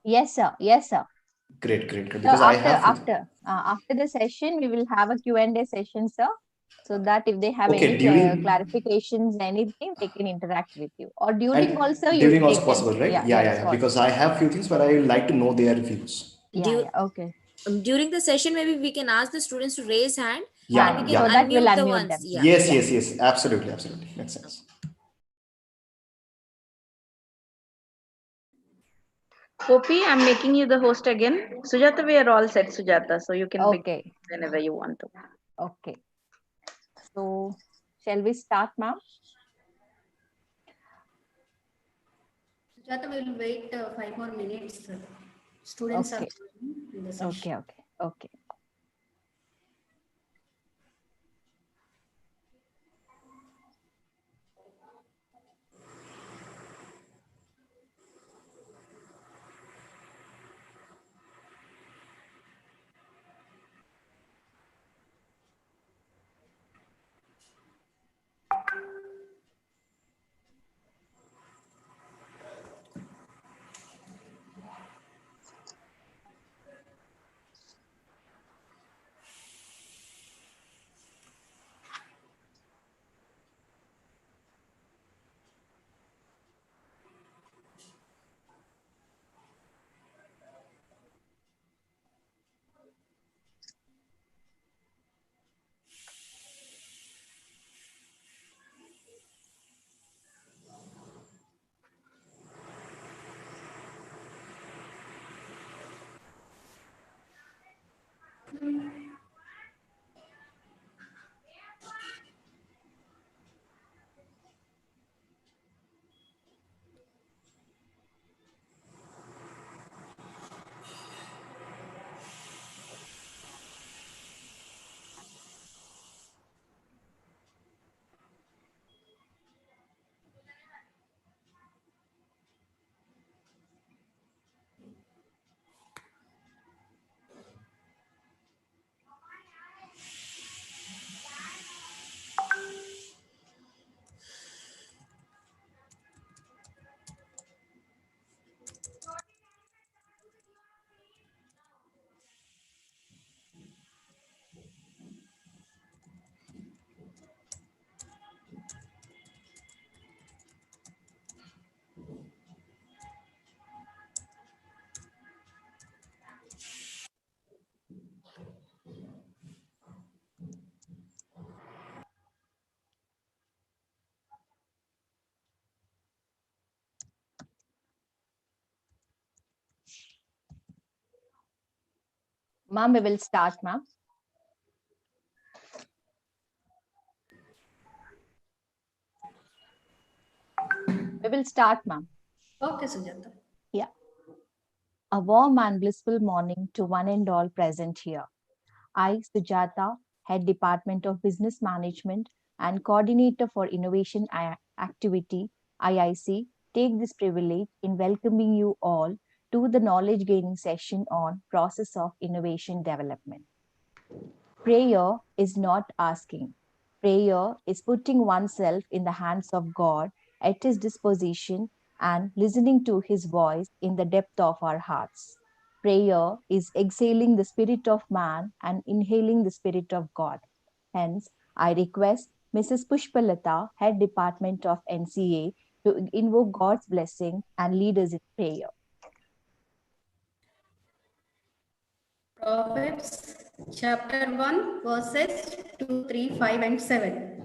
Yes, sir. Yes, sir. Great. So Because I have after the session, we will have a Q&A session, sir. So that if they have any during clarifications, anything, they can interact with you. Or during and also, during they also can. possible, right? Yeah, Yeah. sure, Because sure. I have few things, but I would like to know their views. Yeah, okay. During the session, maybe we can ask the students to raise hand and we Yeah, can So that will unmute the unmute ones. them. Yeah. Yes, Yeah. Absolutely. Makes sense. Poppy, I'm making you the host again. Sujata, we are all set, Sujata, so you can begin Okay. whenever you want to. Okay. So shall we start, ma'am? Sujata will wait 5 more minutes. Students are Okay. in the session. Okay. Ma'am, we will start, ma'am. We will start, ma'am. Okay, Sujata. Yeah. A warm and blissful morning to one and all present here. I, Sujata, Head Department of Business Management and Coordinator for Innovation Activity, IIC, take this privilege in welcoming you all to the knowledge gaining session on process of innovation development. Prayer is not asking. Prayer is putting oneself in the hands of God at His disposition and listening to His voice in the depth of our hearts. Prayer is exhaling the spirit of man and inhaling the spirit of God. Hence, I request Mrs. Pushpalata, Head Department of NCA, to invoke God's blessing and lead us in prayer. Proverbs chapter 1, verses 2, 3, 5, and 7.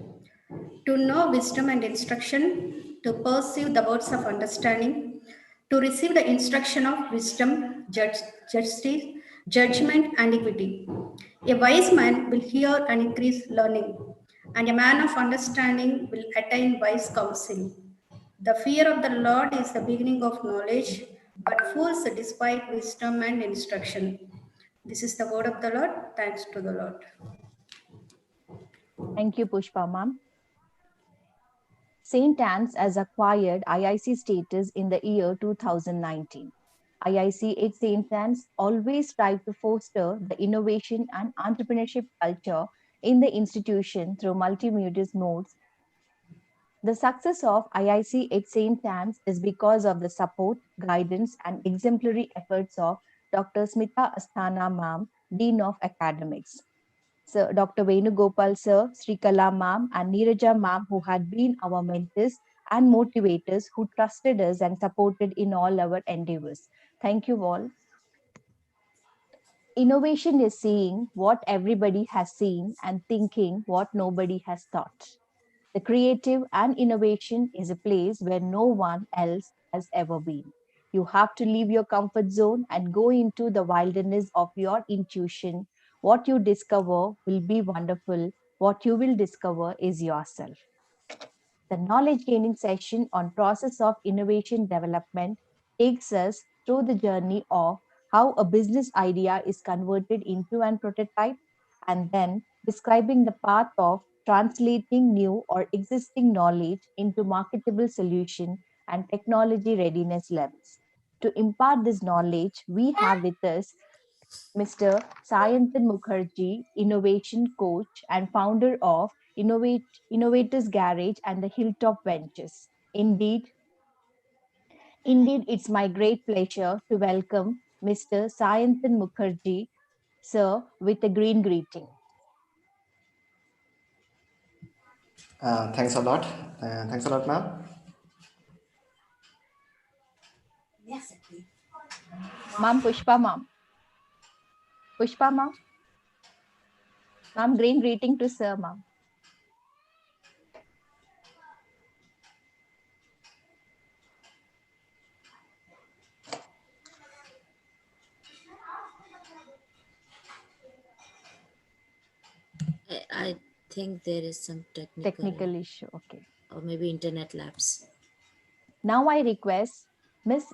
To know wisdom and instruction, to perceive the words of understanding, to receive the instruction of wisdom, justice, judgment, and equity. A wise man will hear and increase learning, and a man of understanding will attain wise counsel. The fear of the Lord is the beginning of knowledge, but fools despise wisdom and instruction. This is the word of the Lord. Thanks to the Lord. Thank you, Pushpa ma'am. St.Anne's has acquired IIC status in the year 2019. IIC at St.Anne's always strive to foster the innovation and entrepreneurship culture in the institution through multimedia modes The success of IIC at St.Anne's is because of the support, guidance, and exemplary efforts of Dr. Smita Asthana Ma'am, Dean of Academics. Sir Dr. Venugopal Sir, Srikala Ma'am, and Neeraja Ma'am, who had been our mentors and motivators, who trusted us and supported in all our endeavors. Thank you all. Innovation is seeing what everybody has seen and thinking what nobody has thought. The creative and innovation is a place where no one else has ever been. You have to leave your comfort zone and go into the wilderness of your intuition. What you discover will be wonderful. What you will discover is yourself. The knowledge gaining session on process of innovation development takes us through the journey of how a business idea is converted into an prototype and then describing the path of translating new or existing knowledge into marketable solution and technology readiness levels. To impart this knowledge, we have with us Mr. Sayantan Mukherjee, innovation coach and founder of Innovators Garage and the Hilltop Ventures. Indeed, it's my great pleasure to welcome Mr. Sayantan Mukherjee, sir, with a green greeting. Thanks a lot. Thanks a lot, ma'am. Ma'am Pushpa, ma'am. Pushpa, ma'am. Ma'am, green greeting to sir, ma'am. I think there is some Technical issue. Okay. or maybe internet lapse. Now I request Miss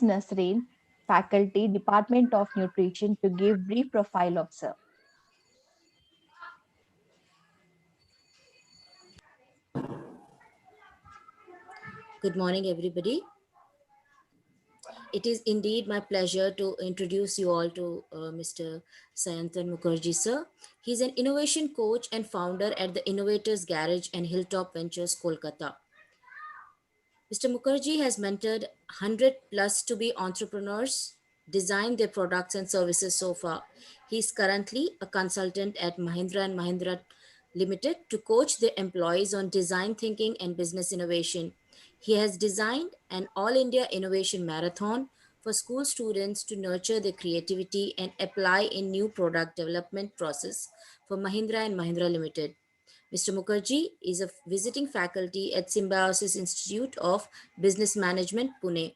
Nasreen, faculty, Department of Nutrition, to give brief profile of sir. Good morning, everybody. It is indeed my pleasure to introduce you all to Mr. Sayantan Mukherjee, sir. He's an innovation coach and founder at the Innovators Garage and Hilltop Ventures, Kolkata. Mr. Mukherjee has mentored 100 plus to be entrepreneurs, designed their products and services so far. He is currently a consultant at Mahindra and Mahindra Limited to coach their employees on design thinking and business innovation. He has designed an All India Innovation Marathon for school students to nurture their creativity and apply in new product development process for Mahindra and Mahindra Limited. Mr. Mukherjee is a visiting faculty at Symbiosis Institute of Business Management, Pune.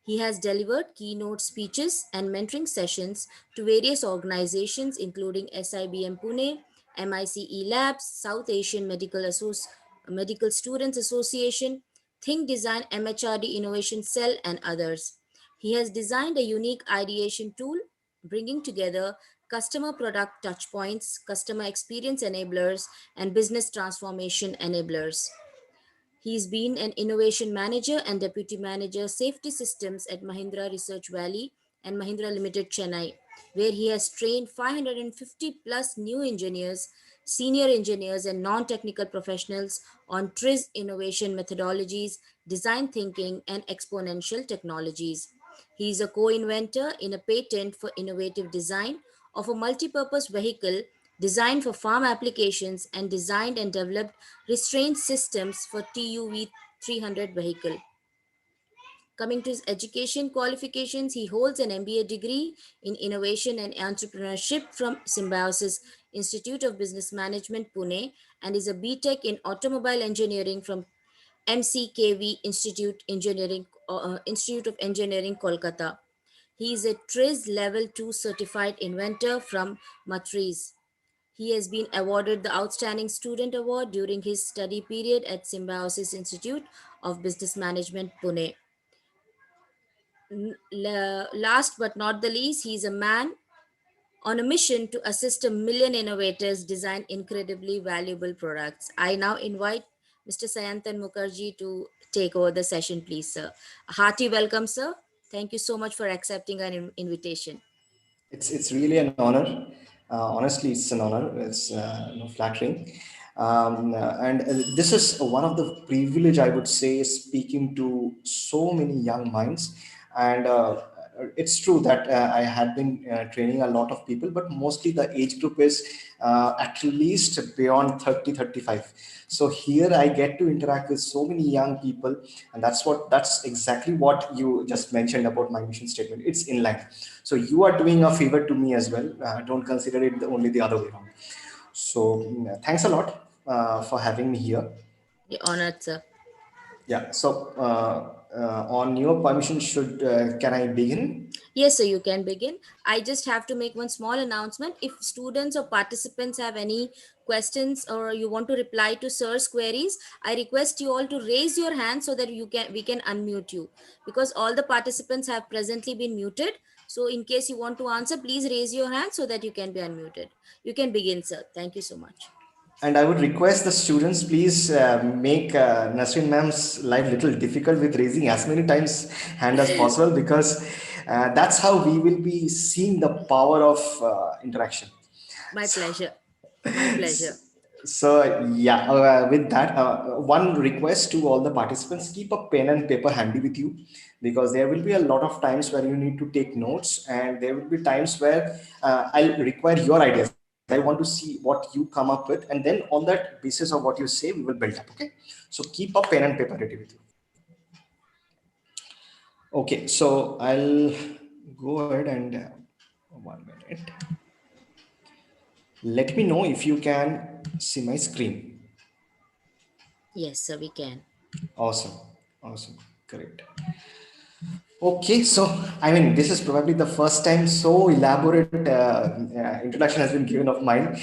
He has delivered keynote speeches and mentoring sessions to various organizations including SIBM Pune, MICE Labs, South Asian Medical Students Association, Think Design MHRD Innovation Cell, and others. He has designed a unique ideation tool bringing together customer product touchpoints, customer experience enablers, and business transformation enablers. He's been an innovation manager and deputy manager safety systems at Mahindra Research Valley and Mahindra Limited Chennai, where he has trained 550 plus new engineers, senior engineers, and non technical professionals on TRIZ innovation methodologies, design thinking, and exponential technologies. He is a co inventor in a patent for innovative design of a multi-purpose vehicle designed for farm applications and designed and developed restraint systems for TUV 300 vehicle. Coming to his education qualifications, he holds an MBA degree in innovation and entrepreneurship from Symbiosis Institute of Business Management, Pune, and is a BTech in automobile engineering from MCKV Institute of Engineering, Kolkata. He is a TRIZ Level 2 certified inventor from Matriz. He has been awarded the Outstanding Student Award during his study period at Symbiosis Institute of Business Management, Pune. Last but not the least, he is a man on a mission to assist a million innovators design incredibly valuable products. I now invite Mr. Sayantan Mukherjee to take over the session, please, sir. A hearty welcome, sir. Thank you so much for accepting our invitation. It's really an honor. Honestly, it's an honor. It's flattering. And this is one of the privilege, I would say, speaking to so many young minds. And it's true that I had been training a lot of people, but mostly the age group is at least beyond 30, 35. So here I get to interact with so many young people, and that's exactly what you just mentioned about my mission statement. It's in line. So you are doing a favor to me as well. Don't consider it only the other way around. So thanks a lot for having me here. The honored, sir. Yeah. So on your permission, should can I begin? Yes, so you can begin. I just have to make one small announcement. If students or participants have any questions or you want to reply to sir's queries, I request you all to raise your hand so that we can unmute you, because all the participants have presently been muted. So in case you want to answer, please raise your hand so that you can be unmuted. You can begin, sir. Thank you so much. And I would request the students, please make Nasrin ma'am's life little difficult with raising as many times hand as possible, because that's how we will be seeing the power of interaction. My So, pleasure. My pleasure. so yeah, with that, one request to all the participants: keep a pen and paper handy with you, because there will be a lot of times where you need to take notes, and there will be times where I'll require your ideas. I want to see what you come up with, and then on that basis of what you say, we will build up. Okay, so keep a pen and paper ready with you. Okay, so I'll go ahead and 1 minute. Let me know if you can see my screen. Yes, sir, we can. Awesome, awesome, great. Okay, so I mean, this is probably the first time so elaborate introduction has been given of mine.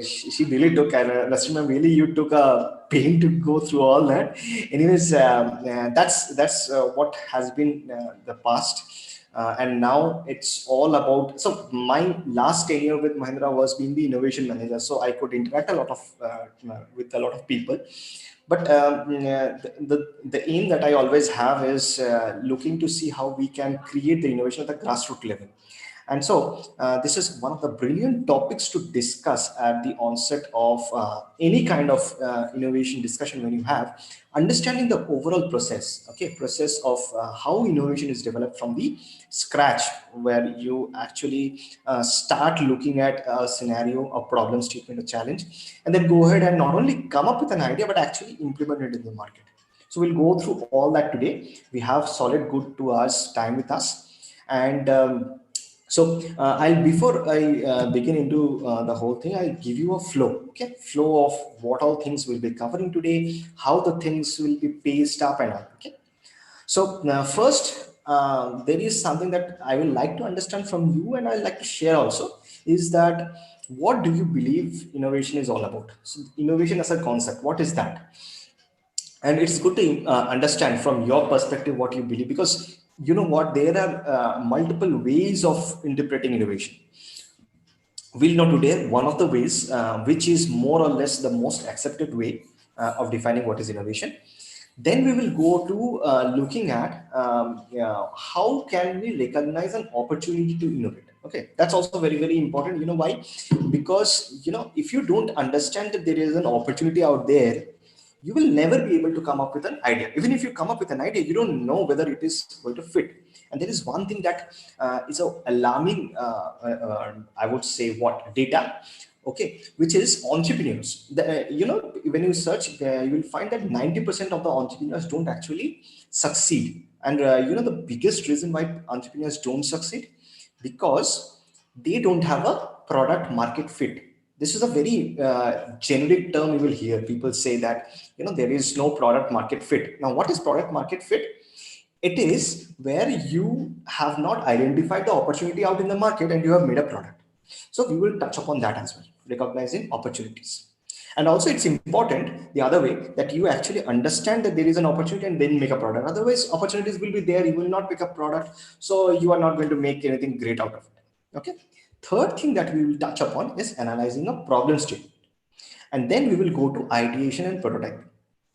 She really took, Nasima, really you took a pain to go through all that. Anyways, that's what has been the past. And now it's all about. So my last tenure with Mahindra was being the innovation manager, so I could interact a lot of with a lot of people. But the aim that I always have is looking to see how we can create the innovation at the grassroots level. And so this is one of the brilliant topics to discuss at the onset of any kind of innovation discussion. When you have understanding the overall process, okay, process of how innovation is developed from the scratch, where you actually start looking at a scenario, a problem statement, a challenge, and then go ahead and not only come up with an idea but actually implement it in the market. So we'll go through all that today. We have solid good 2 hours time with us. And so I'll before I begin into the whole thing, I'll give you a flow, okay, flow of what all things we'll be covering today, how the things will be paced up and all. Okay, so first, there is something that I will like to understand from you, and I like to share also, is that what do you believe innovation is all about? So innovation as a concept, what is that? And it's good to understand from your perspective what you believe, because you know what, there are multiple ways of interpreting innovation. We'll know today one of the ways, which is more or less the most accepted way of defining what is innovation. Then we will go to looking at how can we recognize an opportunity to innovate. Okay, that's also very, very important. You know why? Because you know, if you don't understand that there is an opportunity out there, you will never be able to come up with an idea. Even if you come up with an idea, you don't know whether it is going to fit. And there is one thing that is a alarming, I would say, what data, okay, which is entrepreneurs. You know, when you search, you will find that 90% of the entrepreneurs don't actually succeed. And you know, the biggest reason why entrepreneurs don't succeed, because they don't have a product market fit. This is a very generic term you will hear people say, that you know, there is no product market fit. Now what is product market fit? It is where you have not identified the opportunity out in the market and you have made a product. So we will touch upon that as well, recognizing opportunities. And also it's important the other way, that you actually understand that there is an opportunity and then make a product. Otherwise opportunities will be there, you will not pick a product, so you are not going to make anything great out of it. Okay, third thing that we will touch upon is analyzing a problem statement. And then we will go to ideation and prototyping,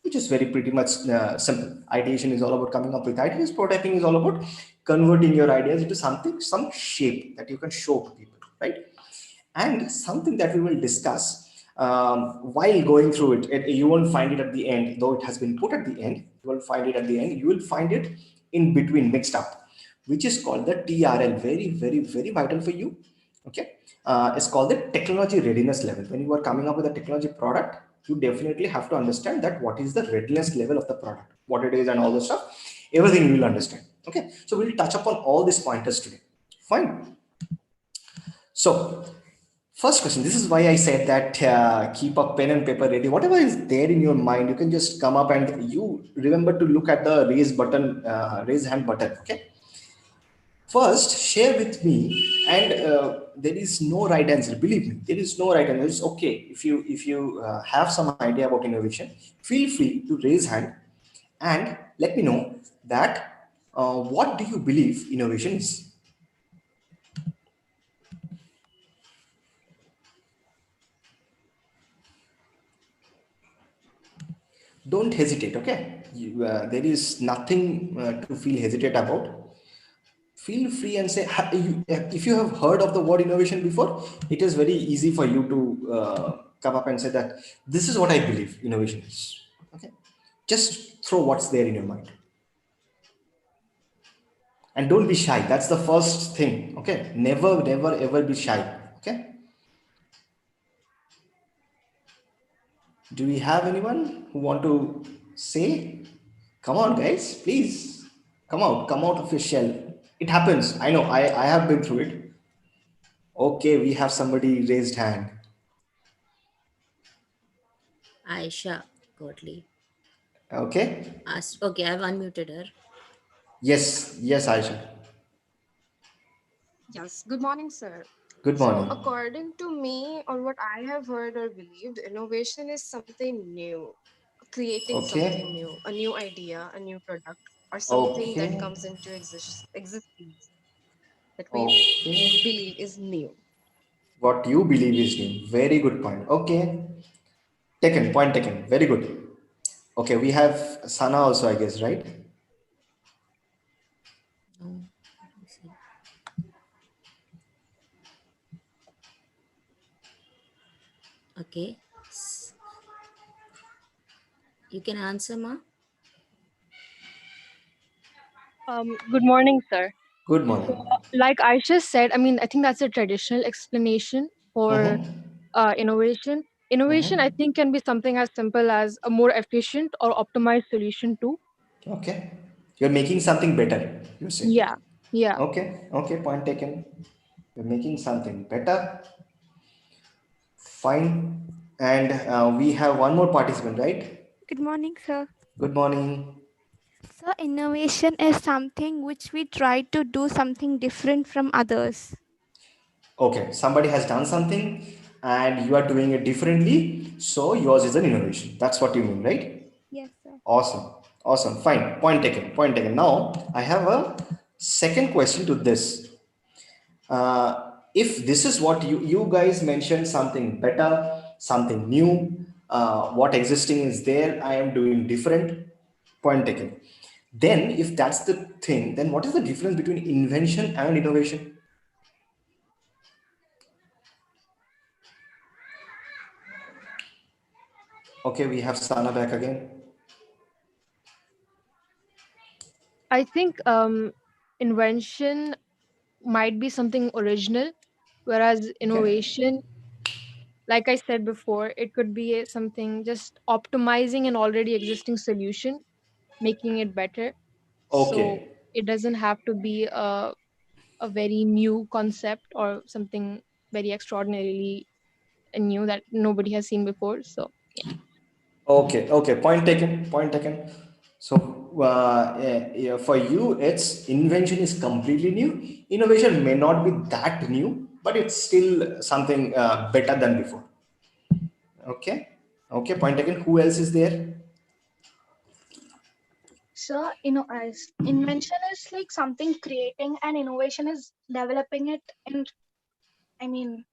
which is very pretty much simple. Ideation is all about coming up with ideas. Prototyping is all about converting your ideas into something, some shape that you can show to people, right? And something that we will discuss while going through you won't find it at the end, though it has been put at the end. You won't find it at the end. You will find it in between, mixed up, which is called the TRL. Very, very, very vital for you. Okay, it's called the technology readiness level. When you are coming up with a technology product, you definitely have to understand that what is the readiness level of the product, what it is, and all the stuff. Everything you will understand. Okay, so we'll touch upon all these pointers today. Fine. So, first question. This is why I said that keep a pen and paper ready. Whatever is there in your mind, you can just come up and you remember to look at the raise hand button. Okay. First, share with me, and there is no right answer. Believe me, there is no right answer. It's okay if you have some idea about innovation. Feel free to raise hand and let me know that what do you believe innovation is. Don't hesitate. Okay, there is nothing to feel hesitate about. Feel free and say if you have heard of the word innovation before, it is very easy for you to come up and say that this is what I believe innovation is. Okay, just throw what's there in your mind and don't be shy. That's the first thing. Okay, never ever be shy. Okay, do we have anyone who want to say? Come on, guys, please come out of your shell. It happens. I know. I have been through it. Okay, we have somebody raised hand. Aisha Godley Okay. asked. Okay, I've unmuted her. Yes, Aisha. Yes, good morning, sir. Good So, morning. according to me, or what I have heard or believed, innovation is something new, creating something Okay. new, a new idea, a new product, or something that Okay. comes into existence that we Okay. believe is new. What you believe is new. Very good point. Okay. Taken. Point taken. Very good. Okay, we have Sana also, I guess, right? No, let me see. Okay, you can answer, ma. Good morning, sir. Good So, morning. like Aisha said, I mean, I think that's a traditional explanation for Mm-hmm. innovation. Innovation, I Mm-hmm. think, can be something as simple as a more efficient or optimized solution too. Okay. You're making something better, you say. Yeah, yeah. Okay, point taken. You're making something better. Fine. And we have one more participant, right? Good morning, sir. Good morning. So, innovation is something which we try to do something different from others. Okay, somebody has done something and you are doing it differently, so yours is an innovation. That's what you mean, right? Yes, sir. Awesome, fine. Point taken. Now I have a second question to this. If this is what you guys mentioned, something better, something new, what existing is there, I am doing different. Point taken. Then if that's the thing, then what is the difference between invention and innovation? Okay, we have Sana back again. I think invention might be something original, whereas Okay. innovation, like I said before, it could be something just optimizing an already existing solution, making it better. So Okay. it doesn't have to be a very new concept or something very extraordinarily new that nobody has seen before. So yeah, Okay. Point taken. Point taken. So, yeah, for you, it's invention is completely new. Innovation may not be that new, but it's still something better than before. Okay. Okay. Point taken. Who else is there? So, as invention is like something creating, and innovation is developing it. And I mean,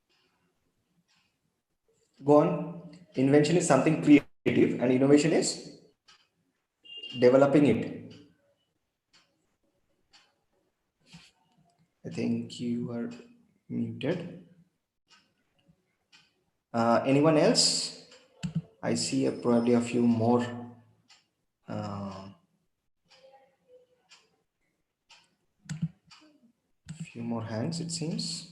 Go on. Invention is something creative, and innovation is developing it. I think you are muted. Anyone else? I see probably a uh, few more hands, it seems.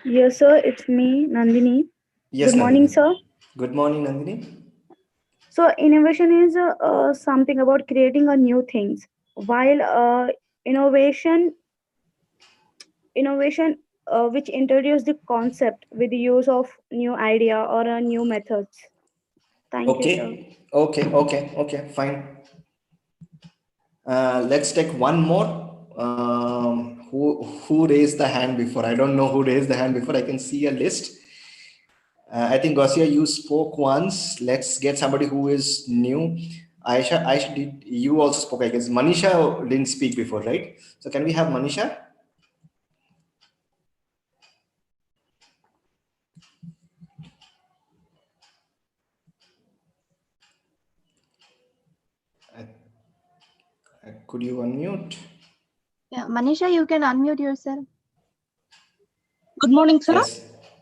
Yes, sir, it's me, Nandini. Yes, Good morning, Nandini. sir. Good morning, Nandini. So, innovation is something about creating a new things, while innovation, innovation which introduce the concept with the use of new idea or new methods. Thank you, sir. Okay, fine. Let's take one more. Who raised the hand before? I don't know who raised the hand before. I can see a list. I think Garcia, you spoke once. Let's get somebody who is new. Aisha, did you also spoke? I guess Manisha didn't speak before, right? So can we have Manisha? Could you unmute? Yeah, Manisha, you can unmute yourself. Good morning, sir. Yes.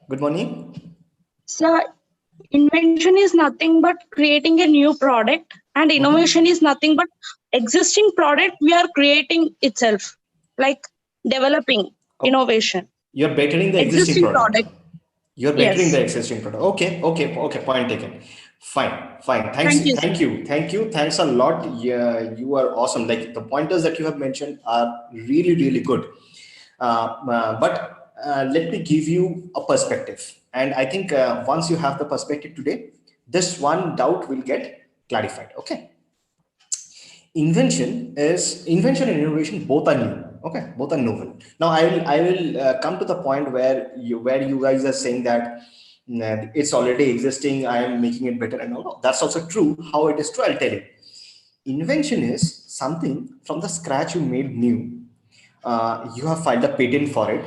Good morning. Sir, invention is nothing but creating a new product, and innovation is nothing but existing product we are creating itself, like developing innovation. You're bettering the existing Existing product. product. You're bettering the Yes. existing product. Okay. Point taken. Fine. Thanks. Thank you, sir. Thank you. Thanks a lot. Yeah, you are awesome. Like the pointers that you have mentioned are really good. But let me give you a perspective. And I think once you have the perspective today, this one doubt will get clarified. Okay. Invention and innovation both are new. Okay, both are novel. Now I will come to the point where you guys are saying that it's already existing, I am making it better and all. That's also true. How it is true, I'll tell you. Invention is something from the scratch you made new. You have filed a patent for it.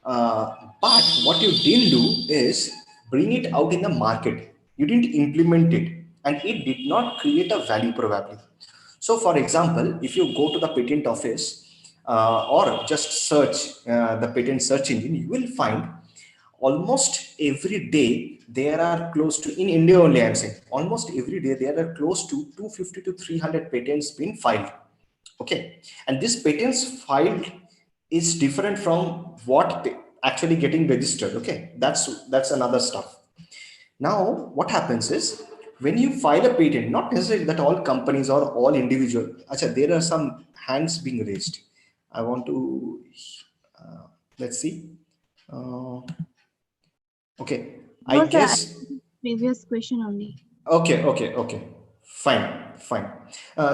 But what you didn't do is bring it out in the market. You didn't implement it, and it did not create a value probably. So, for example, if you go to the patent office or just search the patent search engine, you will find almost every day there are close to, in India only I'm saying, almost every day there are close to 250 to 300 patents being filed. Okay, and this patents filed is different from actually getting registered. Okay, that's another stuff. Now what happens is, when you file a patent, not necessarily that all companies or all individual, actually there are some hands being raised. I want to let's see. uh, okay, I No, sir. guess. Previous question only. Okay. Fine.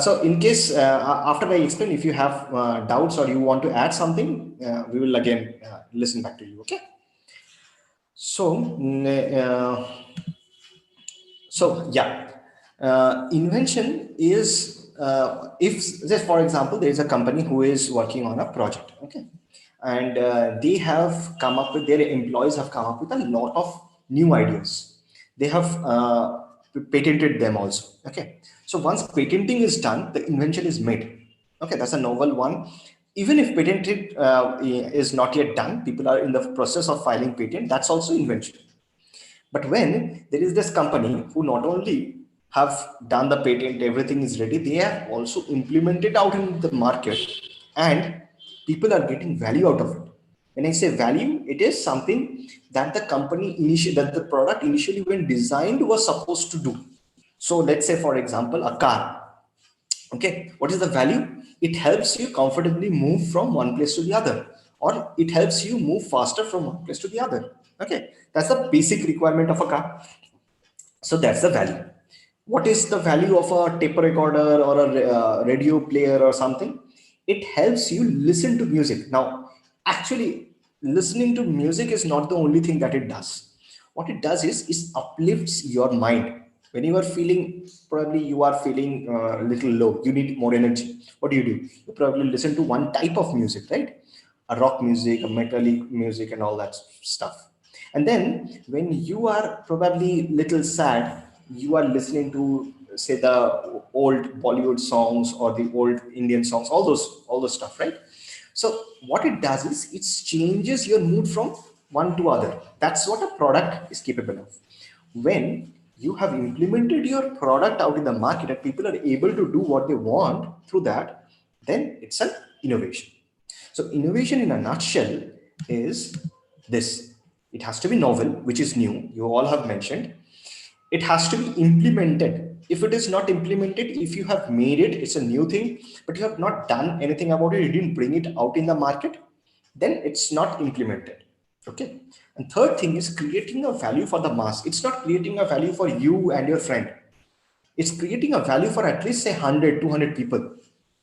So in case after I explain, if you have doubts or you want to add something, we will again listen back to you. Okay. So, yeah, invention is if just for example, there is a company who is working on a project. Okay, and they have come up with, their employees have come up with a lot of new ideas. They have patented them also. Okay, so once patenting is done, the invention is made. Okay, that's a novel one. Even if patented is not yet done, people are in the process of filing patent, that's also invention. But when there is this company who not only have done the patent, everything is ready, they have also implemented out in the market, and people are getting value out of it. When I say value, it is something that the company initially, that the product initially when designed was supposed to do. So let's say, for example, a car. Okay, what is the value? It helps you comfortably move from one place to the other, or it helps you move faster from one place to the other. Okay, that's the basic requirement of a car. So that's the value. What is the value of a tape recorder or a radio player or something? It helps you listen to music. Now actually, listening to music is not the only thing that it does. What it does is uplifts your mind. When you are feeling, probably you are feeling a little low, you need more energy. What do? You probably listen to one type of music, right? A rock music, a metallic music, and all that stuff. And then when you are probably little sad, you are listening to, say, the old Bollywood songs or the old Indian songs, all those stuff, right? So what it does is it changes your mood from one to other. That's what a product is capable of. When you have implemented your product out in the market and people are able to do what they want through that, then it's an innovation. So innovation in a nutshell is this. It has to be novel, which is new. You all have mentioned. It has to be implemented. If it is not implemented, if you have made it, it's a new thing, but you have not done anything about it, you didn't bring it out in the market, then it's not implemented. Okay. And third thing is creating a value for the mass. It's not creating a value for you and your friend. It's creating a value for at least say 100, 200 people.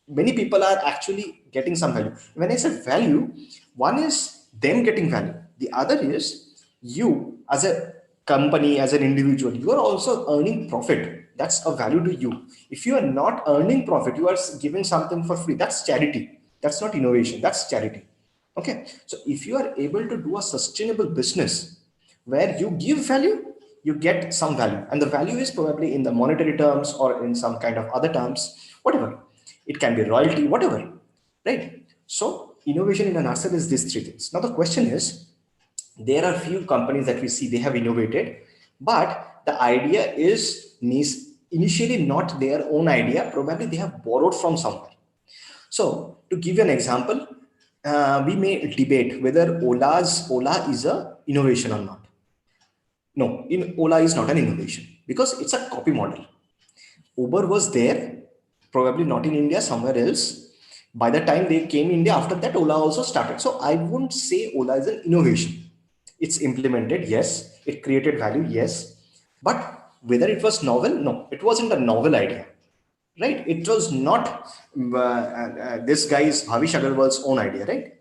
Many people are actually getting some value. When I say value, one is them getting value. The other is you as a company, as an individual, you are also earning profit. That's a value to you. If you are not earning profit, you are giving something for free. That's charity. That's not innovation. That's charity. Okay. So if you are able to do a sustainable business where you give value, you get some value. And the value is probably in the monetary terms or in some kind of other terms, whatever. It can be royalty, whatever. Right? So innovation in a nutshell is these three things. Now the question is, there are few companies that we see they have innovated, but the idea is initially not their own idea. Probably they have borrowed from somewhere. So to give you an example, we may debate whether Ola is a innovation or not. No, Ola is not an innovation because it's a copy model. Uber was there, probably not in India, somewhere else. By the time they came India, after that, Ola also started. So I wouldn't say Ola is an innovation. It's implemented, yes. It created value, yes. But whether it was novel, no, it wasn't a novel idea, right? It was not this guy's Bhavish Agarwal's own idea, right?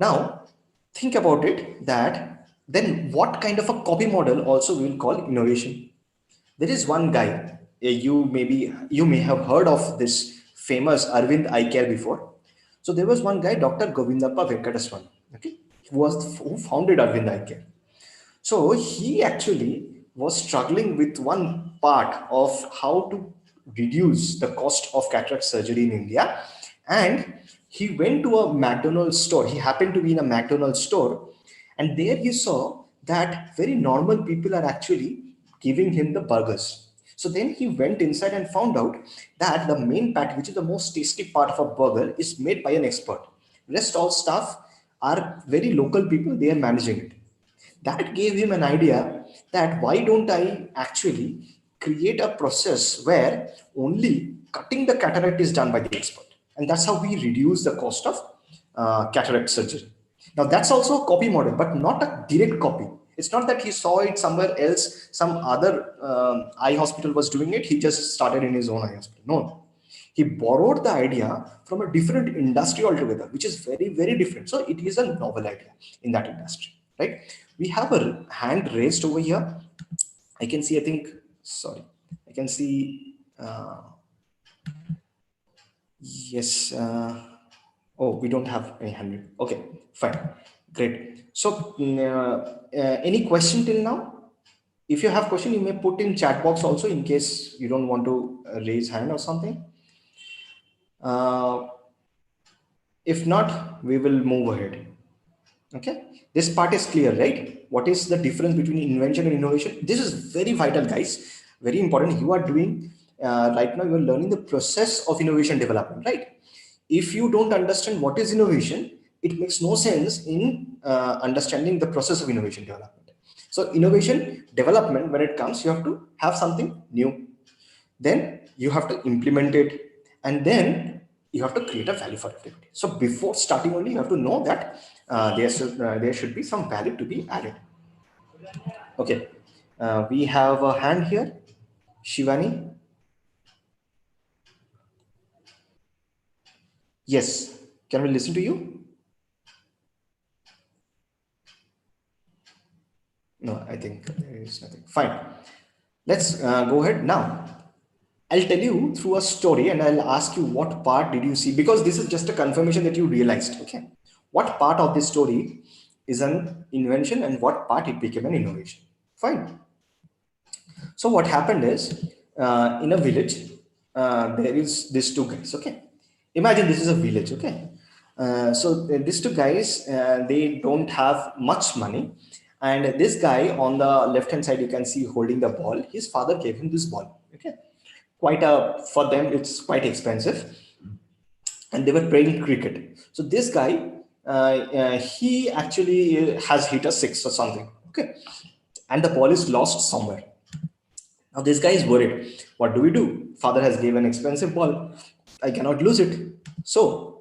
Now, think about it that then what kind of a copy model also we will call innovation? There is one guy, you may have heard of this famous Arvind eye care before. So there was one guy, Dr. Govindappa Venkataswamy, okay, who founded Arvind eye care. So he actually was struggling with one part of how to reduce the cost of cataract surgery in India. And he went to a McDonald's store. He happened to be in a McDonald's store. And there he saw that very normal people are actually giving him the burgers. So then he went inside and found out that the main patty, which is the most tasty part of a burger, is made by an expert. Rest all staff are very local people, they are managing it. That gave him an idea that why don't I actually create a process where only cutting the cataract is done by the expert. And that's how we reduce the cost of cataract surgery. Now that's also a copy model, but not a direct copy. It's not that he saw it somewhere else, some other eye hospital was doing it. He just started in his own eye hospital. No, he borrowed the idea from a different industry altogether, which is very, very different. So it is a novel idea in that industry, right? We have a hand raised over here. I can see, I think, sorry, I can see, yes. Oh, we don't have any hand. Okay, fine, great. So any question till now? If you have question, you may put in chat box also in case you don't want to raise hand or something. If not, we will move ahead. Okay, this part is clear, right? What is the difference between invention and innovation? This is very vital, guys. Very important. You are doing right now, you are learning the process of innovation development, right? If you don't understand what is innovation, it makes no sense in understanding the process of innovation development. So innovation development, when it comes, you have to have something new, then you have to implement it, and then you have to create a value for everybody. So before starting only, you have to know that there should be some value to be added. Okay, we have a hand here, Shivani. Yes, can we listen to you? No, I think there is nothing. Fine, let's go ahead now. I'll tell you through a story and I'll ask you what part did you see, because this is just a confirmation that you realized. Okay, what part of this story is an invention and what part it became an innovation. Fine. So what happened is, in a village, there is these two guys. Okay, imagine this is a village. Okay, So these two guys, they don't have much money, and this guy on the left hand side, you can see holding the ball. His father gave him this ball. Okay, quite a, for them it's quite expensive, and they were playing cricket. So this guy, he actually has hit a six or something. Okay, and the ball is lost somewhere. Now this guy is worried. What do we do? Father has given expensive ball. I cannot lose it. So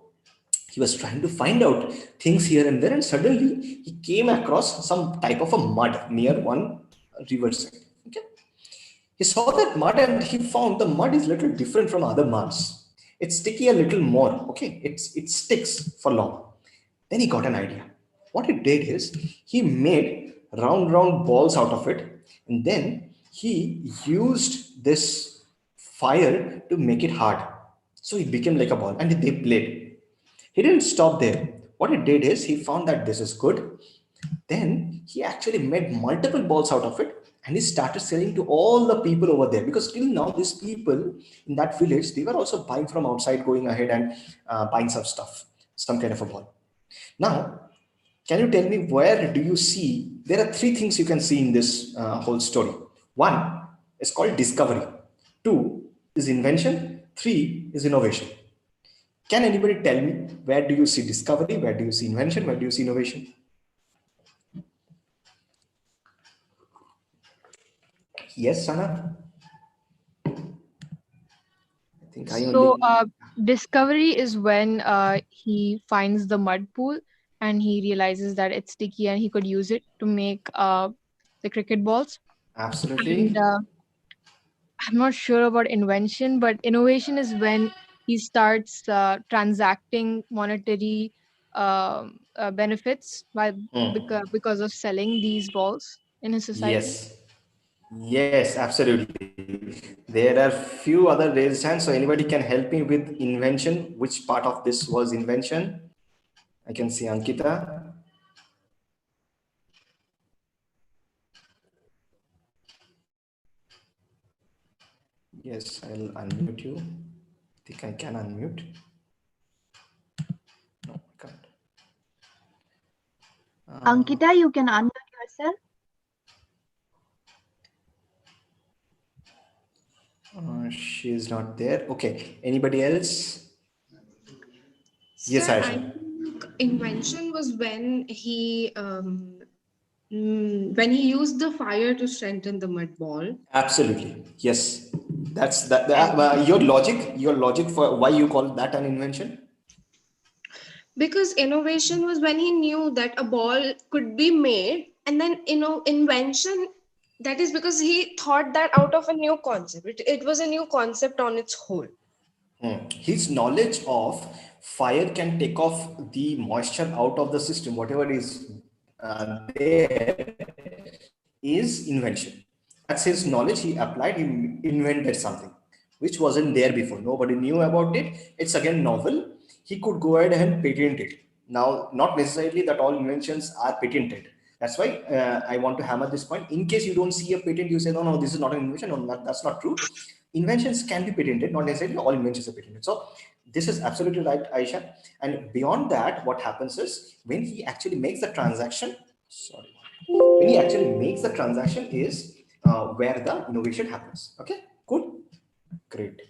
he was trying to find out things here and there, and suddenly he came across some type of a mud near one riverside. Okay, he saw that mud and he found the mud is little different from other muds. It's sticky a little more. Okay, it sticks for long. Then he got an idea. What he did is he made round balls out of it, and then he used this fire to make it hard. So it became like a ball, and they played. He didn't stop there. What he did is he found that this is good. Then he actually made multiple balls out of it, and he started selling to all the people over there, because till now these people in that village, they were also buying from outside, going ahead and buying some stuff, some kind of a ball. Now, can you tell me, where do you see? There are three things you can see in this whole story. One is called discovery. Two is invention. Three is innovation. Can anybody tell me, where do you see discovery? Where do you see invention? Where do you see innovation? Yes, Sana? I think I So, only. discovery is when he finds the mud pool and he realizes that it's sticky and he could use it to make the cricket balls. And Absolutely. I'm not sure about invention, but innovation is when he starts transacting monetary benefits because of selling these balls in his society. Yes. Yes, absolutely. There are few other raised hands. So anybody can help me with invention? Which part of this was invention? I can see Ankita. Yes, I'll unmute you. I think I can unmute. No, I can't. Ankita, you can unmute yourself. She is not there. Okay. Anybody else? Yes, Sir, I Aisha. think invention was when he used the fire to strengthen the mud ball. Absolutely. Yes. That's that. And Your logic. Your logic for why you call that an invention. because innovation was when he knew that a ball could be made, and then invention, that is because he thought that out of a new concept. It was a new concept on its whole. His knowledge of fire can take off the moisture out of the system, whatever is there is invention. That's his knowledge. He applied, he invented something which wasn't there before. Nobody knew about it. It's again novel. He could go ahead and patent it. Now, not necessarily that all inventions are patented. That's why I want to hammer this point. In case you don't see a patent, you say, no, no, this is not an invention. No, that's not true. Inventions can be patented, not necessarily all inventions are patented. So this is absolutely right, Aisha. And beyond that, what happens is when he actually makes the transaction, sorry, when he actually makes the transaction is where the innovation happens. Okay, cool, great.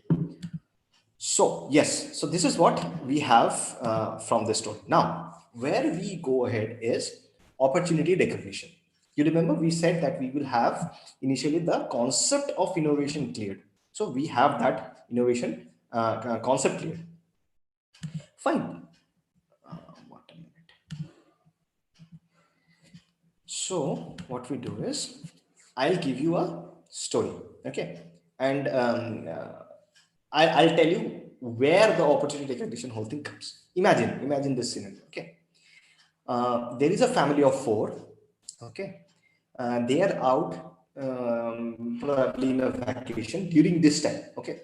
So yes, so this is what we have from this story. Now, where we go ahead is opportunity recognition. You remember we said that we will have initially the concept of innovation cleared. So we have that innovation concept cleared. Fine. What a minute. So what we do is, I'll give you a story, okay, and I'll tell you where the opportunity recognition whole thing comes. Imagine this scenario, okay. There is a family of four, okay. They are out probably in a vacation during this time, okay.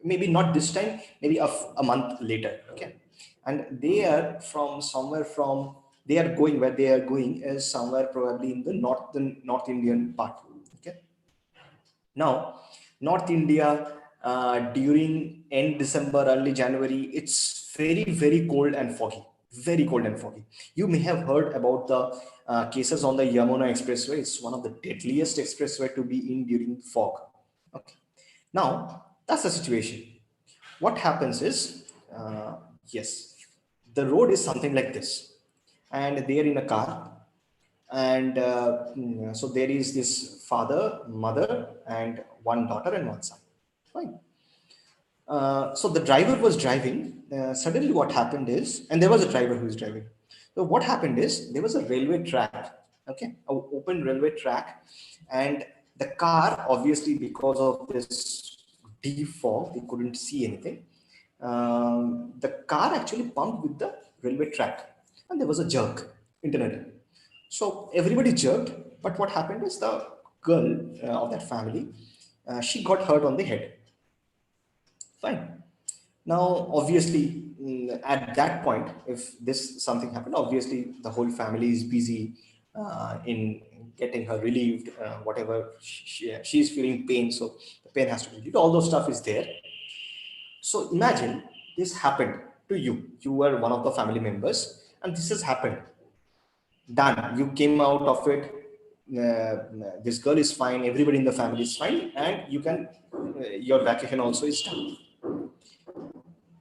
Maybe not this time, maybe a month later, okay. And they are from somewhere from, they are going, where they are going is somewhere probably in the North Indian part, okay. Now, North India, during end December, early January, it's very, very cold and foggy, very cold and foggy. You may have heard about the cases on the Yamuna Expressway. It's one of the deadliest expressway to be in during fog. Okay. Now, that's the situation. What happens is, yes, the road is something like this, and they are in a car, and so there is this father, mother, and one daughter and one son. Fine. So the driver was driving. Suddenly, what happened is, and there was a driver who was driving. So what happened is, there was a railway track, okay, a open railway track, and the car, obviously, because of this deep fog, they couldn't see anything. The car actually bumped with the railway track, and there was a jerk internally. So everybody jerked, but what happened is the girl of that family, she got hurt on the head. Fine. Now, obviously, at that point, if this something happened, obviously the whole family is busy in getting her relieved, whatever she's feeling pain, so the pain has to be relieved. All those stuff is there. So imagine this happened to you. You were one of the family members, and this has happened. Done. You came out of it. This girl is fine. Everybody in the family is fine, and you can. Your vacation also is done.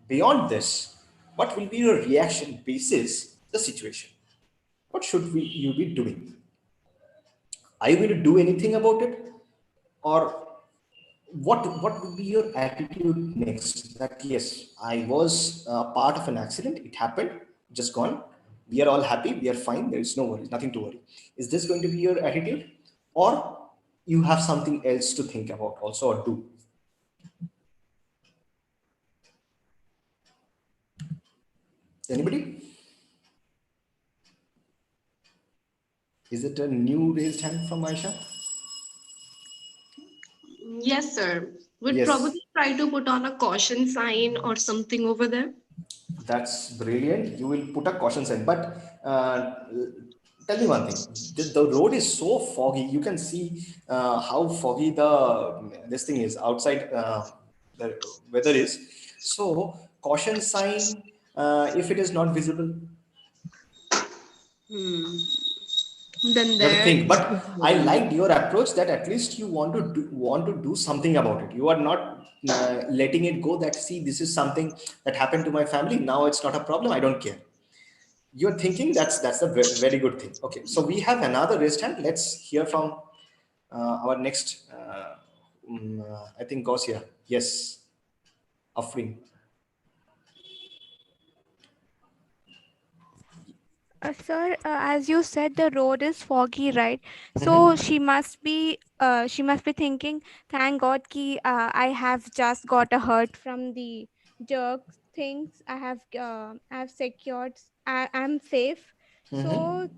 Beyond this, what will be your reaction basis the situation? What should you be doing? Are you going to do anything about it, or what would be your attitude next? That yes, I was part of an accident. It happened, just gone. We are all happy. We are fine. There is no worry, nothing to worry. Is this going to be your attitude, or you have something else to think about also or do? Anybody? Is it a new raised hand from Aisha? Yes, sir. Would Yes. probably try to put on a caution sign or something over there. That's brilliant. You will put a caution sign. But tell me one thing. The road is so foggy. You can see how foggy this thing is outside. The weather is. So caution sign. If it is not visible, Then you have to think. that's But I liked your approach that at least you want to do something about it. You are not letting it go. That see, this is something that happened to my family. Now it's not a problem. I don't care. You're thinking that's a very good thing. Okay, so we have another raised hand. Let's hear from our next I think Gausia. Yes, Afrin. Sir, as you said, the road is foggy, right? So she must be thinking, thank God ki I have just got a hurt from the jerk things. I have secured. I'm safe. So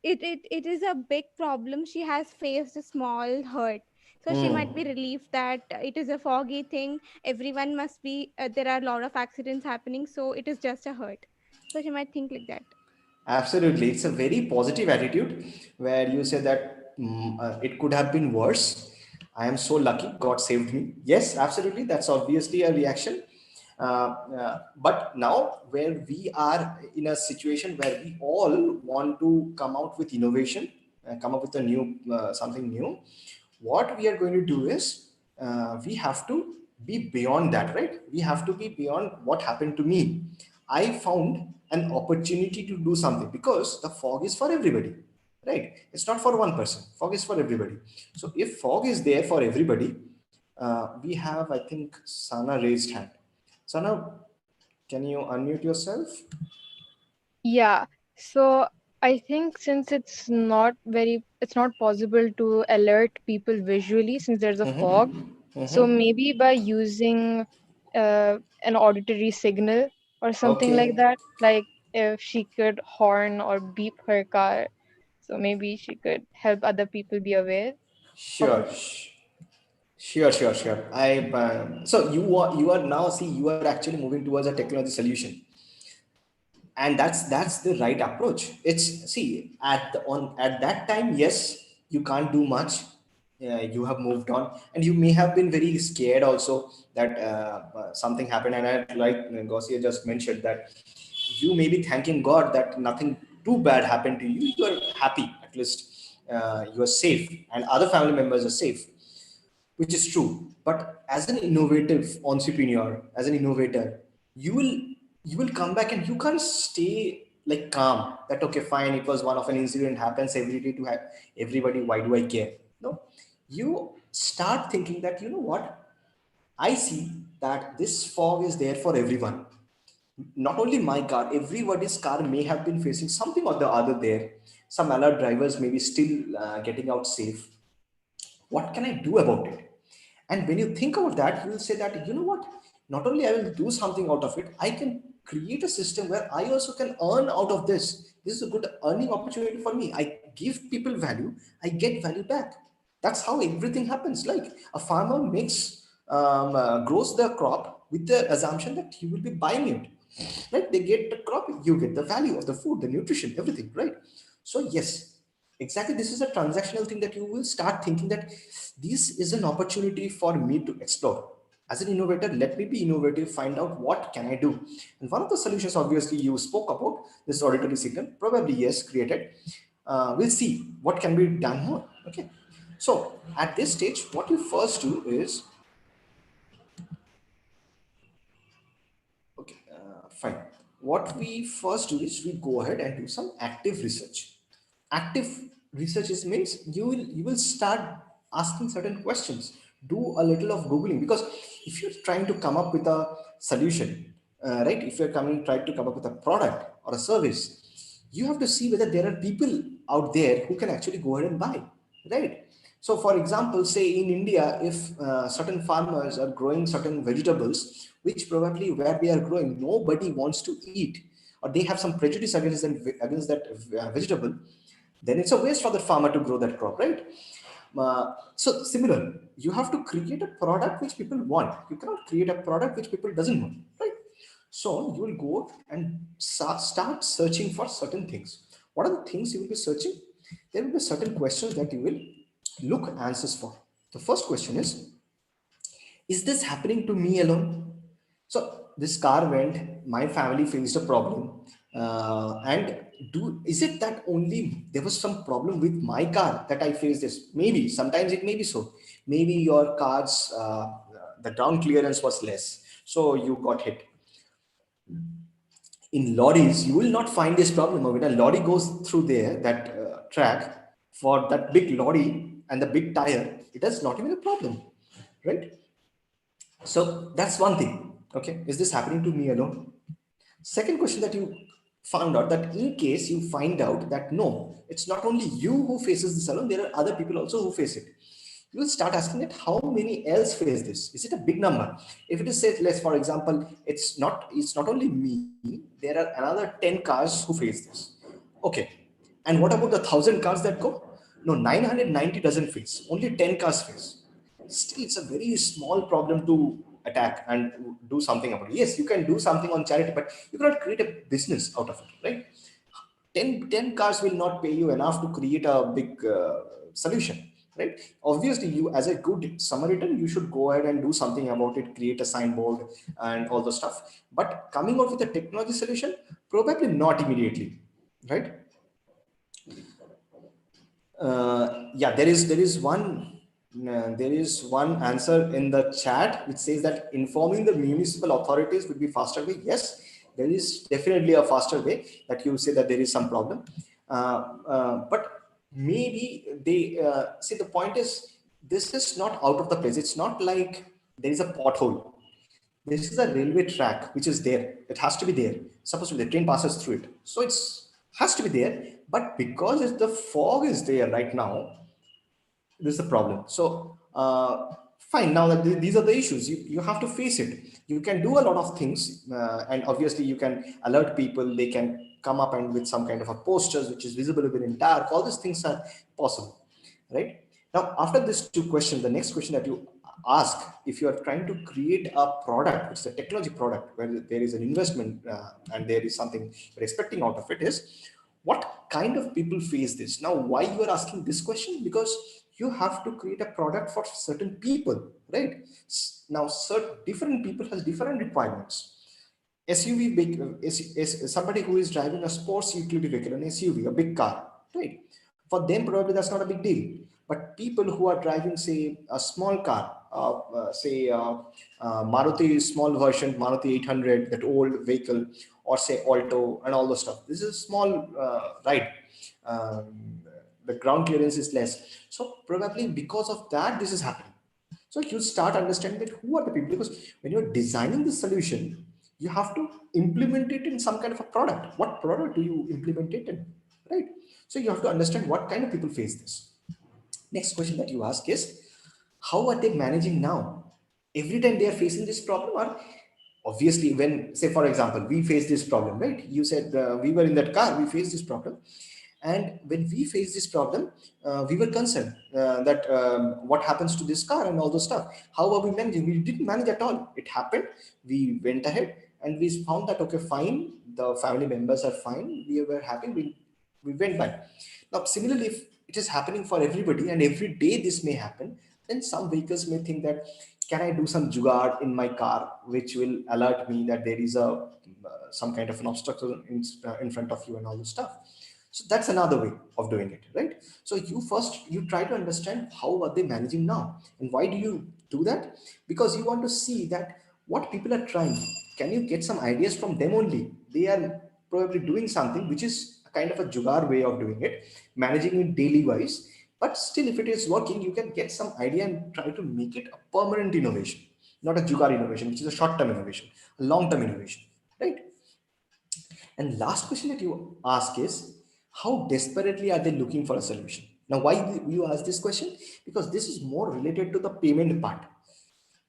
it is a big problem. She has faced a small hurt. So she might be relieved that it is a foggy thing. Everyone must be. There are a lot of accidents happening, so it is just a hurt. So she might think like that. Absolutely. It's a very positive attitude where you say that it could have been worse. I am so lucky. God saved me. Yes, absolutely. That's obviously a reaction. But now, where we are in a situation where we all want to come out with innovation, come up with a new something new, what we are going to do is we have to be beyond that, right? We have to be beyond what happened to me. I found an opportunity to do something because the fog is for everybody, right? It's not for one person. Fog is for everybody. So if fog is there for everybody, we have, I think, Sana raised hand. Sana, can you unmute yourself? Yeah. So I think since it's not possible to alert people visually since there's a fog. So maybe by using an auditory signal or something like Okay, that, like if she could horn or beep her car, so maybe she could help other people be aware of the sure. Sure. So you are now, see, you are actually moving towards a technology solution, and that's the right approach. It's, see, at that time, yes, you can't do much. You have moved on, and you may have been very scared also that something happened. And like Gosia just mentioned that you may be thanking God that nothing too bad happened to you. You are happy, at least you are safe, and other family members are safe, which is true. But as an innovative entrepreneur, as an innovator, you will you will come back and you can't stay like calm that okay fine, it was one of an incident, happens every day to have everybody, why do I care? No, you start thinking that you know what, I see that this fog is there for everyone. Not only my car, everybody's car may have been facing something or the other there. Some alert drivers may be still getting out safe. What can I do about it? And when you think about that, you will say that, you know what, not only I will do something out of it, I can create a system where I also can earn out of this. This is a good earning opportunity for me. I give people value, I get value back. That's how everything happens. Like a farmer makes grows the crop with the assumption that he will be buying it, right? They get the crop, you get the value of the food, the nutrition, everything, right? So yes, exactly, this is a transactional thing that you will start thinking that this is an opportunity for me to explore. As an innovator, let me be innovative, find out what can I do. And one of the solutions, obviously you spoke about this auditory signal, probably yes, created. We'll see what can be done more. Okay, so at this stage what you first do is, okay, fine. What we first do is we go ahead and do some active research. Active research is means you will start asking certain questions. Do a little of googling, because if you're trying to come up with a solution, right? If you're coming trying to come up with a product or a service, you have to see whether there are people out there who can actually go ahead and buy, right? So, for example, say in India, if certain farmers are growing certain vegetables, which probably where they are growing, nobody wants to eat, or they have some prejudice against that vegetable, then it's a waste for the farmer to grow that crop, right? So, similar, you have to create a product which people want. You cannot create a product which people doesn't want, right? So, you will go and start searching for certain things. What are the things you will be searching? There will be certain questions that you will look answers for. The first question is this happening to me alone? So this car went, my family faced a problem. And is it that only there was some problem with my car that I faced this? Maybe, sometimes it may be so. Maybe your car's, the ground clearance was less. So you got hit. In lorries, you will not find this problem. When a lorry goes through there, that track, for that big lorry and the big tire, it is not even a problem, right? So that's one thing. Okay, is this happening to me alone? Second question that you found out, that in case you find out that no, it's not only you who faces this alone, there are other people also who face it. You will start asking that how many else face this? Is it a big number? If it is say less, for example, it's not only me. There are another 10 cars who face this. Okay, and what about the 1,000 cars that go? No, 990 doesn't face. Only 10 cars face. Still, it's a very small problem to attack and do something about it. Yes, you can do something on charity, but you cannot create a business out of it, right? 10 cars will not pay you enough to create a big solution, right? Obviously, you as a good Samaritan, you should go ahead and do something about it, create a signboard and all the stuff. But coming out with a technology solution, probably not immediately, right? Yeah, there is one answer in the chat which says that informing the municipal authorities would be faster way. Yes, there is definitely a faster way that you say that there is some problem, but maybe they see, the point is this is not out of the place. It's not like there is a pothole. This is a railway track which is there. It has to be there. Supposed to be the train passes through it, so it's has to be there. But because the fog is there right now, this is the problem. So fine, now that these are the issues, you have to face it. You can do a lot of things, and obviously you can alert people. They can come up and with some kind of a posters which is visible even in dark. All these things are possible, right? Now after these two questions, the next question that you ask, if you are trying to create a product, it's a technology product where there is an investment, and there is something you're expecting out of it, is what kind of people face this. Now why you are asking this question? Because you have to create a product for certain people, right? Now certain different people has different requirements. SUV, big somebody who is driving a sports utility vehicle, an SUV, a big car, right? For them, probably that's not a big deal. But people who are driving, say, a small car, say Maruti small version, Maruti 800, that old vehicle, or say Alto and all those stuff. This is a small ride. Um, the ground clearance is less. So probably because of that, this is happening. So you start understanding that who are the people, because when you're designing the solution, you have to implement it in some kind of a product. What product do you implement it in, right? So you have to understand what kind of people face this. Next question that you ask is, how are they managing now? Every time they are facing this problem, or obviously when, say for example, we face this problem, right? You said we were in that car, we faced this problem, and when we faced this problem, we were concerned that what happens to this car and all those stuff. How are we managing? We didn't manage at all. It happened. We went ahead and we found that okay, fine. The family members are fine. We were happy. We went by. Now, similarly, if it is happening for everybody and every day this may happen, then some vehicles may think that can I do some jugaad in my car which will alert me that there is a some kind of an obstacle in front of you and all this stuff. So that's another way of doing it, right? So you try to understand how are they managing now, and why do you do that? Because you want to see that what people are trying. Can you get some ideas from them only? They are probably doing something which is a kind of a jugaad way of doing it, managing it daily wise. But still, if it is working, you can get some idea and try to make it a permanent innovation, not a jugaad innovation, which is a short-term innovation, a long-term innovation, right? And last question that you ask is, how desperately are they looking for a solution? Now, why you ask this question? Because this is more related to the payment part.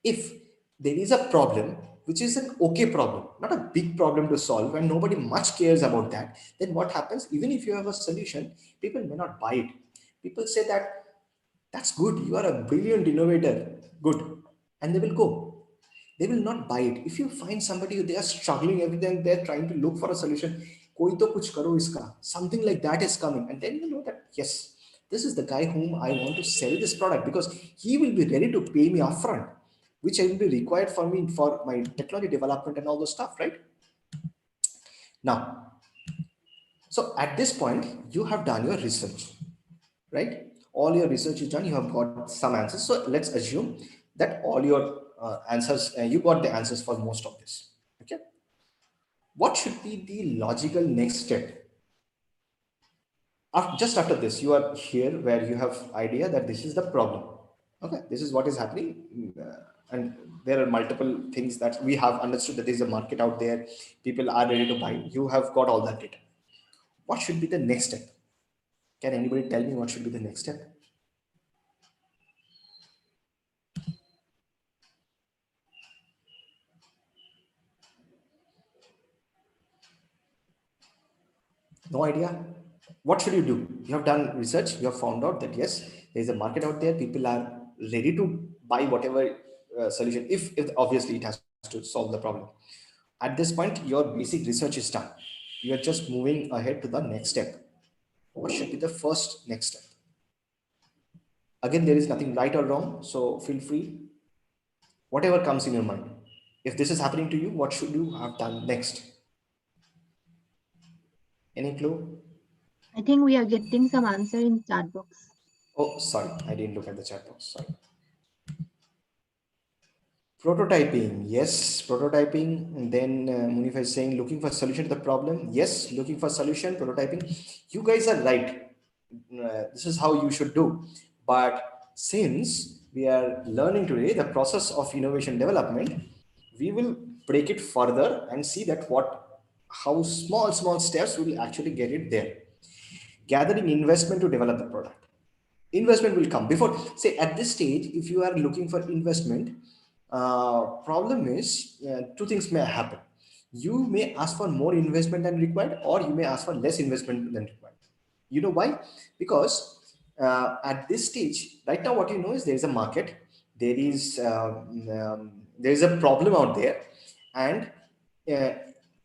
If there is a problem, which is an okay problem, not a big problem to solve, and nobody much cares about that, then what happens? Even if you have a solution, people may not buy it. People say that that's good, you are a brilliant innovator, good, and they will go. They will not buy it. If you find somebody, they are struggling every time, they're trying to look for a solution, koi to kuch karo iska, something like that is coming, and then you know that yes, this is the guy whom I want to sell this product, because he will be ready to pay me upfront, which will be required for me for my technology development and all those stuff, right? Now, so at this point, you have done your research, right? All your research is done, you have got some answers. So let's assume that all your answers, you got the answers for most of this. Okay. What should be the logical next step? Just after this, you are here where you have idea that this is the problem. Okay, this is what is happening. And there are multiple things that we have understood that there is a market out there. People are ready to buy. You have got all that data. What should be the next step? Can anybody tell me what should be the next step? No idea. What should you do? You have done research, you have found out that yes, there is a market out there, people are ready to buy whatever solution, if obviously it has to solve the problem. At this point, your basic research is done. You are just moving ahead to the next step. What should be the first next step? Again, there is nothing right or wrong, so feel free, whatever comes in your mind. If this is happening to you, what should you have done next? Any clue? I think we are getting some answer in chat box. Oh, sorry, I didn't look at the chat box. Sorry. Prototyping, yes, prototyping. And then Munif is saying looking for solution to the problem. Yes, looking for solution, prototyping. You guys are right. This is how you should do. But since we are learning today the process of innovation development, we will break it further and see that how small steps will actually get it there. Gathering investment to develop the product. Investment will come before, say at this stage, if you are looking for investment, problem is two things may happen. You may ask for more investment than required, or you may ask for less investment than required. You know why? Because at this stage right now, what you know is there is a market, there is a problem out there, and uh,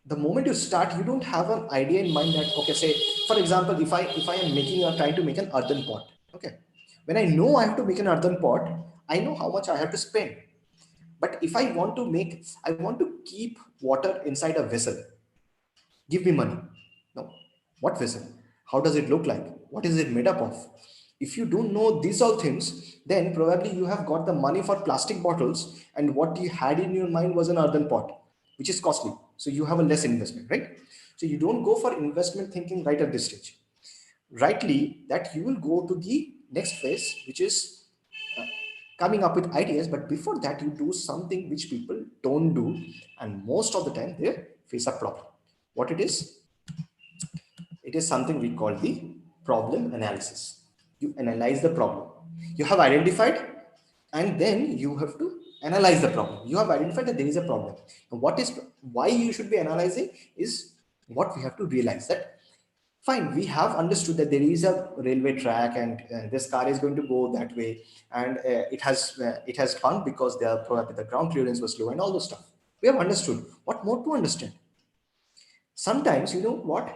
the moment you start, you don't have an idea in mind that okay, say for example, if I am making or trying to make an earthen pot, okay, when I know I have to make an earthen pot, I know how much I have to spend. But if I want to keep water inside a vessel, give me money. No. What vessel? How does it look like? What is it made up of? If you don't know these all things, then probably you have got the money for plastic bottles, and what you had in your mind was an earthen pot, which is costly. So you have a less investment, right? So you don't go for investment thinking right at this stage. Rightly, that you will go to the next phase, which is uh, coming up with ideas. But before that, you do something which people don't do, and most of the time they face a problem. What it is? It is something we call the problem analysis. You analyze the problem. You have identified, and then you have to analyze the problem. You have identified that there is a problem. Now, why you should be analyzing is what we have to realize that fine, we have understood that there is a railway track, and this car is going to go that way, and it has hung because probably the ground clearance was low and all those stuff. We have understood. What more to understand? Sometimes, you know what,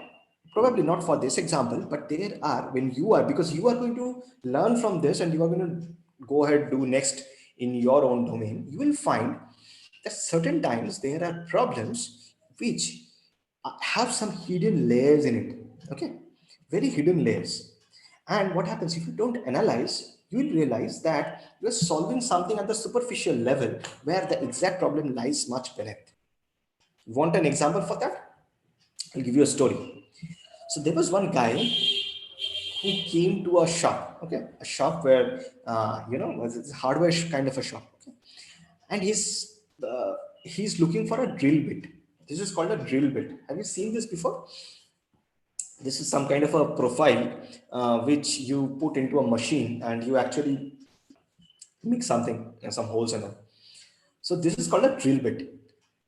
probably not for this example, but there are, when you are, because you are going to learn from this and you are going to go ahead do next in your own domain, you will find that certain times there are problems which have some hidden layers in it. Okay, very hidden layers. And what happens if you don't analyze, you will realize that you are solving something at the superficial level where the exact problem lies much beneath. You want an example for that? I'll give you a story. So there was one guy who came to a shop, okay, a shop where was a hardware kind of a shop, okay? And he's looking for a drill bit. This is called a drill bit. Have you seen this before? This is some kind of a profile which you put into a machine and you actually mix something, some holes and all. So this is called a drill bit.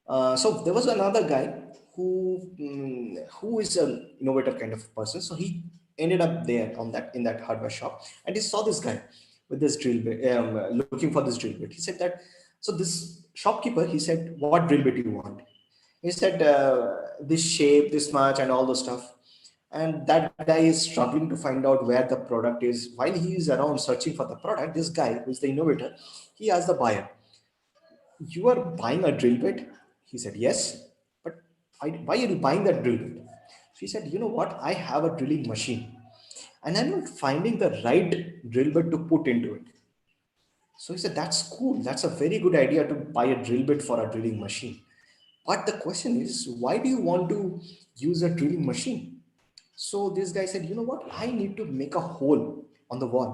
So there was another guy who is an innovator kind of person. So he ended up there on that in that hardware shop, and he saw this guy with this drill bit, looking for this drill bit. He said that. So this shopkeeper, he said, "What drill bit do you want?" He said, "This shape, this much, and all the stuff." And that guy is struggling to find out where the product is. While he is around searching for the product, this guy, who is the innovator, he asked the buyer, "You are buying a drill bit?" He said, "Yes." "But why are you buying that drill bit?" She said, "You know what? I have a drilling machine and I'm not finding the right drill bit to put into it." So he said, "That's cool. That's a very good idea to buy a drill bit for a drilling machine. But the question is, why do you want to use a drilling machine?" So this guy said, "You know what? I need to make a hole on the wall.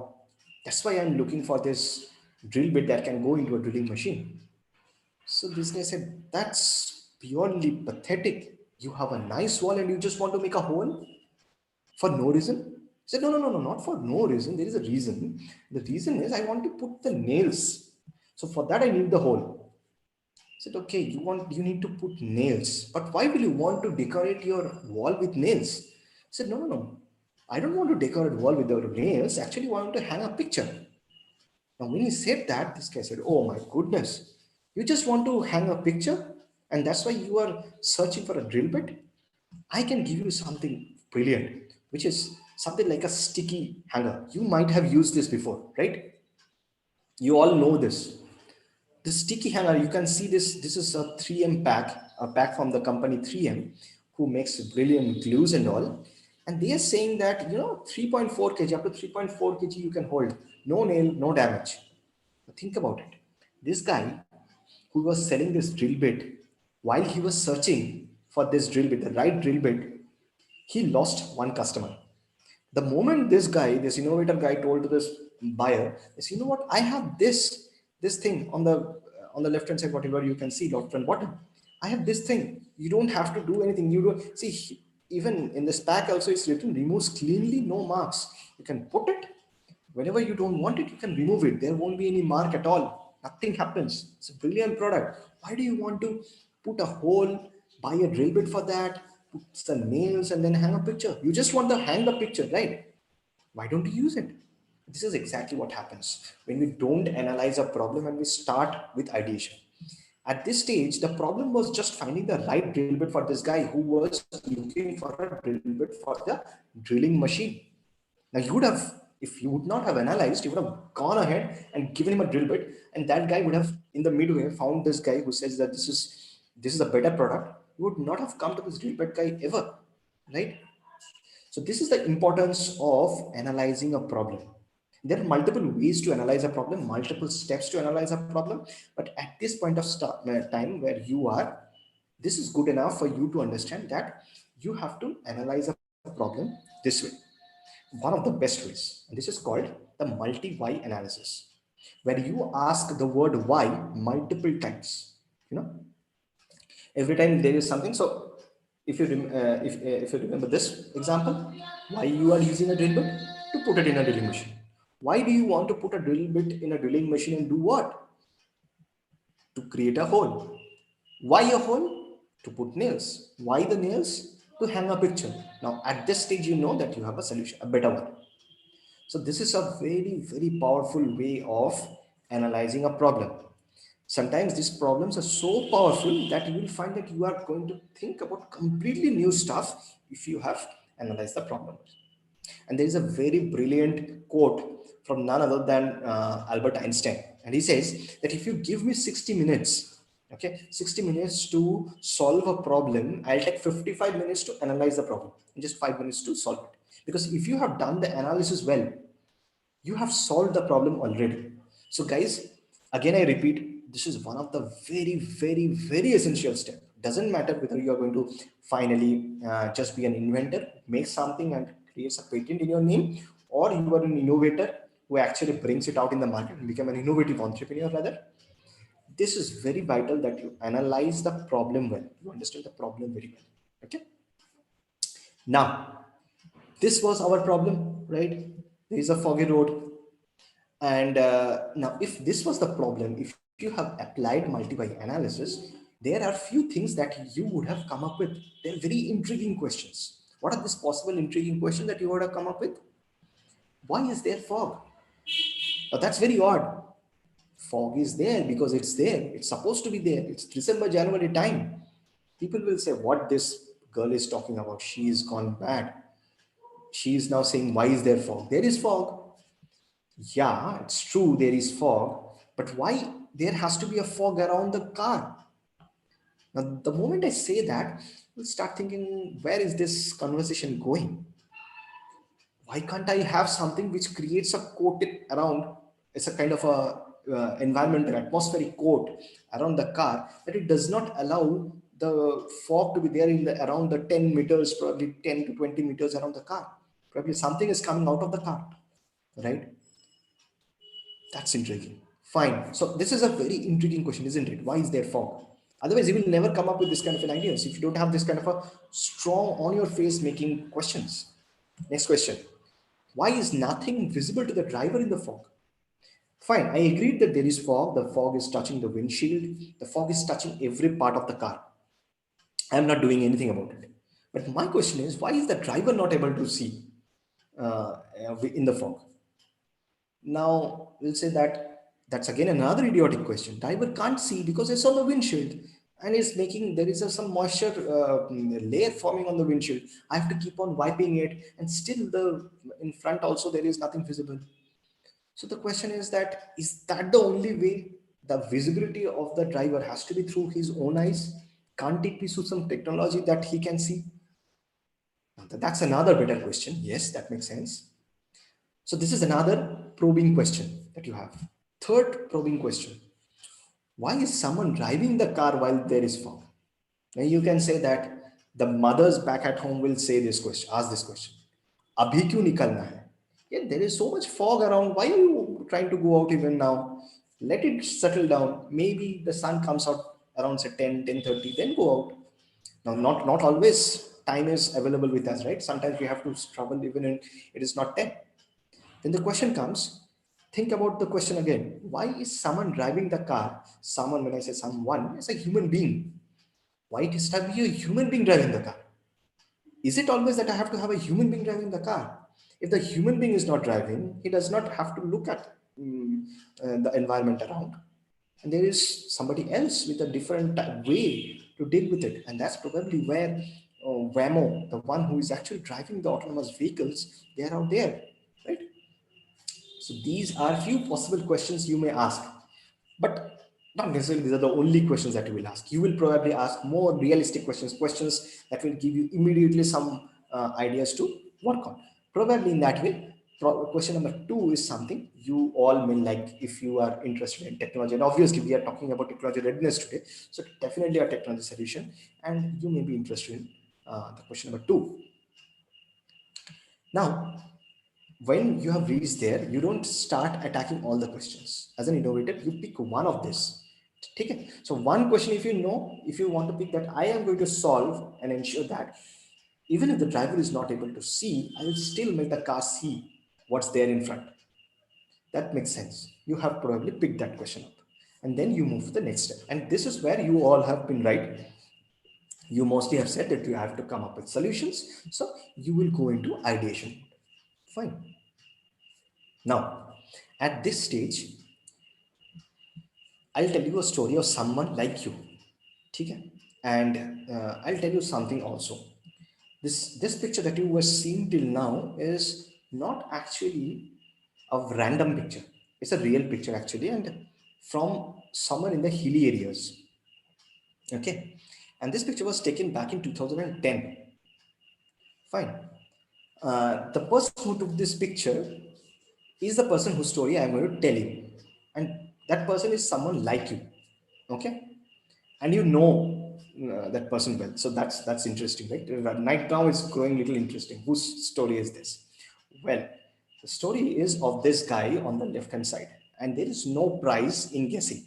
That's why I'm looking for this drill bit that can go into a drilling machine." So this guy said, "That's purely pathetic. You have a nice wall and you just want to make a hole for no reason?" He said, "No, no, no, no, not for no reason. There is a reason. The reason is I want to put the nails. So for that, I need the hole." I said, "Okay, you need to put nails, but why will you want to decorate your wall with nails?" I said, "No, no, no. I don't want to decorate wall with the nails. Actually, I want to hang a picture." Now, when he said that, this guy said, "Oh my goodness, you just want to hang a picture and that's why you are searching for a drill bit? I can give you something brilliant, which is something like a sticky hanger. You might have used this before, right? You all know this. The sticky hanger, you can see this. This is a 3M pack, a pack from the company 3M, who makes brilliant glues and all. And they are saying that, 3.4 kg, up to 3.4 kg you can hold. No nail, no damage. Think about it. This guy who was selling this drill bit, while he was searching for this drill bit, the right drill bit, he lost one customer. The moment this guy, this innovator guy, told to this buyer, is, "You know what? I have this thing on the left hand side, whatever you can see, left and bottom. I have this thing. You don't have to do anything. You don't see. Even in this pack also, it's written removes cleanly, no marks. You can put it whenever you don't want it. You can remove it. There won't be any mark at all. Nothing happens. It's a brilliant product. Why do you want to put a hole, buy a drill bit for that, put some nails, and then hang a picture? You just want to hang the picture, right? Why don't you use it?" This is exactly what happens when we don't analyze a problem and we start with ideation. At this stage, the problem was just finding the right drill bit for this guy who was looking for a drill bit for the drilling machine. Now, you would have If you would not have analyzed, you would have gone ahead and given him a drill bit, and that guy would have in the midway found this guy who says that this is a better product. You would not have come to this drill bit guy ever, right? So this is the importance of analyzing a problem. There are multiple ways to analyze a problem, multiple steps to analyze a problem, but at this point of time where you are, this is good enough for you to understand that you have to analyze a problem this way. One of the best ways, and this is called the multi-why analysis, where you ask the word why multiple times. You know, every time there is something. So if you remember this example, why you are using a drill bit? To put it in a drilling machine. Why do you want to put a drill bit in a drilling machine and do what? To create a hole. Why a hole? To put nails. Why the nails? To hang a picture. Now at this stage you know that you have a solution, a better one. So this is a very, very powerful way of analyzing a problem. Sometimes these problems are so powerful that you will find that you are going to think about completely new stuff if you have analyzed the problem. And there is a very brilliant quote from none other than Albert Einstein. And he says that if you give me 60 minutes, okay, 60 minutes to solve a problem, I'll take 55 minutes to analyze the problem and just 5 minutes to solve it. Because if you have done the analysis well, you have solved the problem already. So guys, again I repeat, this is one of the very, very, very essential step. Doesn't matter whether you are going to finally just be an inventor, make something and creates a patent in your name, or you are an innovator who actually brings it out in the market and become an innovative entrepreneur rather. This is very vital that you analyze the problem well, you understand the problem very well. Okay, now this was our problem, right? There is a foggy road. And now, if this was the problem, if you have applied multi-why analysis, there are few things that you would have come up with. They're very intriguing questions. What are these possible intriguing questions that you would have come up with? Why is there fog? Now, that's very odd. Fog is there because it's there. It's supposed to be there. It's December, January time. People will say, what this girl is talking about? She is gone bad. She is now saying, why is there fog? There is fog. Yeah, it's true, there is fog, but why there has to be a fog around the car? Now, the moment I say that, you'll start thinking, where is this conversation going? Why can't I have something which creates a coat around? It's a kind of a environmental atmospheric coat around the car that it does not allow the fog to be there in the around the 10 meters, probably 10 to 20 meters around the car. Probably something is coming out of the car, right? That's intriguing. Fine. So this is a very intriguing question, isn't it? Why is there fog? Otherwise, you will never come up with this kind of an idea. So if you don't have this kind of a strong on your face making questions. Next question. Why is nothing visible to the driver in the fog? Fine. I agreed that there is fog. The fog is touching the windshield. The fog is touching every part of the car. I'm not doing anything about it. But my question is, why is the driver not able to see in the fog? Now we'll say that that's again another idiotic question. Driver can't see because it's on the windshield and it's making there is some moisture layer forming on the windshield. I have to keep on wiping it, and still the in front also there is nothing visible. So the question is that the only way? The visibility of the driver has to be through his own eyes. Can't it be through some technology that he can see? Now, that's another better question. Yes, that makes sense. So this is another probing question that you have. Third probing question. Why is someone driving the car while there is fog? Now you can say that the mothers back at home will say this question, ask this question. Abhi kyun nikalna hai? Yeah, there is so much fog around. Why are you trying to go out even now? Let it settle down. Maybe the sun comes out around say 10, 10:30, then go out. Now, not always time is available with us, right? Sometimes we have to travel even in it is not 10. Then the question comes, think about the question again. Why is someone driving the car? Someone, when I say someone, it's a human being. Why it has to be a human being driving the car? Is it always that I have to have a human being driving the car? If the human being is not driving, he does not have to look at the environment around. And there is somebody else with a different way to deal with it. And that's probably where Waymo, the one who is actually driving the autonomous vehicles, they are out there, right? So these are few possible questions you may ask, but not necessarily these are the only questions that you will ask. You will probably ask more realistic questions, questions that will give you immediately some ideas to work on. Probably in that way, question number two is something you all may like if you are interested in technology. And obviously, we are talking about technology readiness today, so definitely a technology solution, and you may be interested in the question number two. Now, when you have reached there, you don't start attacking all the questions. As an innovator, you pick one of this. Okay. So one question, if you know, if you want to pick that, I am going to solve and ensure that even if the driver is not able to see, I will still make the car see what's there in front. That makes sense. You have probably picked that question up. And then you move to the next step. And this is where you all have been right. You mostly have said that you have to come up with solutions. So you will go into ideation mode. Fine. Now, at this stage, I'll tell you a story of someone like you. Okay? And I'll tell you something also. This picture that you were seeing till now is not actually a random picture. It's a real picture actually, and from somewhere in the hilly areas. Okay, and this picture was taken back in 2010. Fine. The person who took this picture is the person whose story I'm going to tell you, and that person is someone like you. Okay, and you know that person well, so that's interesting, right? Right now is growing little interesting. Whose story is this? Well, the story is of this guy on the left hand side, and there is no prize in guessing.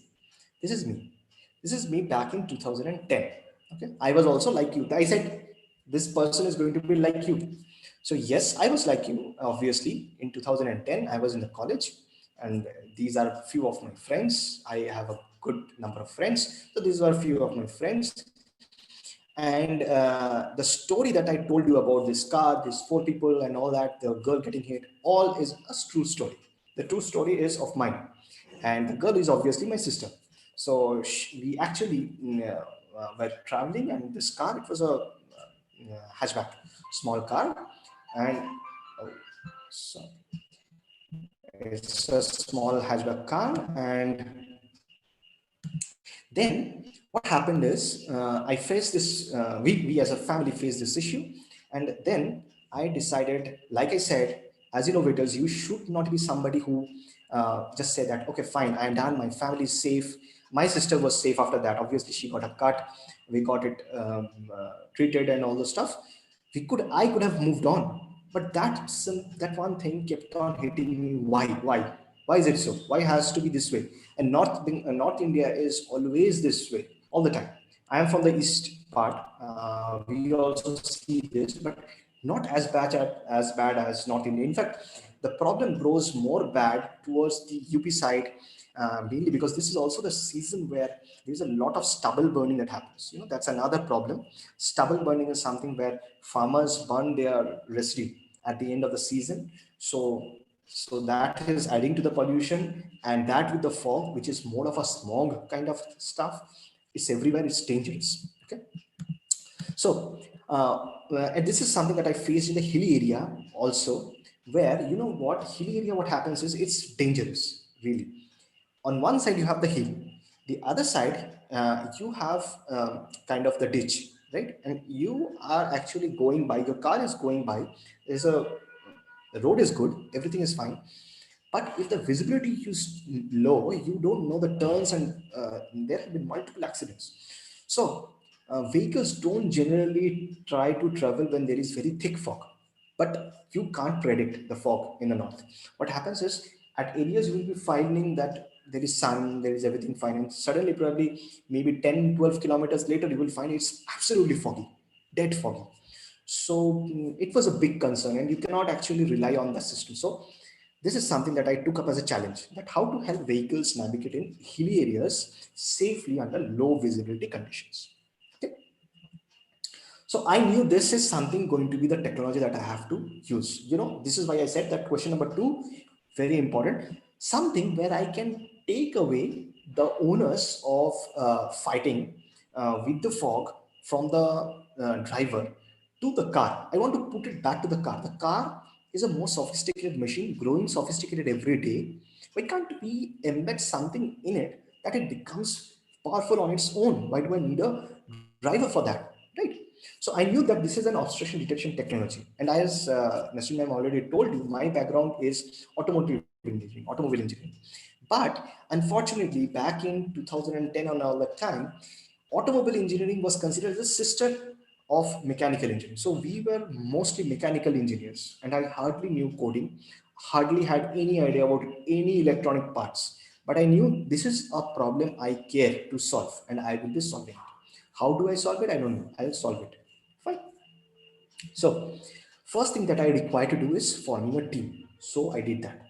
This is me. This is me back in 2010. Okay, I was also like you. I said this person is going to be like you. So yes, I was like you. Obviously, in 2010, I was in the college, and these are few of my friends. I have a good number of friends. So these are few of my friends. And the story that I told you about this car, these four people, and all that, the girl getting hit, all is a true story. The true story is of mine, and the girl is obviously my sister. So we actually were traveling, and this car, it was a hatchback, small car, and oh, sorry, it's a small hatchback car. And then what happened is I faced this, we as a family faced this issue. And then I decided, like I said, as innovators, you should not be somebody who just say that, okay, fine, I'm done, my family is safe. My sister was safe after that. Obviously, she got a cut, we got it treated and all the stuff. I could have moved on, but that one thing kept on hitting me. Why is it so? Why has to be this way? And North India is always this way all the time. I am from the east part. We also see this, but not as bad as North India. In fact, the problem grows more bad towards the UP side, mainly because this is also the season where there's a lot of stubble burning that happens. That's another problem. Stubble burning is something where farmers burn their residue at the end of the season. So that is adding to the pollution, and that with the fog, which is more of a smog kind of stuff, it's everywhere. It's dangerous. Okay. So, and this is something that I faced in the hilly area also, where hilly area, what happens is it's dangerous, really. On one side, you have the hill, the other side, you have kind of the ditch, right? And you are actually going by, your car is going by, there's a, the road is good, everything is fine. But if the visibility is low, you don't know the turns, and there have been multiple accidents. So vehicles don't generally try to travel when there is very thick fog, but you can't predict the fog in the north. What happens is, at areas you will be finding that there is sun, there is everything fine, and suddenly, probably maybe 10, 12 kilometers later, you will find it's absolutely foggy, dead foggy. So it was a big concern, and you cannot actually rely on the system. So this is something that I took up as a challenge, that how to help vehicles navigate in hilly areas safely under low visibility conditions. Okay. So I knew this is something going to be the technology that I have to use. This is why I said that question number two, very important, something where I can take away the onus of fighting with the fog from the driver to the car. I want to put it back to the car. The car is a more sophisticated machine, growing sophisticated every day. Why can't we embed something in it that it becomes powerful on its own? Why do I need a driver for that? Right? So I knew that this is an obstruction detection technology. And as Nasreen ma'am already told you, my background is automobile engineering. But unfortunately, back in 2010 and all that time, automobile engineering was considered the sister of mechanical engineering. So we were mostly mechanical engineers, and I hardly knew coding, hardly had any idea about any electronic parts. But I knew this is a problem I care to solve, and I will be solving it. How do I solve it? I don't know. I'll solve it. Fine. So, first thing that I require to do is forming a team. So I did that.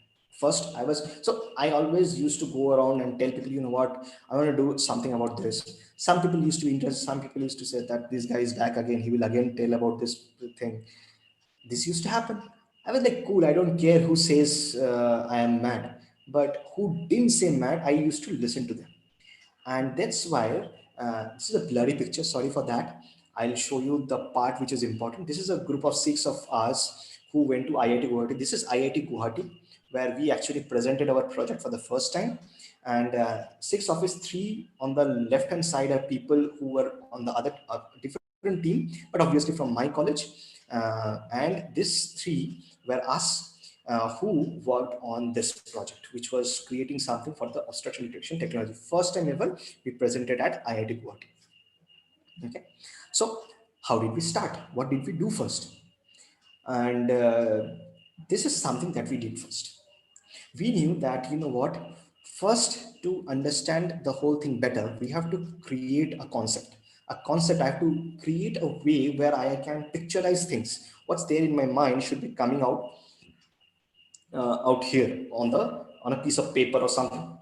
First, I always used to go around and tell people, you know what, I want to do something about this. Some people used to be interested, some people used to say that this guy is back again, he will again tell about this thing. This used to happen. I was like, cool, I don't care who says I am mad, but who didn't say mad, I used to listen to them. And that's why this is a blurry picture, sorry for that. I'll show you the part which is important. This is a group of six of us who went to IIT Guwahati. This is IIT Guwahati, where we actually presented our project for the first time. And six of us, three on the left hand side are people who were on the other different team, but obviously from my college. And these three were us who worked on this project, which was creating something for the obstruction detection technology. First time ever, we presented at IIT Guwahati. Okay, so how did we start? What did we do first? And this is something that we did first. We knew that, you know what, first to understand the whole thing better, we have to create a concept. I have to create a way where I can picturize things. What's there in my mind should be coming out here on a piece of paper or something.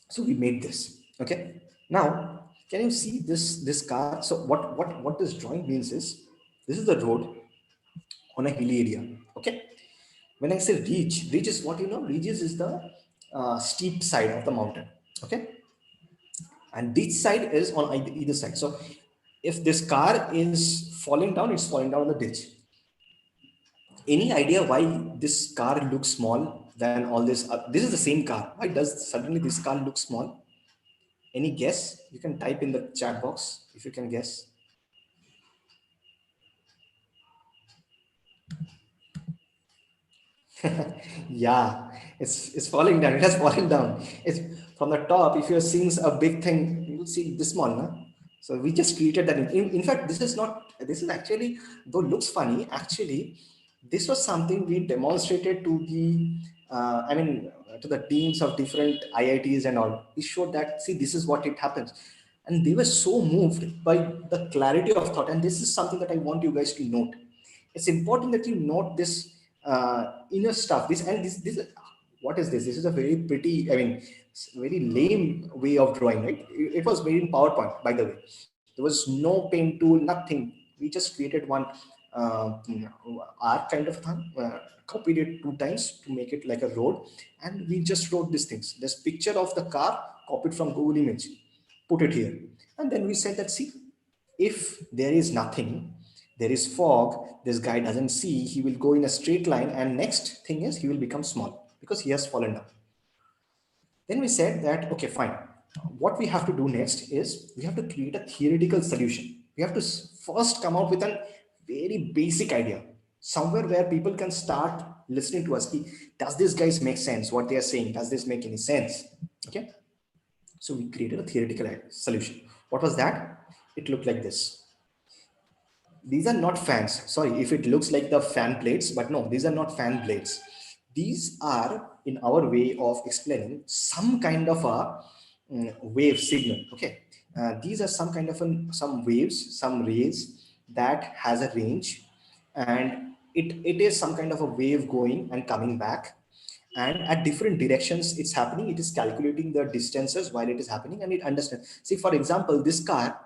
So we made this. Okay. Now, can you see this car? So what this drawing means is, this is the road on a hilly area. Okay. When I say ridge is what you know. Ridges is the steep side of the mountain. Okay. And ditch side is on either side. So if this car is falling down, it's falling down the ditch. Any idea why this car looks small than all this? This is the same car. Why does suddenly this car look small? Any guess? You can type in the chat box if you can guess. Yeah, it's falling down. It has fallen down. It's from the top. If you're seeing a big thing, you'll see this small, no? So we just created that. In fact, this is not. This is actually, though looks funny. Actually, this was something we demonstrated to the. To the teams of different IITs and all. We showed that. See, this is what it happens, and they were so moved by the clarity of thought. And this is something that I want you guys to note. It's important that you note this inner stuff. This what is this? This is a very pretty, very lame way of drawing, right? It was made in PowerPoint, by the way. There was no paint tool, nothing. We just created one art kind of thing, copied it 2 times to make it like a road, and we just wrote these things. This picture of the car copied from Google Image, put it here, and then we said that, see, if there is nothing, there is fog, this guy doesn't see, he will go in a straight line, and next thing is he will become small because he has fallen down. Then we said that, okay, fine. What we have to do next is we have to create a theoretical solution. We have to first come out with a very basic idea, somewhere where people can start listening to us. Does this guys make sense? What they are saying, does this make any sense? Okay. So we created a theoretical solution. What was that? It looked like this. These are not fans. Sorry if it looks like the fan blades, but no, these are not fan blades. These are, in our way of explaining, some kind of a wave signal. Okay, these are some kind of some waves, some rays that has a range, and it is some kind of a wave going and coming back, and at different directions it's happening. It is calculating the distances while it is happening, and it understands. See, for example, this car,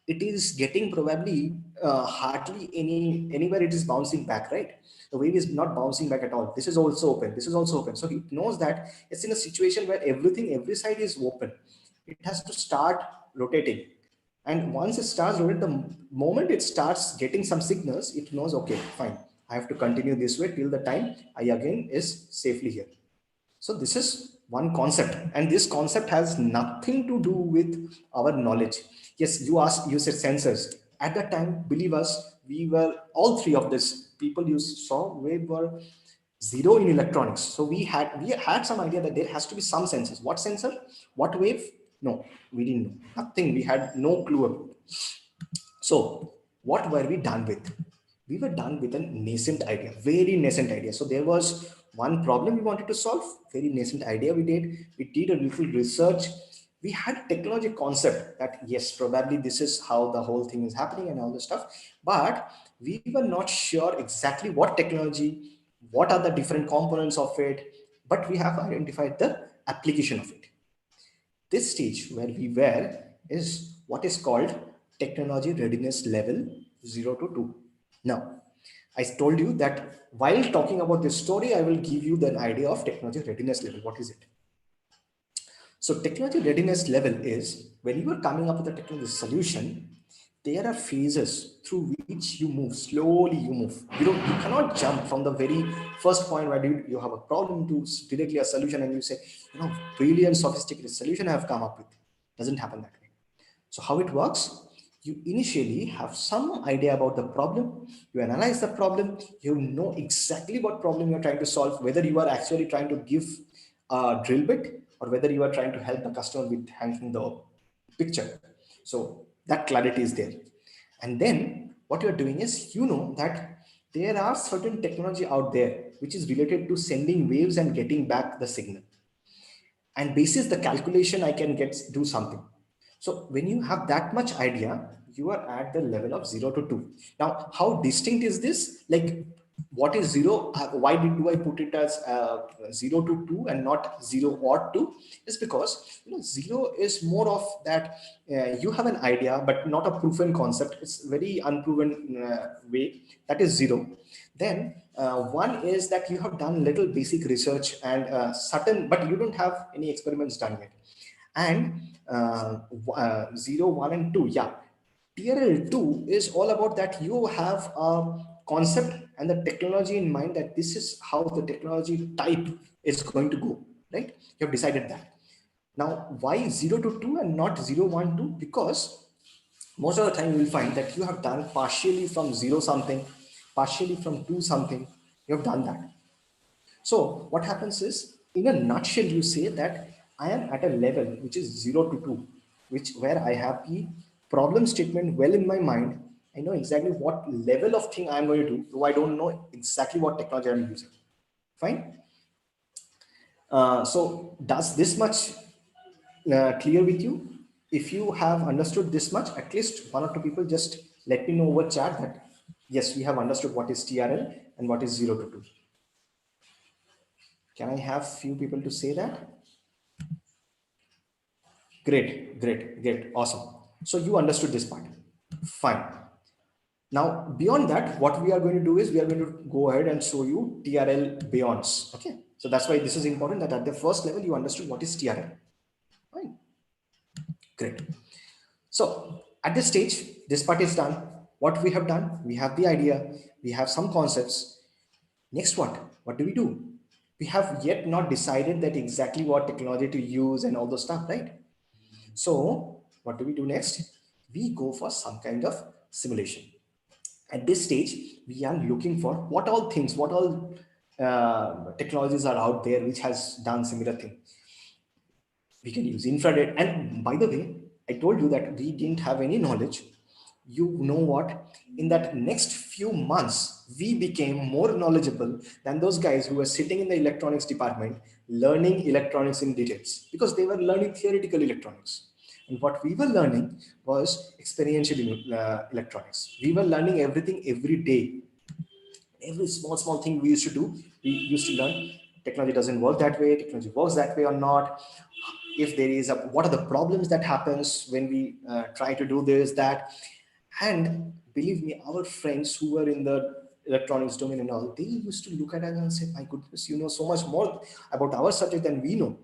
it is getting probably hardly anywhere it is bouncing back, right? The wave is not bouncing back at all. This is also open, this is also open. So it knows that it's in a situation where every side is open. It has to start rotating, and once it starts rotating, the moment it starts getting some signals, it knows, okay, fine, I have to continue this way till the time I again is safely here. So this is one concept, and this concept has nothing to do with our knowledge. Yes, you said sensors. At that time, believe us, we were all three of this people you saw, we were zero in electronics. So we had some idea that there has to be some sensors. What sensor? What wave? No, we didn't know. Nothing. We had no clue about. So, what were we done with? We were done with a nascent idea, very nascent idea. So, there was one problem we wanted to solve, very nascent idea we did. We did a little research. We had a technology concept that, yes, probably this is how the whole thing is happening and all this stuff. But we were not sure exactly what technology, what are the different components of it, but we have identified the application of it. This stage where we were is what is called technology readiness level 0 to 2. Now, I told you that while talking about this story, I will give you the idea of technology readiness level. What is it? So technology readiness level is when you are coming up with a technology solution, there are phases through which you move. Slowly you move. You cannot jump from the very first point where you have a problem to directly a solution and you say, brilliant, sophisticated solution I have come up with. Doesn't happen that way. So how it works? You initially have some idea about the problem, you analyze the problem, you know exactly what problem you're trying to solve, whether you are actually trying to give a drill bit or whether you are trying to help the customer with hanging the picture. So that clarity is there. And then what you're doing is, you know that there are certain technology out there which is related to sending waves and getting back the signal, and basis the calculation I can get do something. So when you have that much idea, you are at the level of 0 to 2. Now how distinct is this? Like, what is 0? Why do I put it as 0 to 2 and not 0 or 2? Is because 0 is more of that you have an idea but not a proven concept. It's very unproven way. That is 0. Then one is that you have done little basic research and certain, but you don't have any experiments done yet. And 0, 1 and 2, yeah. TRL 2 is all about that you have a concept and the technology in mind, that this is how the technology type is going to go, right? You have decided that. Now, why 0 to 2 and not 0, 1, 2? Because most of the time you will find that you have done partially from 0 something, partially from 2 something. You have done that. So what happens is, in a nutshell, you say that I am at a level which is 0 to 2, which where I have the problem statement well in my mind. I know exactly what level of thing I'm going to do, though I don't know exactly what technology I'm using. Fine. So does this much clear with you? If you have understood this much, at least one or two people just let me know over chat that yes, we have understood what is TRL and what is 0 to 2. Can I have few people to say that? Great, great, great. Awesome. So you understood this part. Fine. Now, beyond that, what we are going to do is we are going to go ahead and show you TRL beyonds. Okay. So that's why this is important, that at the first level, you understood what is TRL. Fine. Great. So at this stage, this part is done. What we have done, we have the idea, we have some concepts. Next, what? What do we do? We have yet not decided that exactly what technology to use and all those stuff, right? So what do we do next? We go for some kind of simulation. At this stage, we are looking for what all things, what all technologies are out there which has done similar thing. We can use infrared. And by the way, I told you that we didn't have any knowledge. You know what? In that next few months, we became more knowledgeable than those guys who were sitting in the electronics department learning electronics in details, because they were learning theoretical electronics. And what we were learning was experiential electronics. We were learning everything every day. Every small thing we used to do, we used to learn. Technology doesn't work that way, technology works that way or not. If there is a, what are the problems that happens when we try to do this, that. And believe me, our friends who were in the electronics domain and all, they used to look at us and say, my goodness, you know so much more about our subject than we know.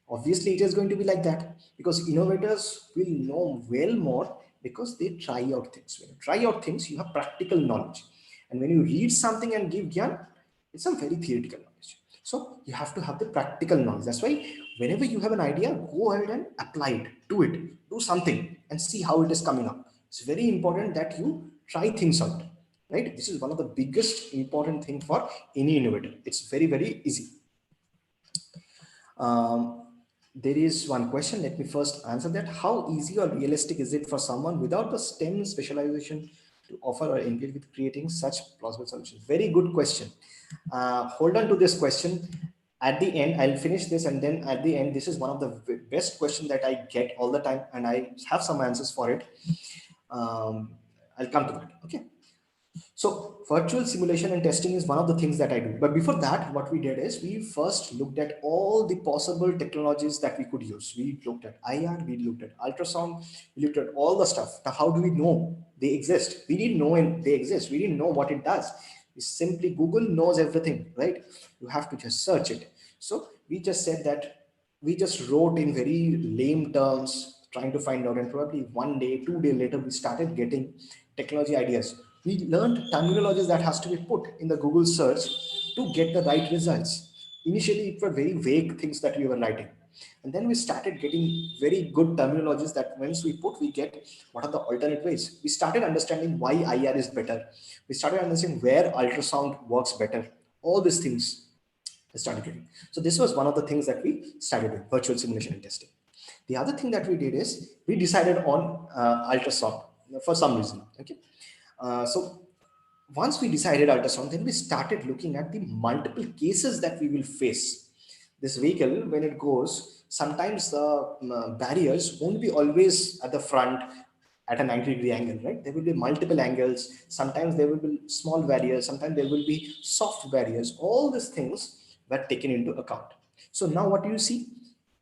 Obviously it is going to be like that, because innovators will know well more, because they try out things. When you try out things, you have practical knowledge. And when you read something and give gyan, it's a very theoretical knowledge. So you have to have the practical knowledge. That's why whenever you have an idea, go ahead and apply it, do it, do something and see how it is coming up. It's very important that you try things out, right? This is one of the biggest important thing for any innovator. It's very, very easy. um, there is one question. Let me first answer that. How easy or realistic is it for someone without the STEM specialization to offer or engage with creating such plausible solutions? Very good question. Hold on to this question. At the end, I'll finish this, and then at the end, this is one of the best questions that I get all the time, and I have some answers for it. Um, I'll come to that. Okay. So virtual simulation and testing is one of the things that I do. But before that, what we did is we first looked at all the possible technologies that we could use. We looked at IR, we looked at ultrasound, we looked at all the stuff. Now, how do we know they exist? We didn't know they exist. We didn't know what it does. We simply, Google knows everything, right? You have to just search it. So we just said that we just wrote in very lame terms, trying to find out, and probably 1 day, 2 day later, we started getting technology ideas. We learned terminologies that has to be put in the Google search to get the right results. Initially, it were very vague things that we were writing. And then we started getting very good terminologies that once we put, we get what are the alternate ways. We started understanding why IR is better. We started understanding where ultrasound works better. All these things I started getting. So this was one of the things that we started with, virtual simulation and testing. The other thing that we did is we decided on ultrasound for some reason. Okay, so once we decided ultrasound, then we started looking at the multiple cases that we will face. This vehicle, when it goes, sometimes the barriers won't be always at the front at a 90-degree angle, right? There will be multiple angles. Sometimes there will be small barriers. Sometimes there will be soft barriers. All these things were taken into account. So now what do you see?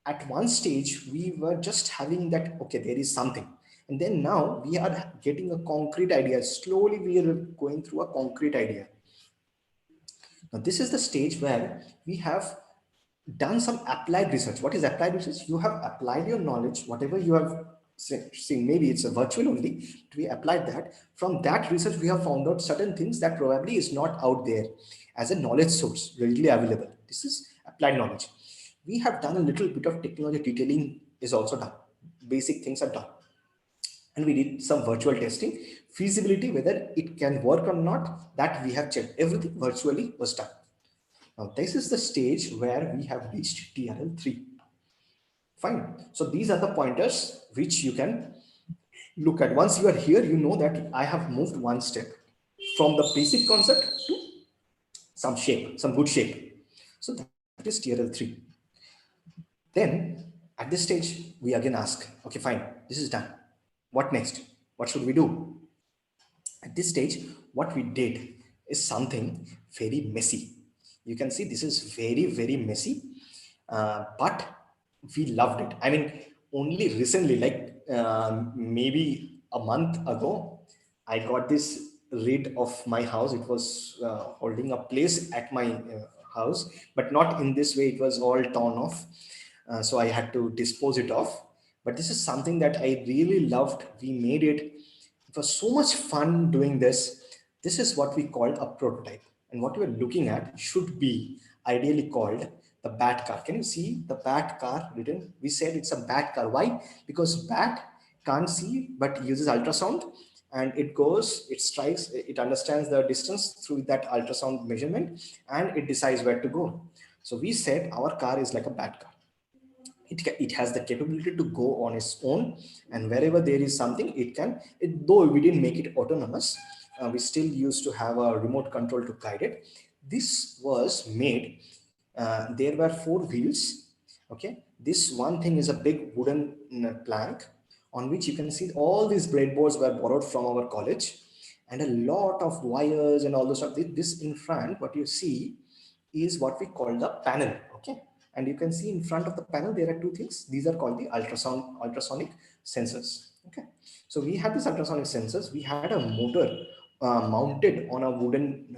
At one stage, we were just having that, okay, there is something. And then now we are getting a concrete idea. Slowly we are going through a concrete idea. Now, this is the stage where we have done some applied research. What is applied research? You have applied your knowledge, whatever you have seen, maybe it's a virtual only, we applied that. From that research, we have found out certain things that probably is not out there as a knowledge source, readily available. This is applied knowledge. We have done a little bit of technology detailing is also done. Basic things are done. And we did some virtual testing, feasibility, whether it can work or not, that we have checked. Everything virtually was done. Now, this is the stage where we have reached TRL3. Fine. So these are the pointers which you can look at. Once you are here, you know that I have moved one step from the basic concept to some shape, some good shape. So that is TRL3. Then at this stage, we again ask, okay, fine, this is done. What next? What should we do? At this stage, what we did is something very messy. You can see this is very, very messy, but we loved it. I mean, only recently, like maybe a month ago, I got this rid of my house. It was holding a place at my house, but not in this way. It was all torn off. So I had to dispose it off. But this is something that I really loved. We made it. It was so much fun doing this. This is what we called a prototype. And what we are looking at should be ideally called the bat car. Can you see the bat car written? We said it's a bat car. Why? Because bat can't see but uses ultrasound, and it goes, it strikes, it understands the distance through that ultrasound measurement, and it decides where to go. So we said our car is like a bat car. It has the capability to go on its own, and wherever there is something it can, though we didn't make it autonomous, we still used to have a remote control to guide it. This was made, there were four wheels. Okay, this one thing is a big wooden plank on which you can see all these breadboards were borrowed from our college, and a lot of wires and all those stuff. This in front, what you see is what we call the panel. Okay, and you can see in front of the panel there are two things. These are called the ultrasonic sensors. Okay, so we had these ultrasonic sensors. We had a motor mounted on a wooden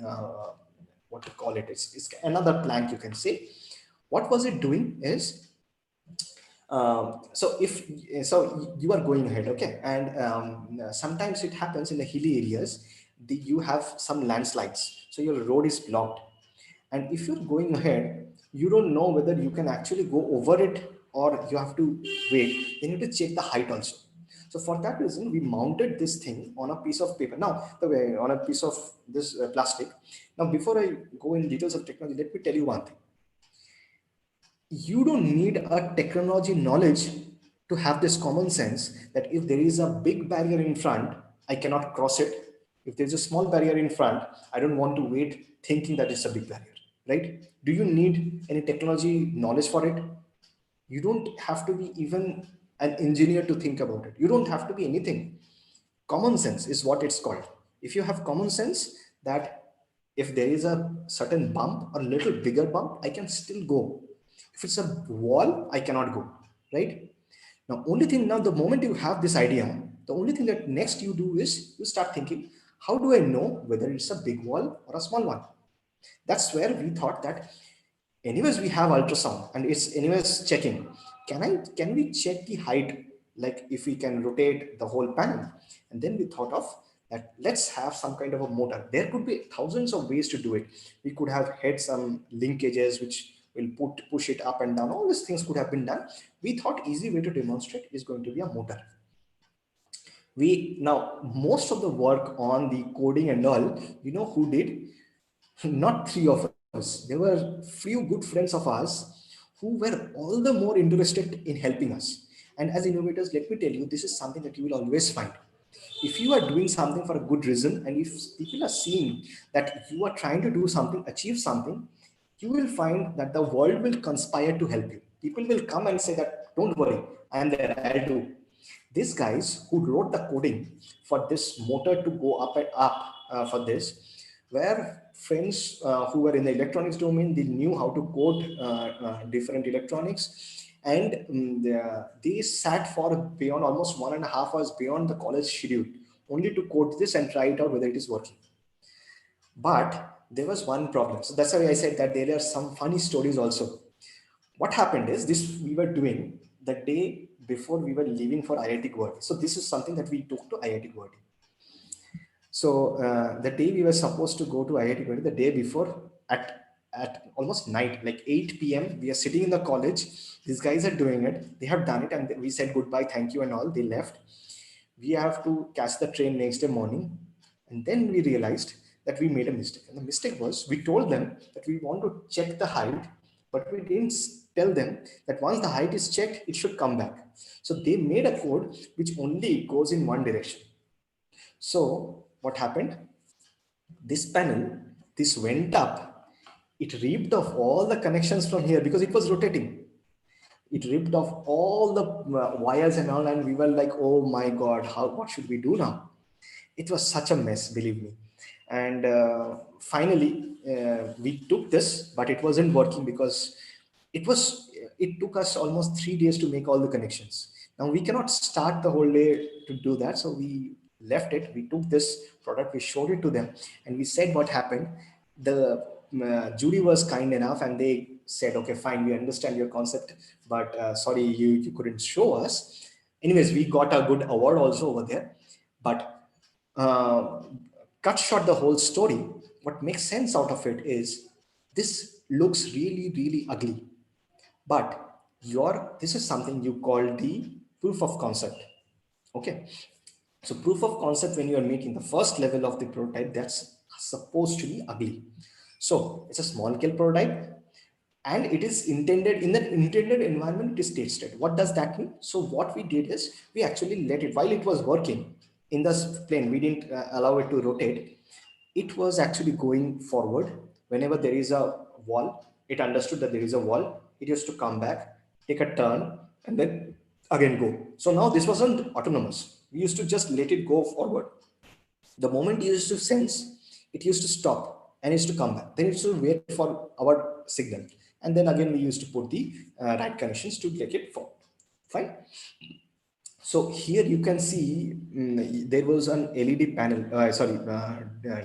what to call it, it's another plank, you can say. What was it doing is, so if so you are going ahead, okay, and sometimes it happens in the hilly areas, you have some landslides, so your road is blocked. And if you're going ahead, you don't know whether you can actually go over it or you have to wait. You need to check the height also. So for that reason, we mounted this thing on a piece of paper. Now, the way on a piece of this plastic. Now, before I go in details of technology, let me tell you one thing. You don't need a technology knowledge to have this common sense that if there is a big barrier in front, I cannot cross it. If there's a small barrier in front, I don't want to wait thinking that it's a big barrier, right? Do you need any technology knowledge for it? You don't have to be even an engineer to think about it. You don't have to be anything. Common sense is what it's called. If you have common sense that if there is a certain bump or little bigger bump, I can still go. If it's a wall, I cannot go, right? Now, only thing now, the moment you have this idea, the only thing that next you do is you start thinking, how do I know whether it's a big wall or a small one? That's where we thought that anyways we have ultrasound and it's anyways checking. Can we check the height, like if we can rotate the whole panel? And then we thought of that, let's have some kind of a motor. There could be thousands of ways to do it. We could have had some linkages which will push it up and down. All these things could have been done. We thought easy way to demonstrate is going to be a motor. We now most of the work on the coding and all, you know who did? Not three of us. There were few good friends of ours who were all the more interested in helping us. And as innovators, let me tell you, this is something that you will always find. If you are doing something for a good reason, and if people are seeing that you are trying to do something, achieve something, you will find that the world will conspire to help you. People will come and say that, don't worry, I am there, I'll do. These guys who wrote the coding for this motor to go up and up for this were friends who were in the electronics domain. They knew how to code different electronics, and they sat for beyond almost 1.5 hours beyond the college schedule only to code this and try it out whether it is working. But there was one problem. So that's why I said that there are some funny stories also. What happened is this we were doing the day before we were leaving for IIT Guwahati. So this is something that we took to IIT Guwahati. So the day we were supposed to go to IIT Guwahati, the day before at almost night, like 8 p.m., we are sitting in the college. These guys are doing it. They have done it, and we said goodbye, thank you, and all. They left. We have to catch the train next day morning, and then we realized that we made a mistake. And the mistake was we told them that we want to check the height, but we didn't tell them that once the height is checked, it should come back. So they made a code which only goes in one direction. So what happened? This panel, this went up. It ripped off all the connections from here because it was rotating. It ripped off all the wires and all, and we were like, oh my God, what should we do now? It was such a mess, believe me. And finally, we took this, but it wasn't working because it took us almost 3 days to make all the connections. Now we cannot start the whole day to do that, so we left it. We took this product, we showed it to them, and we said what happened. The jury was kind enough, and they said, okay, fine, we understand your concept, but sorry, you couldn't show us. Anyways, we got a good award also over there. But uh, cut short the whole story, what makes sense out of it is this looks really, really ugly. But this is something you call the proof of concept. Okay. So proof of concept, when you are making the first level of the prototype, that's supposed to be ugly. So it's a small scale prototype, and it is intended in the intended environment, it is state state. What does that mean? So what we did is we actually let it, while it was working in this plane, we didn't allow it to rotate. It was actually going forward. Whenever there is a wall, it understood that there is a wall. It used to come back, take a turn, and then again go. So now this wasn't autonomous. We used to just let it go forward. The moment it used to sense, it used to stop and it used to come back. Then it used to wait for our signal. And then again, we used to put the right connections to take it forward. Fine. So here you can see there was an LED panel,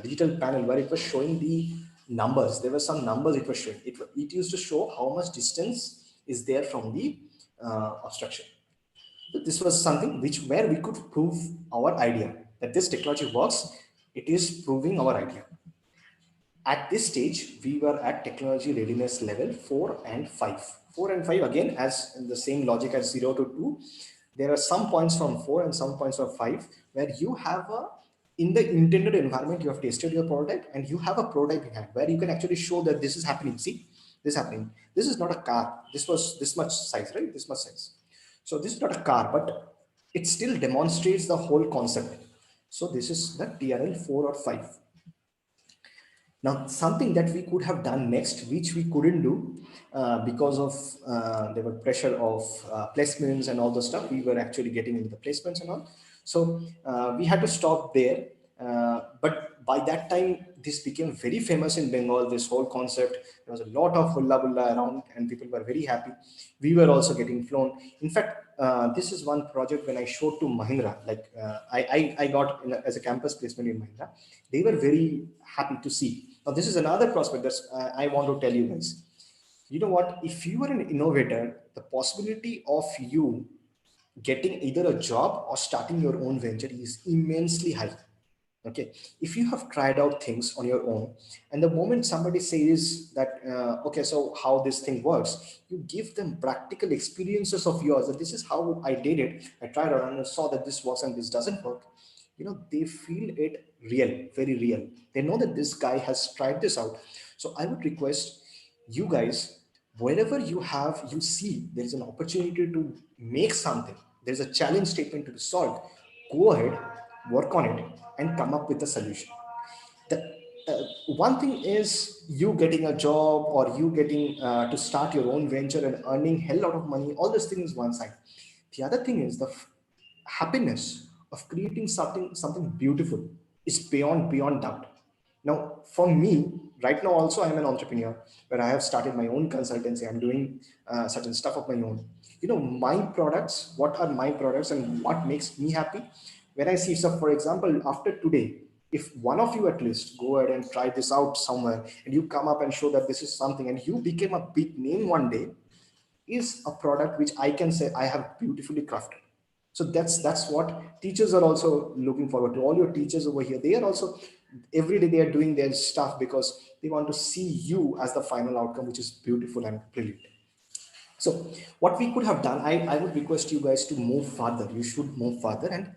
digital panel where it was showing the numbers. There were some numbers it was showing. It used to show how much distance is there from the obstruction. So this was something where we could prove our idea that this technology works It is proving our idea. At this stage, we were at technology readiness level 4 and 5. 4 and 5, again, as in the same logic as 0 to 2, there are some points from 4 and some points from 5 where you have a, in the intended environment, you have tested your product and you have a prototype in hand where you can actually show that this is happening. See, this is happening. This is not a car. This was this much size, right? This much size. So this is not a car, but it still demonstrates the whole concept. So this is the TRL 4 or 5. Now, something that we could have done next, which we couldn't do because of there were pressure of placements and all the stuff. We were actually getting into the placements and all. So we had to stop there. But by that time, this became very famous in Bengal, this whole concept. There was a lot of hulla bulla around and people were very happy. We were also getting flown. In fact, this is one project when I showed to Mahindra, like I got as a campus placement in Mahindra. They were very happy to see. Now, this is another prospect that I want to tell you guys. You know what? If you are an innovator, the possibility of you getting either a job or starting your own venture is immensely high. Okay, if you have tried out things on your own, and the moment somebody says that okay, so how this thing works, you give them practical experiences of yours, that this is how I did it, I tried out and I saw that this works and this doesn't work. You know, they feel it real, very real. They know that this guy has tried this out. So I would request you guys, wherever you see there is an opportunity to make something, there's a challenge statement to be solved, go ahead, work on it and come up with a solution. The one thing is you getting a job or you getting to start your own venture and earning hell lot of money, all this thing is one side. The other thing is the happiness of creating something beautiful is beyond doubt. Now for me, right now also I'm an entrepreneur where I have started my own consultancy. I'm doing certain stuff of my own. You know, my products, what are my products and what makes me happy when I see. So for example, after today, if one of you at least go ahead and try this out somewhere and you come up and show that this is something and you became a big name one day, is a product which I can say I have beautifully crafted. So that's what teachers are also looking forward to. All your teachers over here, they are also every day they are doing their stuff because they want to see you as the final outcome, which is beautiful and brilliant. So what we could have done, I would request you guys to move further. You should move further, and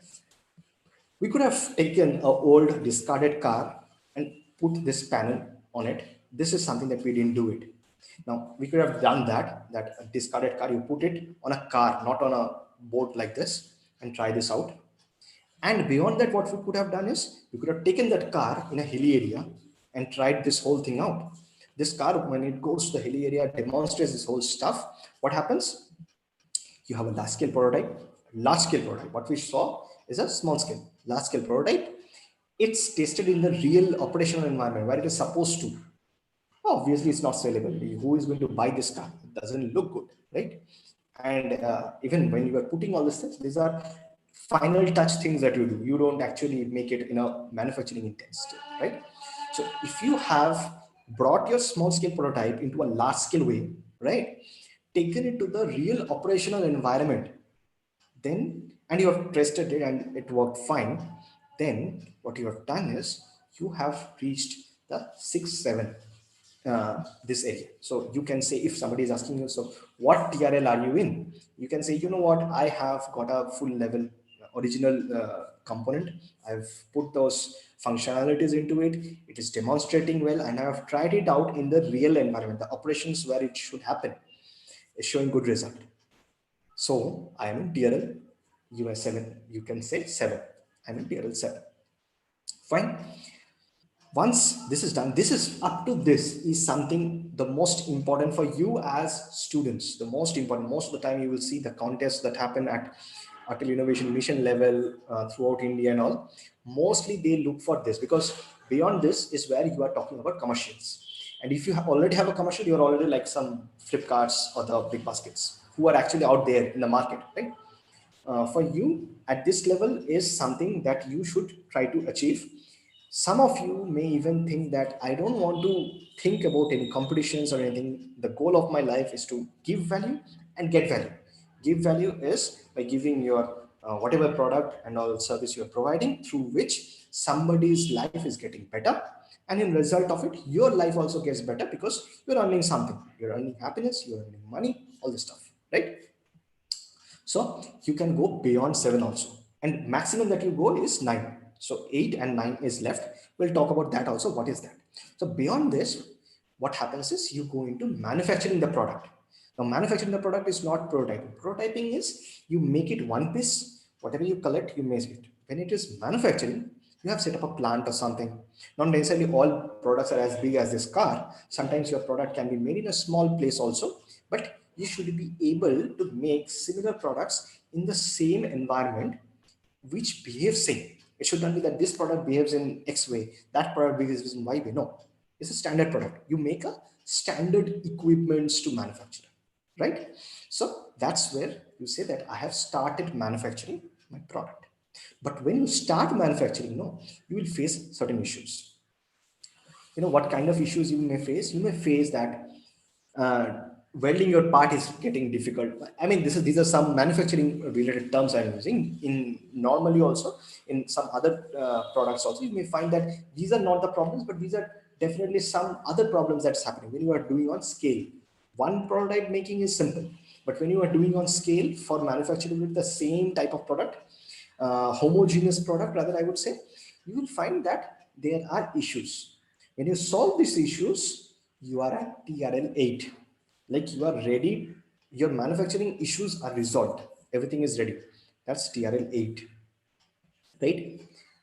we could have taken an old discarded car and put this panel on it. This is something that we didn't do it. Now we could have done that a discarded car, you put it on a car, not on a boat like this, and try this out. And beyond that, what we could have done is we could have taken that car in a hilly area and tried this whole thing out. This car, when it goes to the hilly area, demonstrates this whole stuff. What happens? You have a large scale prototype, large scale prototype. What we saw is a small scale, large scale prototype. It's tested in the real operational environment where it is supposed to. Obviously, it's not sellable. Who is going to buy this car? It doesn't look good, right? And even when you are putting all these things, these are final touch things that you do. You don't actually make it in a manufacturing intent state, right? So if you have brought your small scale prototype into a large scale way, right, taken it to the real operational environment, then and you have tested it and it worked fine, then what you have done is you have reached the 6 7 this area. So you can say, if somebody is asking you, so what TRL are you in, you can say, you know what, I have got a full level original component, I've put those functionalities into it, it is demonstrating well, and I have tried it out in the real environment, the operations where it should happen is showing good result. So I am in TRL US 7. You can say 7. I'm in TRL 7. Fine. Once this is done, this is up to this is something the most important for you as students. The most important, most of the time you will see the contests that happen at Atal Innovation Mission level throughout India and all. Mostly they look for this because beyond this is where you are talking about commercials. And if you already have a commercial, you're already like some Flipkarts or the big baskets who are actually out there in the market, right? For you at this level is something that you should try to achieve. Some of you may even think that I don't want to think about any competitions or anything. The goal of my life is to give value and get value. Give value is by giving your whatever product and all service you're providing, through which somebody's life is getting better, and in result of it your life also gets better because you're earning something, you're earning happiness, you're earning money, all this stuff, right? So you can go beyond 7 also, and maximum that you go is 9. So 8 and 9 is left. We'll talk about that also. What is that? So beyond this, what happens is you go into manufacturing the product. Now manufacturing the product is not prototyping. Prototyping is you make it one piece, whatever you collect, you make it. When it is manufacturing, you have set up a plant or something. Not necessarily all products are as big as this car. Sometimes your product can be made in a small place also, but you should be able to make similar products in the same environment which behaves same. It should not be that this product behaves in X way, that product behaves in Y way. No, it's a standard product. You make a standard equipments to manufacture, right? So that's where you say that I have started manufacturing my product. But when you start manufacturing, no, you will face certain issues. What kind of issues you may face? You may face that uh, welding your part is getting difficult. I mean, these are some manufacturing related terms I'm using. In normally also in some other products also, you may find that these are not the problems, but these are definitely some other problems that's happening when you are doing on scale. One prototype making is simple, but when you are doing on scale for manufacturing with the same type of product, homogeneous product rather, I would say, you will find that there are issues. When you solve these issues, you are at TRL 8. Like you are ready, your manufacturing issues are resolved. Everything is ready. That's TRL 8, right?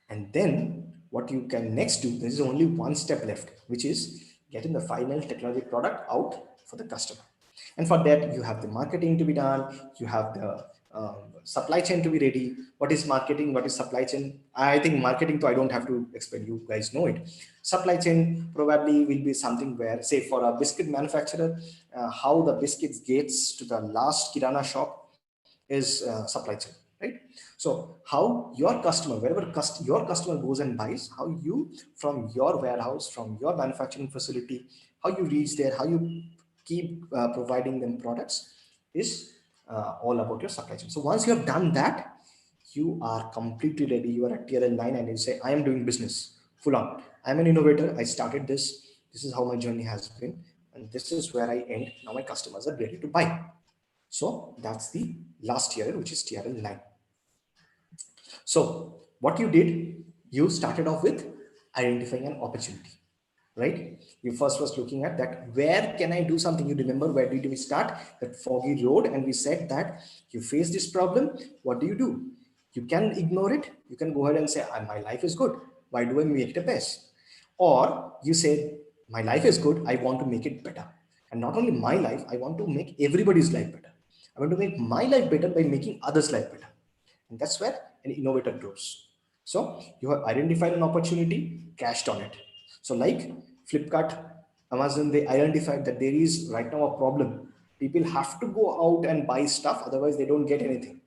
And then what you can next do, there is only one step left, which is getting the final technology product out for the customer. And for that, you have the marketing to be done, you have the supply chain to be ready. What is marketing? What is supply chain? I think marketing, though, I don't have to explain, you guys know it. Supply chain probably will be something where, say, for a biscuit manufacturer, how the biscuits gets to the last kirana shop is supply chain, right? So how your customer, wherever your customer goes and buys, how you from your warehouse, from your manufacturing facility, how you reach there, how you keep providing them products is all about your supply chain. So once you have done that, you are completely ready. You are at tier 9 and you say, I am doing business full on. I'm an innovator. I started this. This is how my journey has been. And this is where I end. Now my customers are ready to buy. So that's the last TRL, which is TRL 9. So what you did, you started off with identifying an opportunity, right? You first was looking at that, where can I do something? You remember, where did we start? That foggy road, and we said that you face this problem, what do? You can ignore it. You can go ahead and say, my life is good. Why do I make it a best? Or you say, my life is good. I want to make it better. And not only my life, I want to make everybody's life better. I want to make my life better by making others' life better. And that's where an innovator grows. So you have identified an opportunity, cashed on it. So like Flipkart, Amazon, they identified that there is right now a problem. People have to go out and buy stuff, otherwise they don't get anything.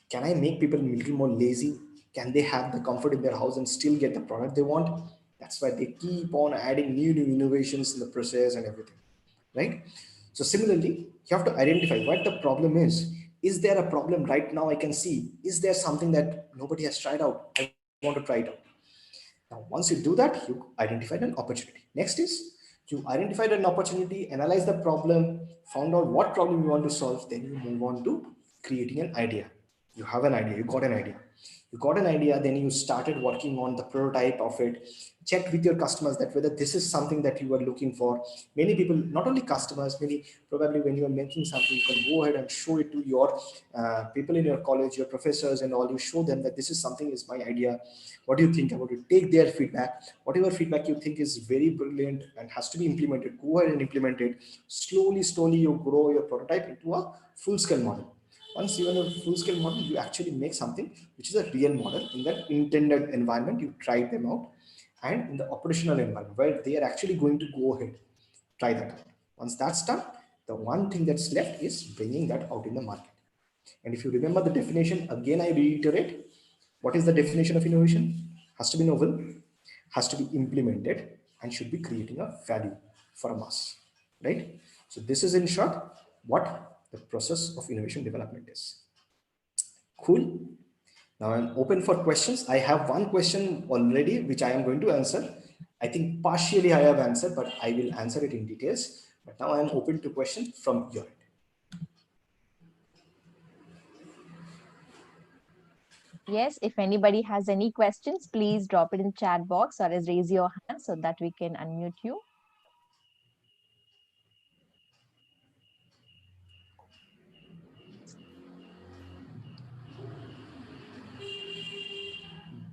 Can I make people a little more lazy? Can they have the comfort in their house and still get the product they want? That's why they keep on adding new innovations in the process and everything, right? So similarly, you have to identify what the problem is. Is there a problem right now I can see? Is there something that nobody has tried out? I want to try it out. Now, once you do that, you identified an opportunity. Next is you identified an opportunity, analyze the problem, found out what problem you want to solve, then you move on to creating an idea. You have an idea, you got an idea. You got an idea, then you started working on the prototype of it, checked with your customers that whether this is something that you were looking for. Many people, not only customers, many probably when you are making something, you can go ahead and show it to your people in your college, your professors and all. You show them that this is something, is my idea. What do you think about it? Take their feedback. Whatever feedback you think is very brilliant and has to be implemented, go ahead and implement it. Slowly, you grow your prototype into a full-scale model. Once you have a full-scale model, you actually make something which is a real model in that intended environment. You try them out, and in the operational environment where they are actually going to go ahead, try that out. Once that's done, the one thing that's left is bringing that out in the market. And if you remember the definition, again, I reiterate, what is the definition of innovation? Has to be novel, has to be implemented, and should be creating a value for a mass, right? So this is in short what the process of innovation development is. Cool. Now I'm open for questions. I have one question already, which I am going to answer. I think partially I have answered, but I will answer it in details. But now I'm open to questions from your end. Yes, if anybody has any questions, please drop it in the chat box or else raise your hand so that we can unmute you.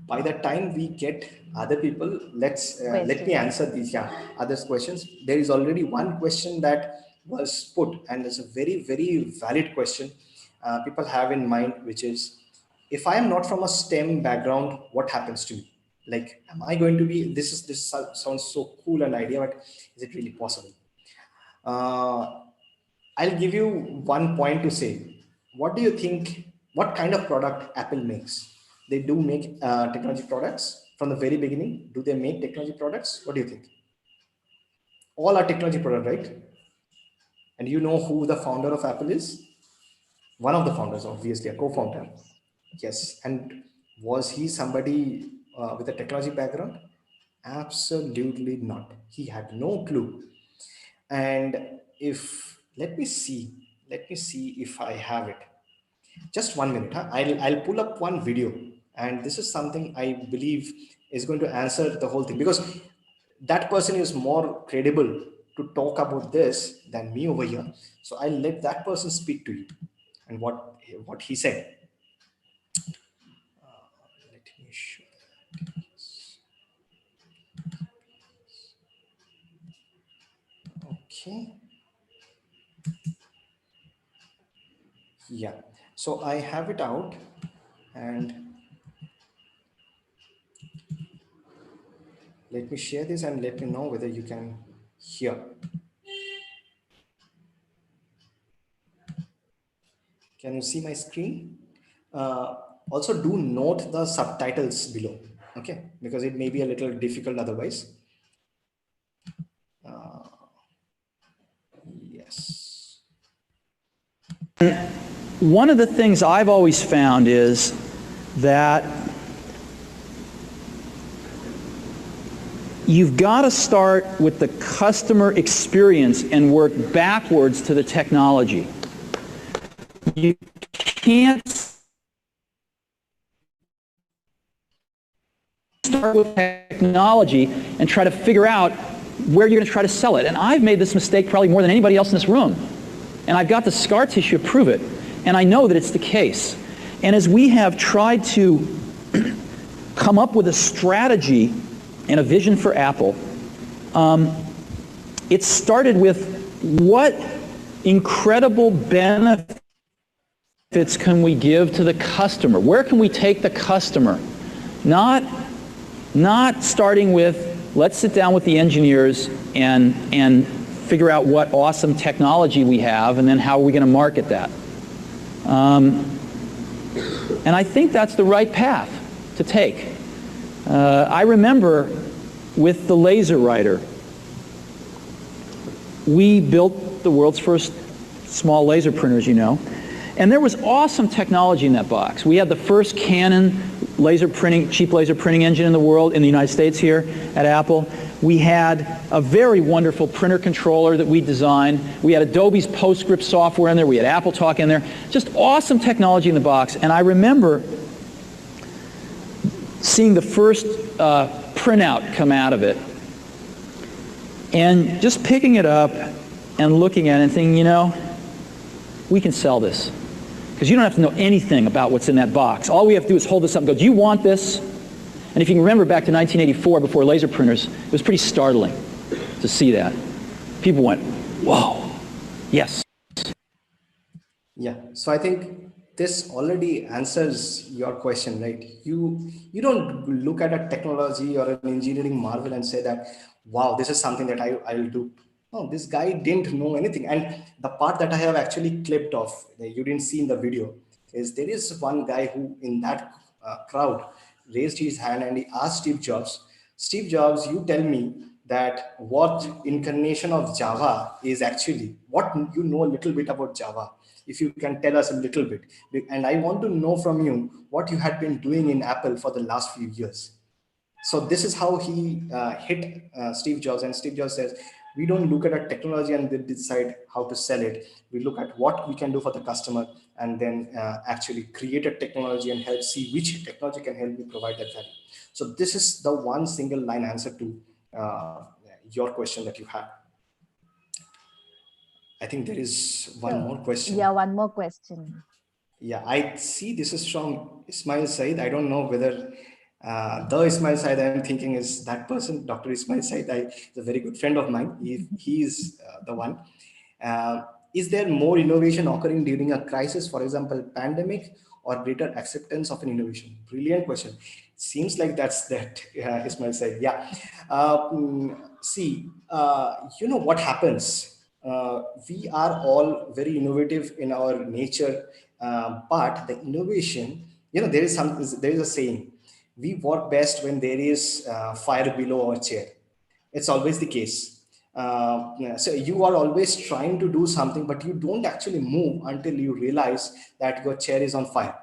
By the time we get other people, let me Questions. answer these other questions. There is already one question that was put, and it's a very valid question people have in mind, which is, if I am not from a STEM background, what happens to me? Like, am I going to be, this sounds so cool an idea, but is it really possible? uh, I'll give you one point to say. What do you think? What kind of product Apple makes? They do make technology products from the very beginning. Do they make technology products? What do you think? All are technology product, right? And you know who the founder of Apple is? One of the founders, obviously, a co-founder. Yes. Yes. And was he somebody with a technology background? Absolutely not. He had no clue. And if let me see if I have it. Just 1 minute. Huh? I'll pull up one video, and this is something I believe is going to answer the whole thing, because that person is more credible to talk about this than me over here. So I'll let that person speak to you and what he said. Let me show. Okay. Yeah. So I have it out, and let me share this and let me know whether you can hear. Can you see my screen? Also, do note the subtitles below, okay? Because it may be a little difficult otherwise. Yes. One of the things I've always found is that you've got to start with the customer experience and work backwards to the technology. You can't start with technology and try to figure out where you're going to try to sell it. And I've made this mistake probably more than anybody else in this room. And I've got the scar tissue to prove it. And I know that it's the case. And as we have tried to come up with a strategy and a vision for Apple, it started with what incredible benefits can we give to the customer? Where can we take the customer? Not starting with, let's sit down with the engineers and figure out what awesome technology we have, and then how are we going to market that. And I think that's the right path to take. I remember with the laser writer, we built the world's first small laser printer, as you know, and there was awesome technology in that box. We had the first Canon cheap laser printing engine in the world, in the United States here at Apple. We had a very wonderful printer controller that we designed. We had Adobe's PostScript software in there. We had Apple Talk in there. Just awesome technology in the box. And I remember seeing the first printout come out of it, and just picking it up and looking at it and thinking, you know, we can sell this. Because you don't have to know anything about what's in that box. All we have to do is hold this up and go, do you want this? And if you can remember back to 1984, before laser printers, it was pretty startling to see that. People went, whoa, yes. Yeah, so I think this already answers your question, right? You don't look at a technology or an engineering marvel and say that, wow, this is something that I'll do. No, this guy didn't know anything. And the part that I have actually clipped off, that you didn't see in the video, is there is one guy who in that crowd raised his hand and he asked Steve Jobs, you tell me that what incarnation of Java is actually, what you know a little bit about Java. if you can tell us a little bit. And I want to know from you what you had been doing in Apple for the last few years. So this is how he hit Steve Jobs, and Steve Jobs says, we don't look at a technology and then decide how to sell it. We look at what we can do for the customer, and then actually create a technology and help see which technology can help me provide that value. So this is the one single line answer to your question that you had. I think there is one So, more question. yeah, one more question. Yeah, I see this is from Ismail Said. I don't know whether the Ismail Said I'm thinking is that person, Dr. Ismail Said. Is a very good friend of mine. He is the one. Uh, is there more innovation occurring during a crisis, for example, pandemic, or greater acceptance of an innovation? Brilliant question. Seems like that's that Ismail Said. Yeah. See, you know what happens? We are all very innovative in our nature, but the innovation, you know, there is a saying: we work best when there is fire below our chair. It's always the case. So you are always trying to do something, but you don't actually move until you realize that your chair is on fire.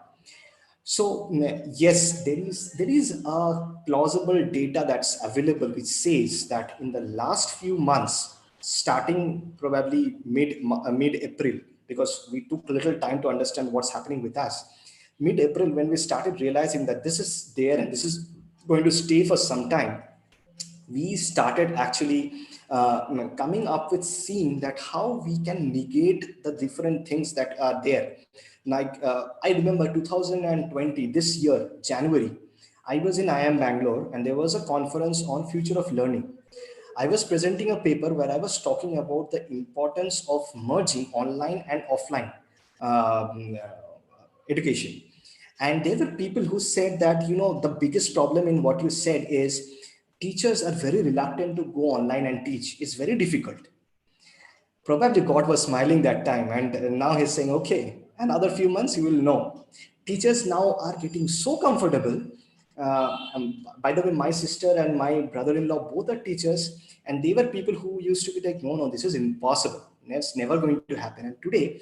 So yes, there is a plausible data that's available which says that in the last few months, starting probably mid April, because we took a little time to understand what's happening with us. Mid April, when we started realizing that this is there and this is going to stay for some time, we started actually coming up with seeing that how we can negate the different things that are there. Like I remember 2020, this year, January, I was in IIM Bangalore, and there was a conference on future of learning. I was presenting a paper where I was talking about the importance of merging online and offline education. And there were people who said that, you know, the biggest problem in what you said is teachers are very reluctant to go online and teach. It's very difficult. Probably God was smiling that time, and now he's saying, okay, another few months you will know. Teachers now are getting so comfortable. By the way, my sister and my brother-in-law both are teachers, and they were people who used to be like, no, no, this is impossible. It's never going to happen. And today,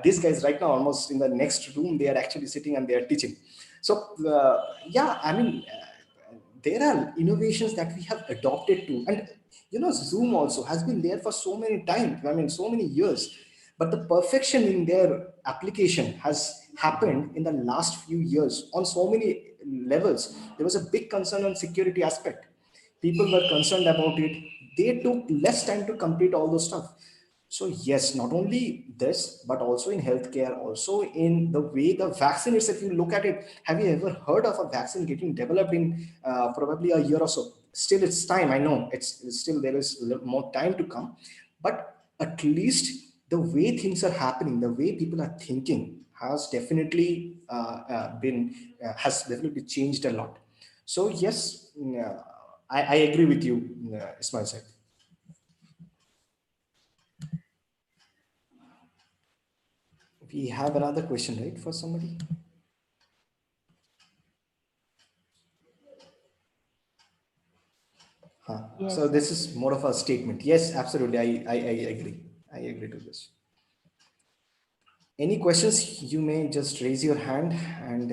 these guys right now, almost in the next room, they are actually sitting and they are teaching. So, yeah, I mean, there are innovations that we have adopted to, and you know, Zoom also has been there for so many times, I mean so many years, but the perfection in their application has happened in the last few years on so many levels. There was a big concern on security aspect. People were concerned about it. They took less time to complete all those stuff. So yes, not only this, but also in healthcare, also in the way the vaccine is. If you look at it, have you ever heard of a vaccine getting developed in probably a year or so? Still, it's time. I know it's still there is more time to come, but at least the way things are happening, the way people are thinking has definitely changed a lot. So yes, I agree with you, Ismail said. We have another question, right, for somebody? Huh. Yes, So sir. this is more of a statement. Yes, absolutely. I agree. I agree to this. Any questions? You may just raise your hand, and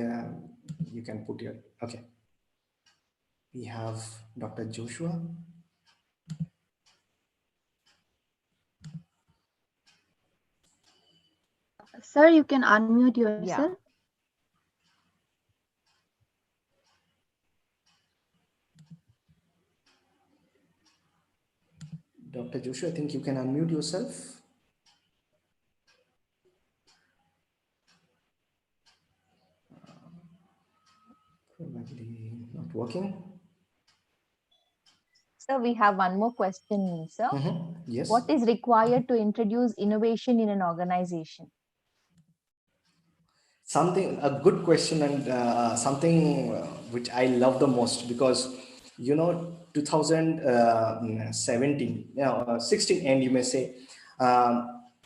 you can put your. Okay. We have Dr. Joshua. Sir, you can unmute yourself. Yeah. Dr. Joshua, I think you can unmute yourself. Probably not working. So we have one more question, sir. Yes. What is required to introduce innovation in an organization? Something, a good question, and something which I love the most, because you know 2017, 16 end, you may say,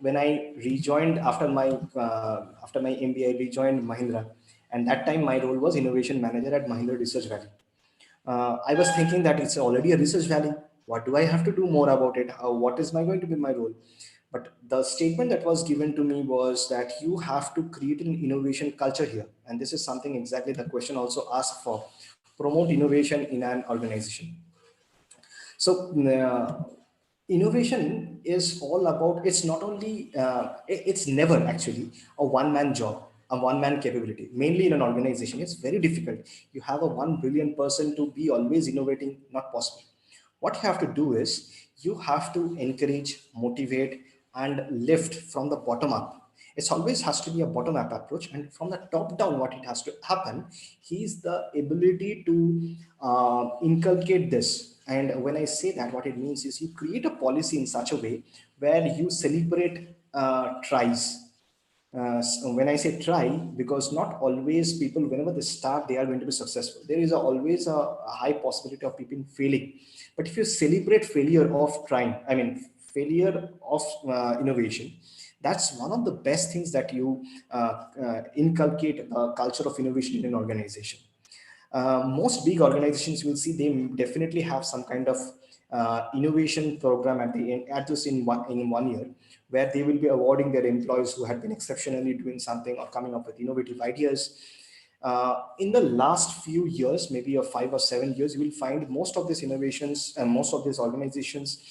when I rejoined after my MBA, I rejoined Mahindra, and that time my role was innovation manager at Mahindra Research Valley. I was thinking that it's already a research valley. What do I have to do more about it? What is my going to be my role? But the statement that was given to me was that you have to create an innovation culture here. And this is something exactly the question also asked for: promote innovation in an organization. So, innovation is all about, it's not only, it's never actually a one man job, a one man capability. Mainly in an organization, it's very difficult. You have a 1 billion person to be always innovating, not possible. What you have to do is you have to encourage, motivate, and lift from the bottom up. It always has to be a bottom up approach, and from the top down, what it has to happen is the ability to inculcate this. And when I say that, what it means is you create a policy in such a way where you celebrate tries. So when I say try, because not always people, whenever they start, they are going to be successful. There is always a high possibility of people failing. But if you celebrate failure of trying, I mean, failure of innovation, that's one of the best things that you inculcate a culture of innovation in an organization. Most big organizations, you will see they definitely have some kind of innovation program at the end, at least in 1 year, where they will be awarding their employees who had been exceptionally doing something or coming up with innovative ideas. In the last few years, maybe 5 or 7 years, you will find most of these innovations and most of these organizations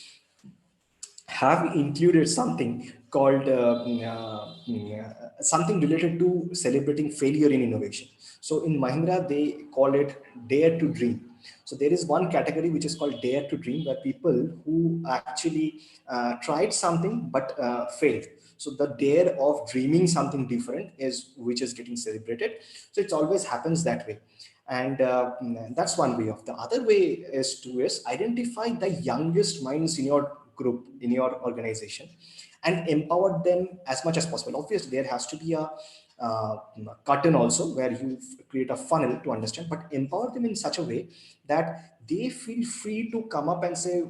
have included something called something related to celebrating failure in innovation. So in Mahindra, they call it Dare to Dream. So there is one category which is called Dare to Dream, where people who actually tried something but failed. So the dare of dreaming something different is which is getting celebrated. So it always happens that way. And that's one way of. The other way is identify the youngest minds in your group, in your organization, and empower them as much as possible. Obviously there has to be a curtain also where you create a funnel to understand, but empower them in such a way that they feel free to come up and say,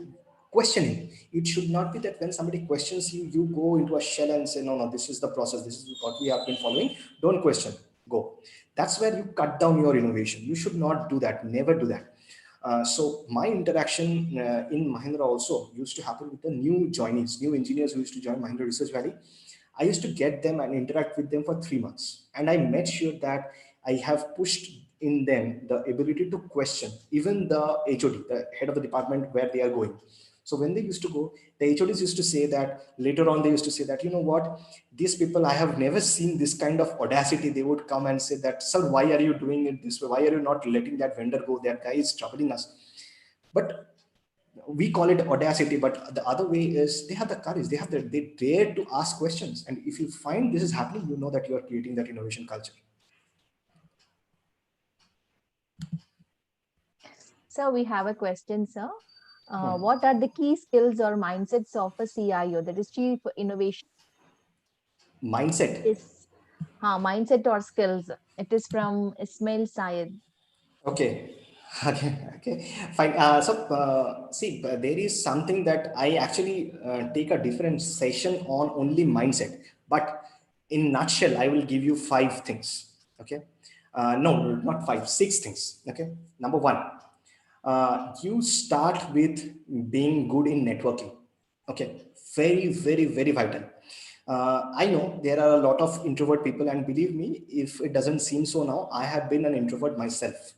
questioning. It should not be that when somebody questions you, you go into a shell and say, no, no, this is the process, this is what we have been following, don't question, go. That's where you cut down your innovation. You should not do that, never do that. So my interaction in Mahindra also used to happen with the new joinees, new engineers who used to join Mahindra Research Valley. I used to get them and interact with them for 3 months. And I made sure that I have pushed in them the ability to question even the HOD, the head of the department where they are going. So when they used to go, the HODs used to say that, later on they used to say that, you know what, these people, I have never seen this kind of audacity. They would come and say that, sir, why are you doing it this way? Why are you not letting that vendor go? That guy is troubling us. But we call it audacity, but the other way is they have the courage, they dare to ask questions. And if you find this is happening, you know that you are creating that innovation culture. So we have a question, sir. What are the key skills or mindsets of a CIO, that is Chief Innovation? Mindset. Is mindset or skills? It is from Ismail Syed. Okay. Okay. Okay. Fine. See, there is something that I actually take a different session on only mindset. But in nutshell, I will give you 5 things. Okay. No, not five, 6 things. Okay. Number one, you start with being good in networking. Okay. Very, very, very vital. I know there are a lot of introvert people, and believe me, if it doesn't seem so now, I have been an introvert myself.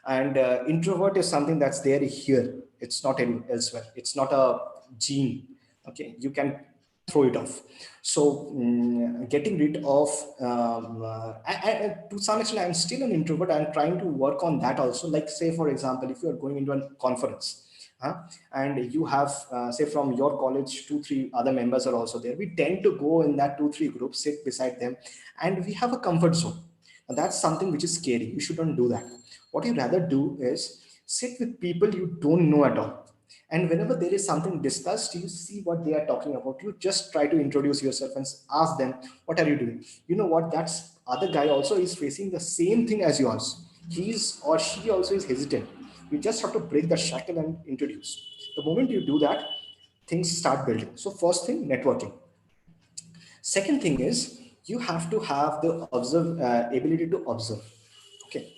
And introvert is something that's there here. It's not elsewhere. It's not a gene. Okay, you can throw it off. So getting rid of to some extent, I'm still an introvert. I'm trying to work on that also. Like, say for example, if you are going into a conference, and you have say from your college 2 3 other members are also there, we tend to go in that 2 3 groups, sit beside them, and we have a comfort zone. And that's something which is scary. You shouldn't do that. What you rather do is sit with people you don't know at all. And whenever there is something discussed, you see what they are talking about. You just try to introduce yourself and ask them, what are you doing? You know what? That's other guy also is facing the same thing as yours. He's or she also is hesitant. You just have to break the shackle and introduce. The moment you do that, things start building. So first thing, networking. Second thing is you have to have the ability to observe. Okay.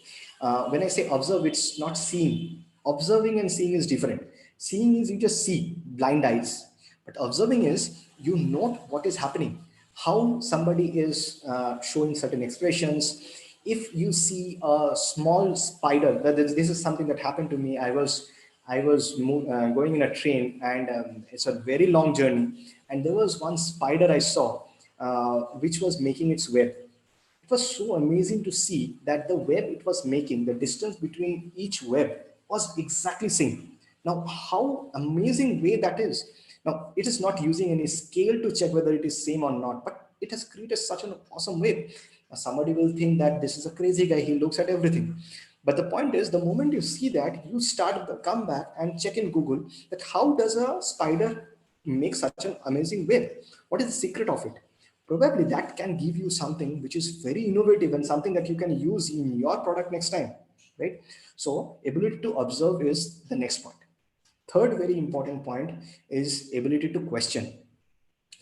When I say observe, it's not seeing. Observing and seeing is different. Seeing is you just see blind eyes, But observing is you note what is happening, how somebody is showing certain expressions. If you see a small spider, this is something that happened to me. I was going in a train, and it's a very long journey, and there was one spider I saw, which was making its web. It was so amazing to see that the web it was making, the distance between each web was exactly same. Now, how amazing way that is. Now, it is not using any scale to check whether it is same or not, but it has created such an awesome way. Now, somebody will think that this is a crazy guy, he looks at everything. But the point is, the moment you see that, you start to come back and check in Google that how does a spider make such an amazing web? What is the secret of it? Probably that can give you something which is very innovative and something that you can use in your product next time, right? So ability to observe is the next point. Third very important point is ability to question.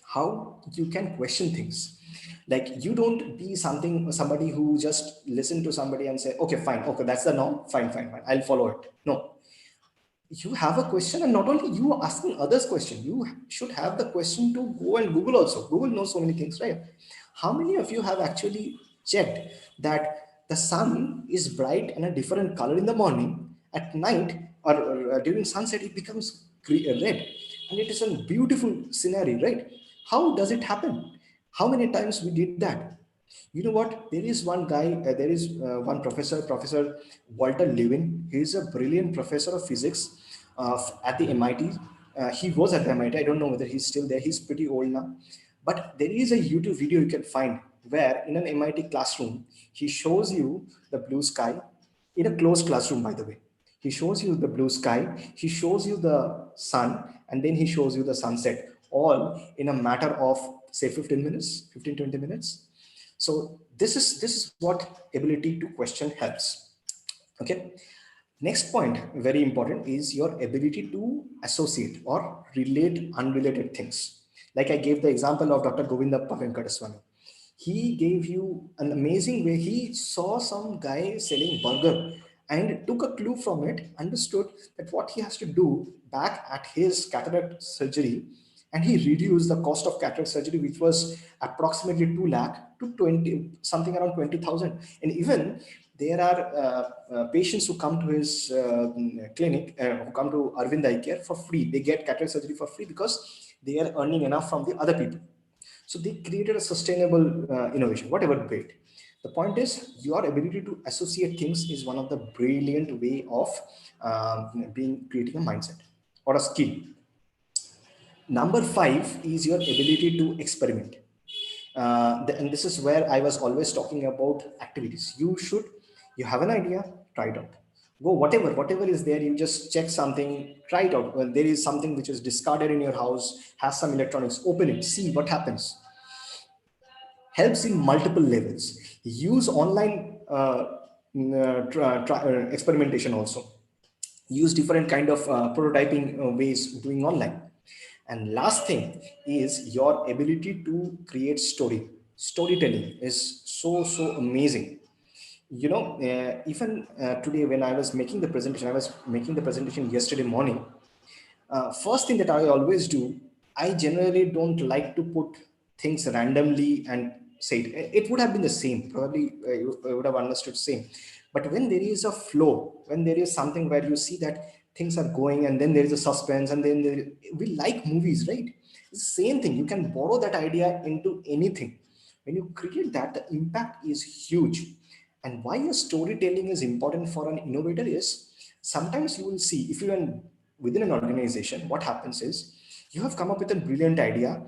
How you can question things. Like, you don't be somebody who just listen to somebody and say, okay, fine, okay, that's the norm, fine, fine, fine, I'll follow it. No, you have a question, and not only you are asking others question, you should have the question to go and Google also. Google knows so many things, right? How many of you have actually checked that the sun is bright and a different color in the morning, at night, or during sunset it becomes red, and it is a beautiful scenery, right? How does it happen? How many times we did that? You know what? There is one guy, there is one professor, Professor Walter Lewin. He is a brilliant professor of physics at the MIT. He was at the MIT. I don't know whether he's still there. He's pretty old now. But there is a YouTube video you can find where, in an MIT classroom, he shows you the blue sky in a closed classroom, by the way. He shows you the blue sky, he shows you the sun, and then he shows you the sunset, all in a matter of, say, 15 minutes, 15, 20 minutes. So this is what ability to question helps. Okay. Next point, very important, is your ability to associate or relate unrelated things. Like I gave the example of Dr. Govinda Pavenkadaswamy. He gave you an amazing way. He saw some guy selling burger and took a clue from it, understood that what he has to do back at his cataract surgery, and he reduced the cost of cataract surgery, which was approximately 2 lakh to 20, something around 20,000. And even there are patients who come to his clinic, who come to Arvind Eye Care for free. They get cataract surgery for free because they are earning enough from the other people. So they created a sustainable innovation, whatever, great. The point is, your ability to associate things is one of the brilliant way of being creating a mindset or a skill. Number 5 is your ability to experiment. And this is where I was always talking about activities. You have an idea, try it out. Go whatever is there, you just check something, try it out. When there is something which is discarded in your house, has some electronics, open it, see what happens. Helps in multiple levels. Use online experimentation also. Use different kind of prototyping ways doing online. And last thing is your ability to create storytelling is so amazing. Even today, when I was making the presentation yesterday morning. First thing that I always do, I generally don't like to put things randomly and say it. It would have been the same, probably you would have understood same. But when there is a flow, when there is something where you see that things are going, and then there is a suspense, and then we like movies, right? It's the same thing. You can borrow that idea into anything. When you create that, the impact is huge. And why a storytelling is important for an innovator is, sometimes you will see, if you're within an organization, what happens is, you have come up with a brilliant idea.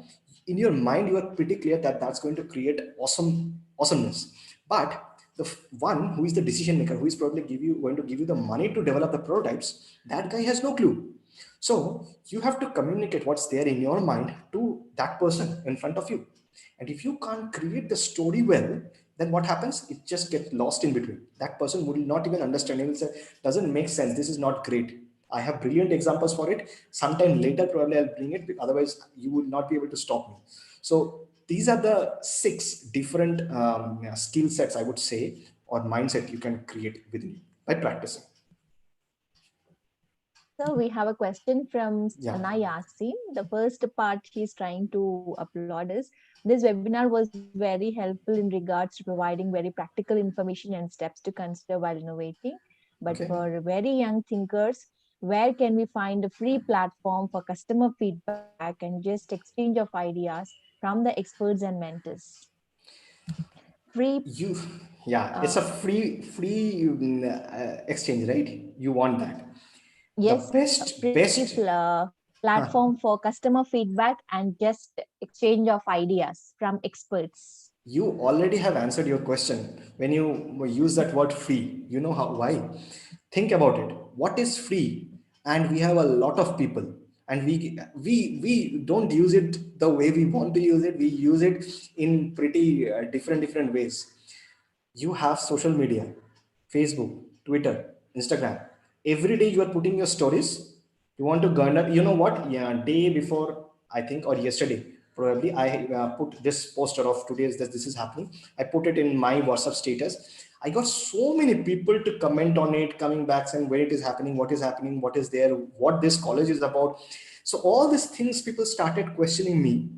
In your mind, you are pretty clear that that's going to create awesomeness. But the one who is the decision maker, who is probably going to give you the money to develop the prototypes, that guy has no clue. So you have to communicate what's there in your mind to that person in front of you. And if you can't create the story well, then what happens? It just gets lost in between. That person will not even understand. He will say, doesn't make sense. This is not great. I have brilliant examples for it. Sometime later, probably I'll bring it. Otherwise, you will not be able to stop me. So these are the 6 different skill sets, I would say, or mindset you can create within you by practicing. So we have a question from Yeah. Sana Yasin. The first part she's trying to upload is this webinar was very helpful in regards to providing very practical information and steps to consider while innovating. But Okay. for very young thinkers, where can we find a free platform for customer feedback and just exchange of ideas from the experts and mentors? Free, You, yeah, it's a uh, free exchange, right? You want that. The yes, a best. platform for customer feedback and just exchange of ideas from experts. You already have answered your question when you use that word free. You know how, why? Think about it. What is free? And we have a lot of people, and we don't use it the way we want to use it. We use it in pretty different ways. You have social media, Facebook, Twitter, Instagram. Every day you are putting your stories. You want to garner, you know what, yeah, day before, I think, or yesterday probably, I put this poster of today's this is happening. I put it in my WhatsApp status. I got so many people to comment on it, coming back saying where it is happening, what is happening, what is there, what this college is about. So all these things, people started questioning me.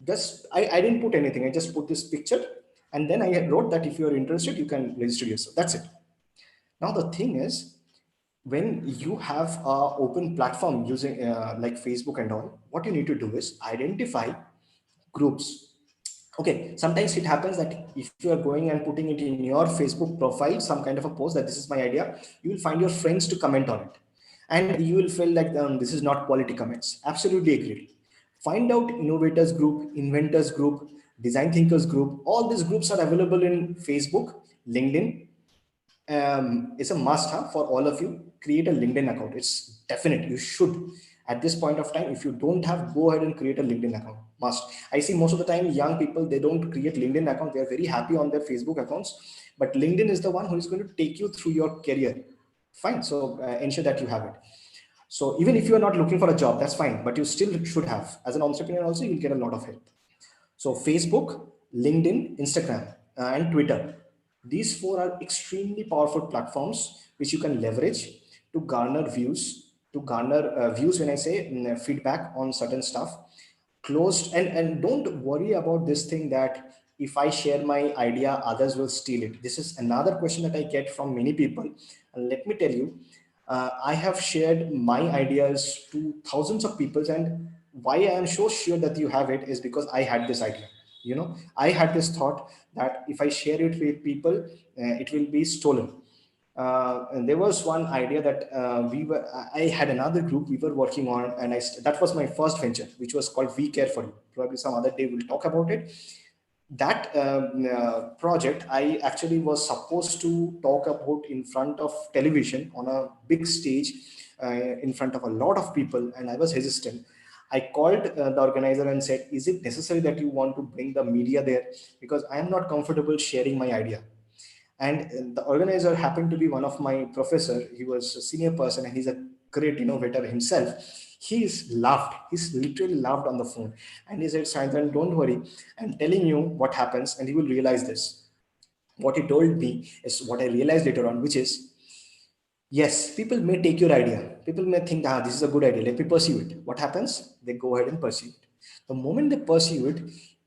Just I didn't put anything, I just put this picture, and then I wrote that if you are interested, you can register yourself. That's it. Now the thing is, when you have a open platform using like Facebook and all, what you need to do is identify groups. Okay, sometimes it happens that if you are going and putting it in your Facebook profile, some kind of a post that this is my idea, you will find your friends to comment on it, and you will feel like this is not quality comments. Absolutely agree. Find out innovators group, inventors group, design thinkers group. All these groups are available in Facebook, LinkedIn. It's a must have for all of you. Create a LinkedIn account. It's definite. You should. At this point of time, if you don't have, go ahead and create a LinkedIn account. Must. I see most of the time young people, they don't create LinkedIn account. They are very happy on their Facebook accounts. But LinkedIn is the one who is going to take you through your career. Fine. So ensure that you have it. So even if you are not looking for a job, that's fine. But you still should have. As an entrepreneur, also, you'll get a lot of help. So Facebook, LinkedIn, Instagram, and Twitter. These four are extremely powerful platforms which you can leverage to garner views, to garner views when I say feedback on certain stuff. Closed, and don't worry about this thing that if I share my idea, others will steal it. This is another question that I get from many people. And let me tell you, I have shared my ideas to thousands of people, and why I am so sure that you have it is because I had this idea. You know, I had this thought that if I share it with people, it will be stolen. And there was one idea that I had another group we were working on, and that was my first venture, which was called We Care for You. Probably some other day we'll talk about it. That project, I actually was supposed to talk about in front of television on a big stage, in front of a lot of people, and I was hesitant. I called the organizer and said, is it necessary that you want to bring the media there, because I am not comfortable sharing my idea. And the organizer happened to be one of my professor. He was a senior person, and he's a great innovator himself. He's laughed. He's literally laughed on the phone, and he said, "Sayantan, don't worry. I'm telling you what happens, and you will realize this." What he told me is what I realized later on, which is, yes, people may take your idea. People may think, this is a good idea. Let me pursue it. What happens? They go ahead and pursue it. The moment they pursue it,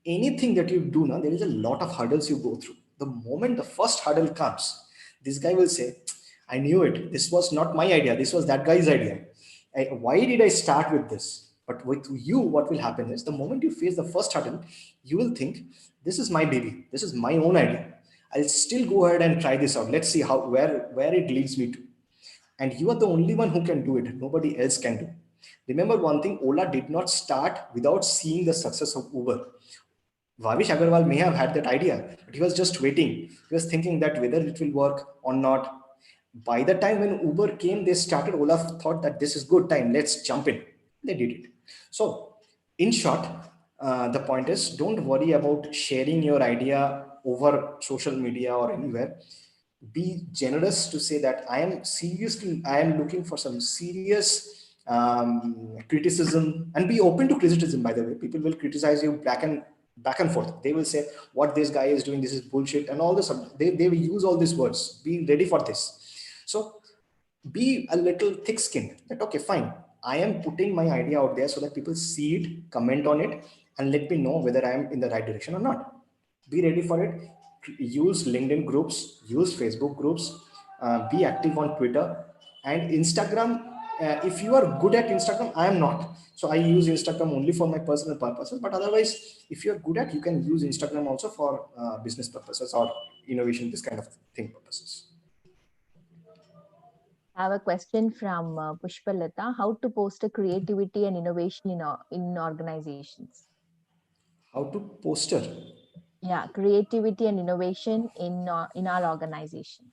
anything that you do now, there is a lot of hurdles you go through. The moment the first hurdle comes, this guy will say, I knew it. This was not my idea. This was that guy's idea. Why did I start with this? But with you, what will happen is the moment you face the first hurdle, you will think, this is my baby. This is my own idea. I'll still go ahead and try this out. Let's see how where it leads me to. And you are the only one who can do it. Nobody else can do. Remember one thing, Ola did not start without seeing the success of Uber. Vavish Agarwal may have had that idea, but he was just waiting. He was thinking that whether it will work or not. By the time when Uber came, they started, Olaf thought that this is good time, let's jump in. They did it. So, in short, the point is, don't worry about sharing your idea over social media or anywhere. Be generous to say that I am looking for some serious criticism, and be open to criticism. By the way, people will criticize you back and forth. They will say what this guy is doing, this is bullshit, and all this. They will use all these words. Be ready for this. So be a little thick skinned that, okay, fine, I am putting my idea out there so that people see it, comment on it, and let me know whether I am in the right direction or not. Be ready for it. Use LinkedIn groups, use Facebook groups, be active on Twitter and Instagram. If you are good at Instagram, I am not, so I use Instagram only for my personal purposes, but otherwise, if you're good at, you can use Instagram also for business purposes or innovation, this kind of thing purposes. I have a question from Pushpalata. How to poster creativity and innovation in organizations? How to poster? Yeah, creativity and innovation in our organization.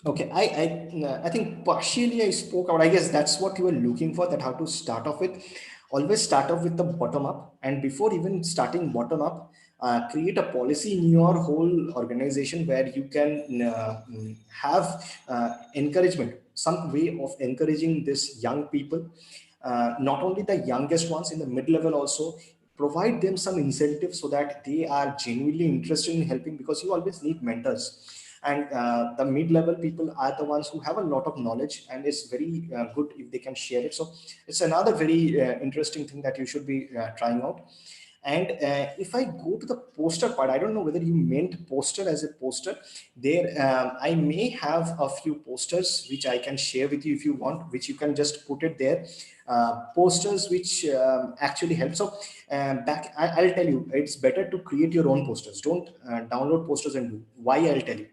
Okay, I think partially I spoke out. I guess that's what you were looking for. That how to start off with. Always start off with the bottom up, and before even starting bottom up, create a policy in your whole organization where you can have encouragement, some way of encouraging this young people, not only the youngest ones in the mid level also. Provide them some incentive so that they are genuinely interested in helping, because you always need mentors, and the mid-level people are the ones who have a lot of knowledge, and it's very good if they can share it. So it's another very interesting thing that you should be trying out. And if I go to the poster part, I don't know whether you meant poster as a poster there. I may have a few posters which I can share with you if you want, which you can just put it there. Posters which actually help. So I'll tell you, it's better to create your own posters. Don't download posters and do. Why? I'll tell you.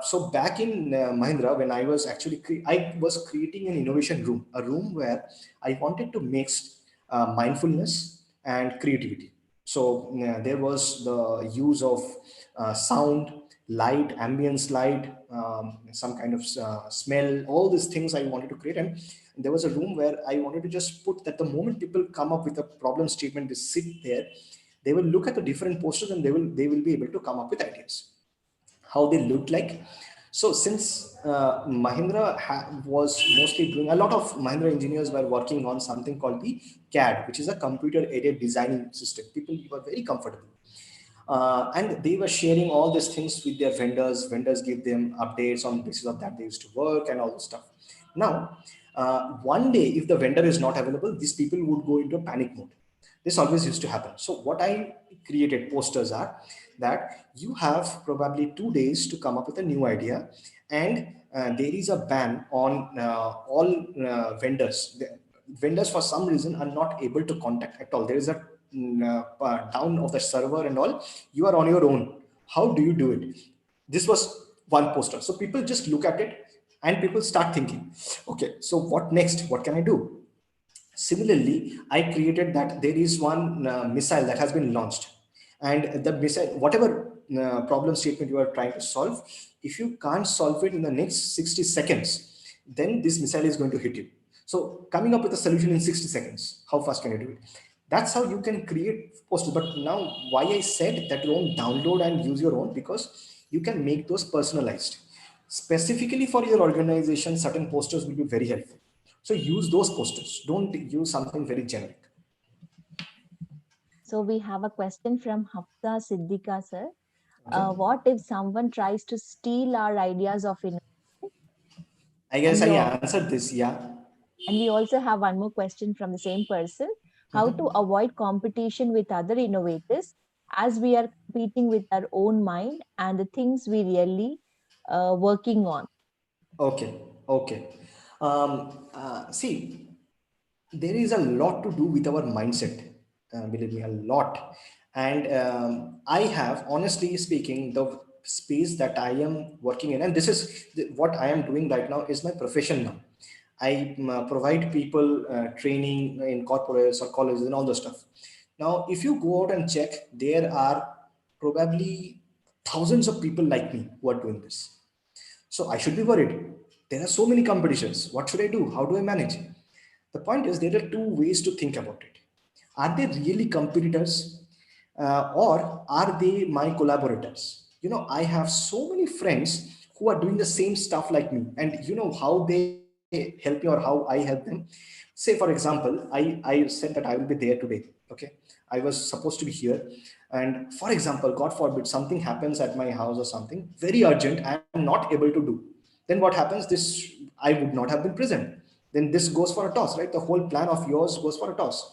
So back in Mahindra, when I was actually I was creating an innovation room, a room where I wanted to mix mindfulness and creativity. So there was the use of sound, light, ambience light, some kind of smell, all these things I wanted to create. And there was a room where I wanted to just put that the moment people come up with a problem statement, they sit there, they will look at the different posters and they will be able to come up with ideas how they looked like. So since Mahindra was mostly doing, a lot of Mahindra engineers were working on something called the CAD, which is a computer aided designing system. People were very comfortable. And they were sharing all these things with their vendors. Vendors give them updates on the basis of that they used to work and all this stuff. Now, one day, if the vendor is not available, these people would go into a panic mode. This always used to happen. So what I created posters are that you have probably 2 days to come up with a new idea, and there is a ban on all vendors. The vendors for some reason are not able to contact at all. There is a down of the server and all. You are on your own. How do you do it? This was one poster. So people just look at it and people start thinking, okay, so what next? What can I do? Similarly, I created that there is one missile that has been launched, and the missile, whatever problem statement you are trying to solve, if you can't solve it in the next 60 seconds, then this missile is going to hit you. So coming up with a solution in 60 seconds, how fast can you do it? That's how you can create posters. But now, why I said that you don't download and use your own, because you can make those personalized. Specifically for your organization, certain posters will be very helpful. So use those posters. Don't use something very generic. So we have a question from Hafsa Siddiqa sir. Okay. What if someone tries to steal our ideas of innovation? I guess And I we, answered this. Yeah. and we also have one more question from the same person. How to Mhm. avoid competition with other innovators as we are competing with our own mind and the things we really working on? Okay. Okay. See, there is a lot to do with our mindset. Believe me, a lot. And I have, honestly speaking, the space that I am working in, and this is what I am doing right now, is my profession now. I provide people training in corporates or colleges and all the stuff. Now, if you go out and check, there are probably thousands of people like me who are doing this. So I should be worried. There are so many competitions. What should I do? How do I manage? The point is, there are two ways to think about it. Are they really competitors, or are they my collaborators? I have so many friends who are doing the same stuff like me, and you know how they help me or how I help them. Say, for example, I said that I will be there today. Okay, I was supposed to be here, and for example, God forbid, something happens at my house or something very urgent I am not able to do. Then what happens? This I would not have been present. Then this goes for a toss, right? The whole plan of yours goes for a toss.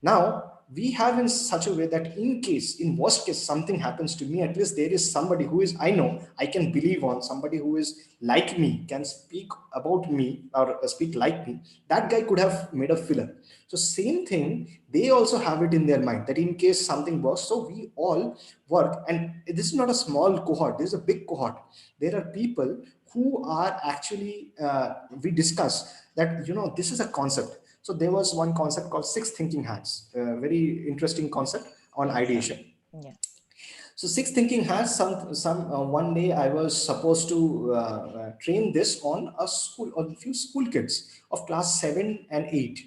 Now we have in such a way that in case, in worst case, something happens to me, at least there is somebody who is, I know I can believe on, somebody who is like me, can speak about me or speak like me. That guy could have made a filler. So same thing, they also have it in their mind that in case something works, so we all work. And this is not a small cohort, this is a big cohort. There are people who are actually, we discuss that, this is a concept. So there was one concept called six thinking hats, a very interesting concept on Yes, sir. ideation. Yeah. So six thinking hats, some one day I was supposed to train this on on a few school kids of class 7 and 8.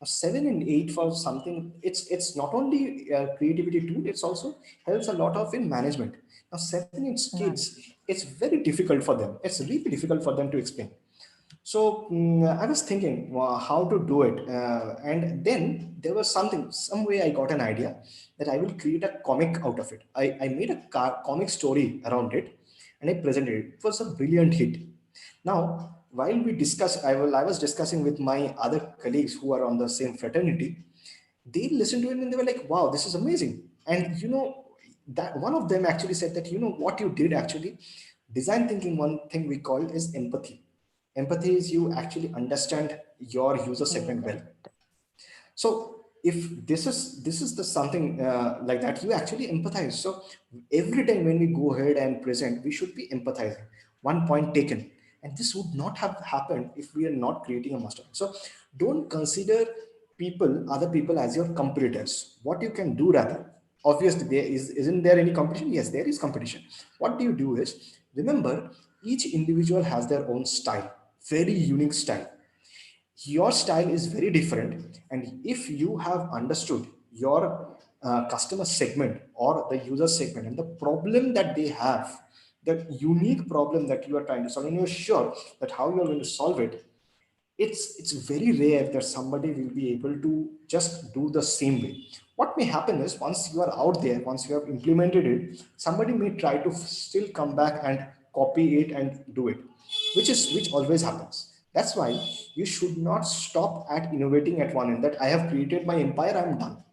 Now 7 and 8 for something, it's not only a creativity tool, it's also helps a lot of in management. Now 7 and 8 kids, Management. it's very difficult for them. It's really difficult for them to explain. So I was thinking how to do it, and then there was some way I got an idea that I will create a comic out of it. I made a comic story around it, and I presented it. It was a brilliant hit. Now, while we discuss, I was discussing with my other colleagues who are on the same fraternity. They listened to it and they were like, "Wow, this is amazing!" And that one of them actually said that, what you did actually, design thinking. One thing we call is empathy. Empathy is you actually understand your user Yes, segment well. segment. So if this is the something like that, you actually empathize. So every time when we go ahead and present, we should be empathizing. One point taken. And this would not have happened if we are not creating a master. So don't consider other people as your competitors. What you can do rather, obviously isn't there any competition? Yes, there is competition. What do you do is, remember, each individual has their own style, very unique style. Your style is very different, and if you have understood your customer segment or the user segment and the problem that they have, that unique problem that you are trying to solve, and you're sure that how you are going to solve it, it's very rare that somebody will be able to just do the same way. What may happen is, once you are out there, once you have implemented it, somebody may try to still come back and copy it and do it, which always happens. That's why you should not stop at innovating at one end, that I have created my empire, I'm done.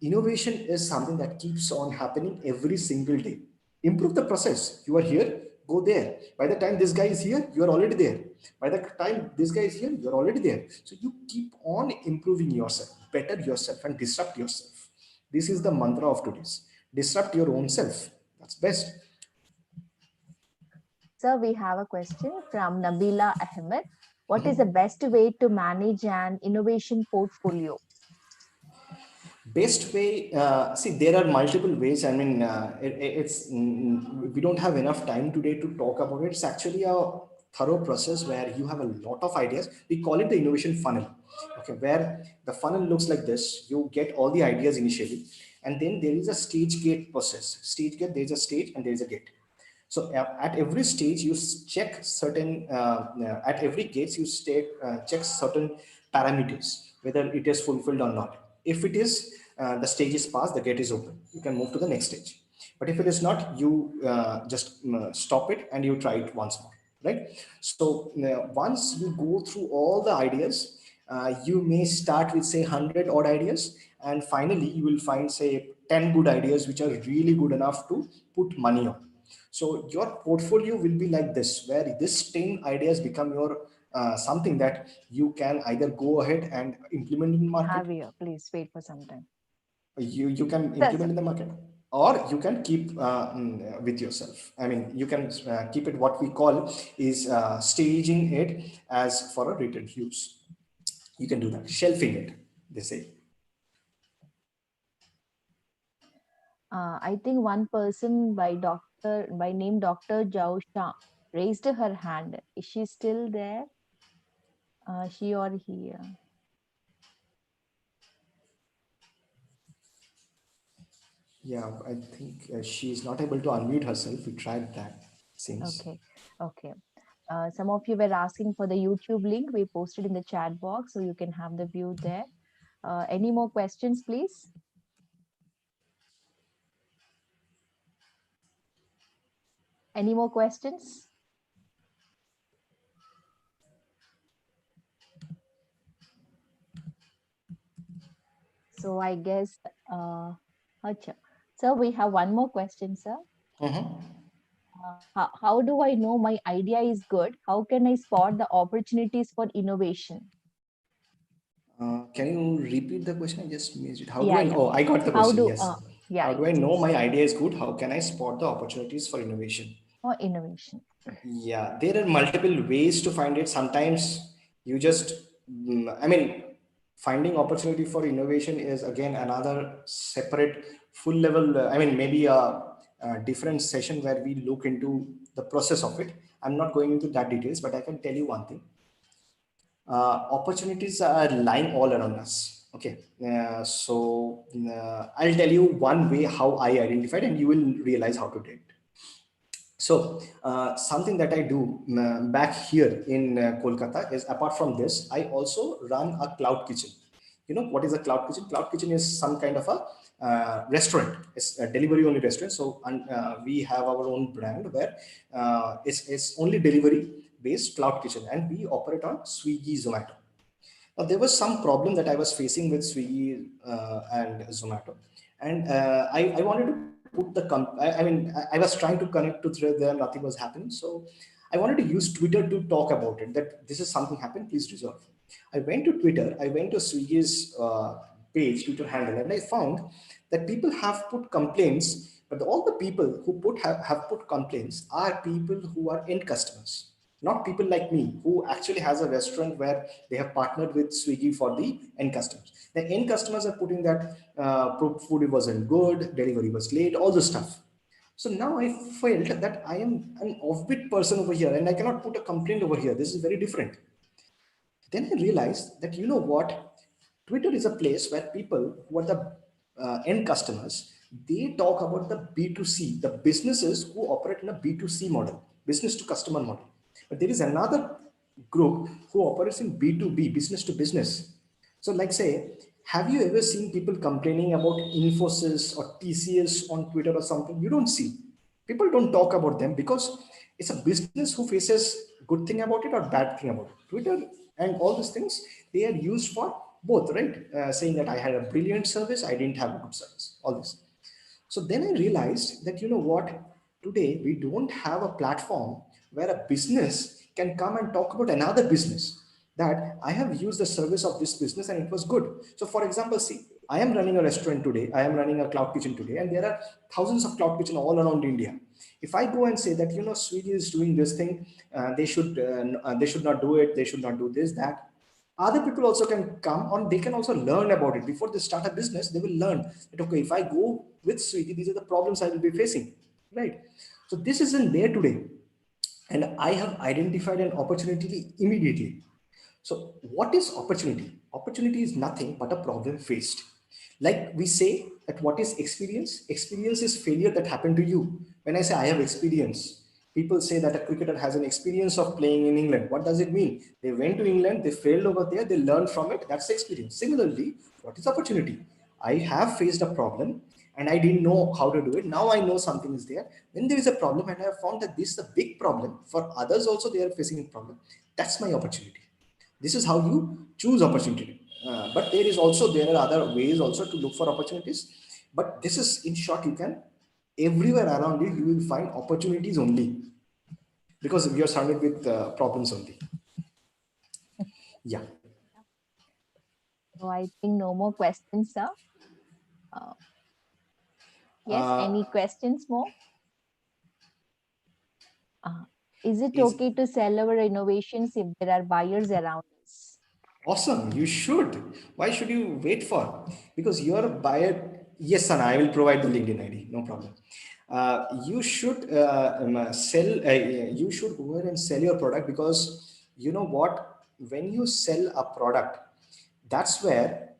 Innovation is something that keeps on happening every single day. Improve the process. You are here, go there. By the time this guy is here, you are already there. By the time this guy is here, you're already there. So you keep on improving yourself, better yourself, and disrupt yourself. This is the mantra of today's. Disrupt your own self. That's best. Sir, we have a question from Nabila Ahmed. What is the best way to manage an innovation portfolio? Best way, see, there are multiple ways. I mean, we don't have enough time today to talk about it. It's actually a thorough process where you have a lot of ideas. We call it the innovation funnel. Okay, where the funnel looks like this. You get all the ideas initially, and then there is a stage gate process. Stage gate, there is a stage and there is a gate. So at every stage, you check certain, at every gate, you check certain parameters, whether it is fulfilled or not. If it is, the stage is passed, the gate is open. You can move to the next stage. But if it is not, you just stop it and you try it once more, right? So once you go through all the ideas, you may start with say 100 odd ideas, and finally you will find say 10 good ideas which are really good enough to put money on. So your portfolio will be like this, where this 10 ideas become your something that you can either go ahead and implement in market. Javier, please wait for some time. You can Sir, implement in the market, or you can keep with yourself. I mean, you can keep it, what we call is staging it as for a written use. You can do that, shelving it, they say. I think one person by name Dr. Zhao Shang raised her hand. Is she still there? She or he? Yeah, I think she is not able to unmute herself. We tried that, seems. Okay, okay. Some of you were asking for the YouTube link. We posted in the chat box, so you can have the view there. Any more questions, please? Any more questions? So I guess, acha. Sir, we have one more question, sir. Mhm. How do I know my idea is good? How can I spot the opportunities for innovation? Can you repeat the question? I just missed it. How do Yeah, I yeah. know? Oh, I got the How question. do, Yes. yeah, How do I yes, know yes. my idea is good? How can I spot the opportunities for innovation? For innovation. Yeah, there are multiple ways to find it. Sometimes you just, I mean, finding opportunity for innovation is again another separate full level, I mean, maybe a different session where we look into the process of it. I'm not going into that details, but I can tell you one thing. Opportunities are lying all around us. Okay. I'll tell you one way how I identified, and you will realize how to do it. So something that I do back here in Kolkata is, apart from this, I also run a cloud kitchen. You know what is a cloud kitchen? Cloud kitchen is some kind of a restaurant. It's a delivery only restaurant. So we have our own brand where it's only delivery based cloud kitchen, and we operate on Swiggy, Zomato. Now, there was some problem that I was facing with Swiggy and Zomato, and I wanted to put the I mean, I was trying to connect to thread there, nothing was happening. So I wanted to use Twitter to talk about it, that this is something happened, please resolve. I went to Twitter, I went to Swiggy's page, Twitter handle, and I found that people have put complaints, but all the people who have put complaints are people who are end customers, not people like me who actually has a restaurant where they have partnered with Swiggy for the end customers. The end customers are putting that food wasn't good, delivery was late, all this stuff. So now I felt that I am an offbeat person over here and I cannot put a complaint over here. This is very different. Then I realized that, you know what, Twitter is a place where people who are the end customers, they talk about the B2C, the businesses who operate in a B2C model, business to customer model. But there is another group who operates in B2B, business to business. So, like, say, have you ever seen people complaining about Infosys or TCS on Twitter or something? You don't see. People don't talk about them because it's a business who faces good thing about it or bad thing about it. Twitter and all these things, they are used for both, right? Saying that I had a brilliant service, I didn't have a good service, all this. So then I realized that, you know what, today we don't have a platform where a business can come and talk about another business, that I have used the service of this business and it was good. So for example, see, I am running a restaurant today, I am running a cloud kitchen today, and there are thousands of cloud kitchen all around India. If I go and say that, you know, Swiggy is doing this thing, they should not do it, they should not do this, that, other people also can come on, they can also learn about it before they start a business. They will learn that, okay, if I go with Swiggy, these are the problems I will be facing, right? So this isn't there today, and I have identified an opportunity immediately. So what is opportunity? Opportunity is nothing but a problem faced. Like we say that, what is experience? Experience is failure that happened to you. When I say I have experience, people say that a cricketer has an experience of playing in England. What does it mean? They went to England, they failed over there, they learned from it. That's experience. Similarly, what is opportunity? I have faced a problem and I didn't know how to do it. Now I know something is there. When there is a problem and I have found that this is a big problem for others also, they are facing a problem. That's my opportunity. This is how you choose opportunity. But there are other ways also to look for opportunities. But this is, in short, you can, everywhere around you will find opportunities only, because we are surrounded with problems only. Yeah. So I think no more questions, sir. Uh, yes, Uh, any questions more? Uh, is it is okay to sell our innovations if there are buyers around us? Awesome. You should. Why should you wait for? Because you're a buyer. Yes, Sana, I will provide the LinkedIn ID. No problem. You should sell. You should go ahead and sell your product, because you know what? When you sell a product, that's where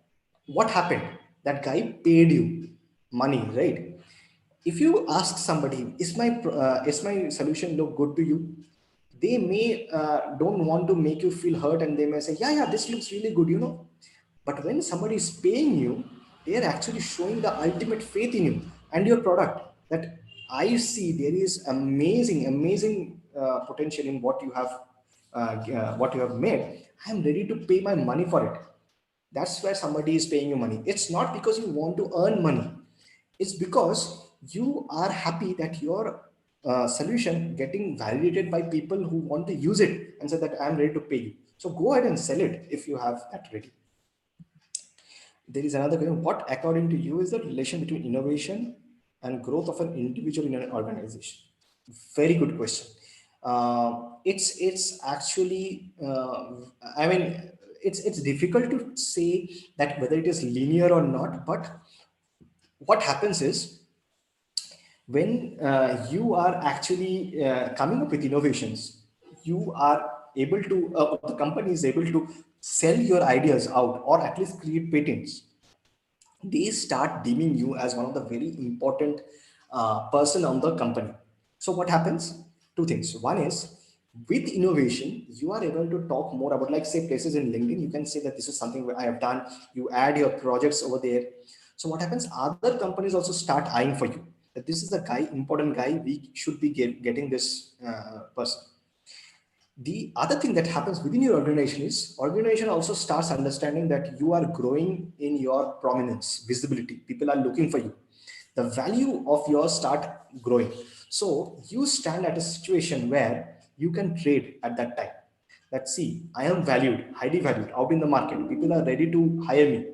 what happened. That guy paid you money, right? If you ask somebody, is my solution look good to you? They may don't want to make you feel hurt, and they may say, yeah, this looks really good, you know. But when somebody is paying you, they are actually showing the ultimate faith in you and your product, that I see there is amazing potential in what you have made. I am ready to pay my money for it. That's where somebody is paying you money. It's not because you want to earn money. It's because you are happy that your solution getting validated by people who want to use it and say that I'm ready to pay you. So go ahead and sell it if you have that ready. There is another question. What, according to you, is the relation between innovation and growth of an individual in an organization? Very good question. It's actually, I mean, it's difficult to say that whether it is linear or not. But what happens is when you are actually coming up with innovations, you are able to, the company is able to sell your ideas out or at least create patents. They start deeming you as one of the very important person on the company. So what happens? Two things. One is, with innovation you are able to talk more about, like say, places in LinkedIn, you can say that this is something I have done. You add your projects over there. So what happens, other companies also start eyeing for you, that this is a guy, important guy, we should be getting this person. The other thing that happens within your organization is, organization also starts understanding that you are growing in your prominence, visibility. People are looking for you. The value of yours start growing. So you stand at a situation where you can trade at that time. That, see, I am valued, highly valued out in the market. People are ready to hire me.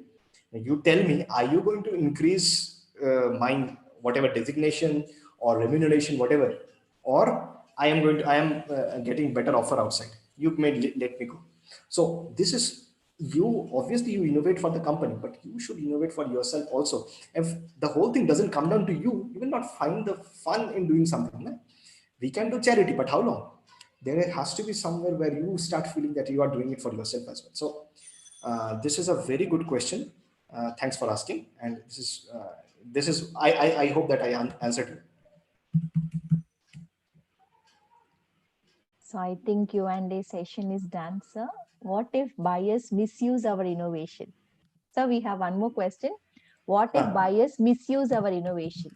You tell me, are you going to increase my whatever designation or remuneration, whatever, or I am getting better offer outside. You may let me go. So this is, you obviously you innovate for the company, but you should innovate for yourself also. If the whole thing doesn't come down to you, you will not find the fun in doing something. No? We can do charity, but how long? There has to be somewhere where you start feeling that you are doing it for yourself as well. So this is a very good question. Thanks for asking. And this is I hope that I answered you. So I think Q&A session is done, sir. What if buyers misuse our innovation? So we have one more question. What if Huh. buyers misuse our innovation?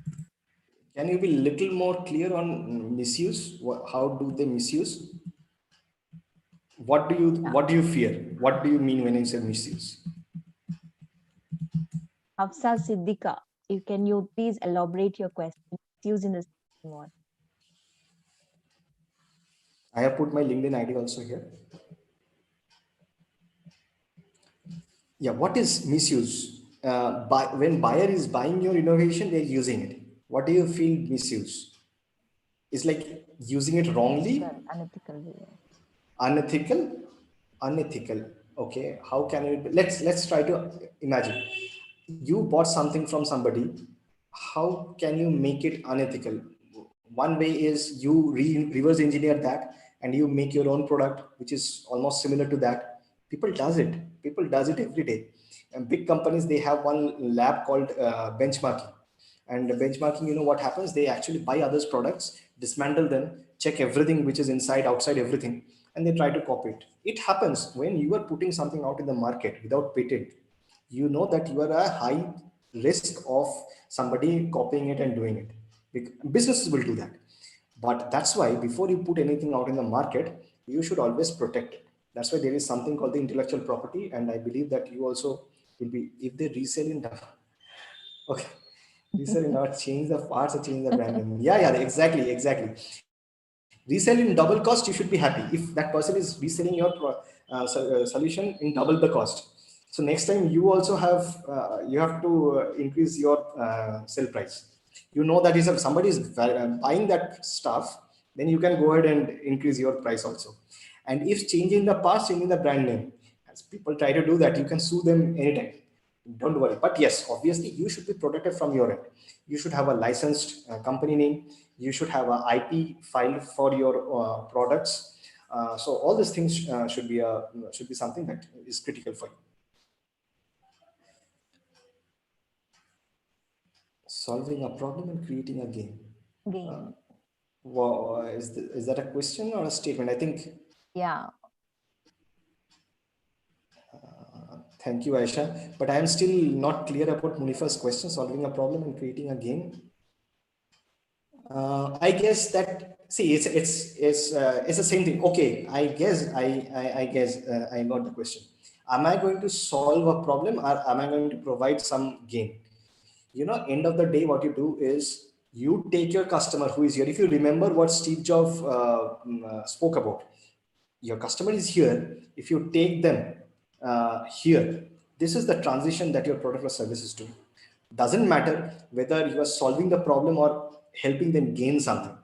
Can you be a little more clear on misuse? How do they misuse? Yeah. What do you fear? What do you mean when you say misuse? Hafsa Siddika, can you please elaborate your question? Misuse in the one. I have put my LinkedIn ID also here. Yeah, what is misuse? When buyer is buying your innovation, they're using it. What do you feel misuse? It's like using it wrongly, Unethical way. unethical, unethical. Okay, how can you? Let's try to imagine. You bought something from somebody. How can you make it unethical? One way is you reverse engineer that and you make your own product, which is almost similar to that. People does it. People does it every day. And big companies, they have one lab called benchmarking. And the benchmarking, you know what happens? They actually buy others' products, dismantle them, check everything which is inside, outside, everything, and they try to copy it. It happens when you are putting something out in the market without patent. You know that you are a high risk of somebody copying it and doing it. Businesses will do that. But that's why before you put anything out in the market, you should always protect it. That's why there is something called the intellectual property. And I believe that you also will be, if they resell in the, okay, resell in not change the parts or change the brand name. Yeah, exactly, exactly. Resell in double cost, you should be happy if that person is reselling your solution in double the cost. So next time you also have you have to increase your sell price. You know that if somebody is buying that stuff, then you can go ahead and increase your price also. And if changing the parts, changing the brand name, as people try to do that, you can sue them anytime. Don't worry. But yes, obviously you should be protected from your end. You should have a licensed company name. You should have an IP file for your products. So all these things should be something that is critical for you. Solving a problem and creating a game. Uh, Game. is that a question or a statement? I think. Yeah. Thank you, Aisha. But I am still not clear about Munifa's question, solving a problem and creating a game. I guess that, see, it's the same thing. Okay, I guess I got the question. Am I going to solve a problem, or am I going to provide some gain? End of the day, what you do is you take your customer who is here. If you remember what Steve Jobs spoke about, your customer is here. If you take them here, this is the transition that your product or service is doing. Doesn't matter whether you are solving the problem or helping them gain something.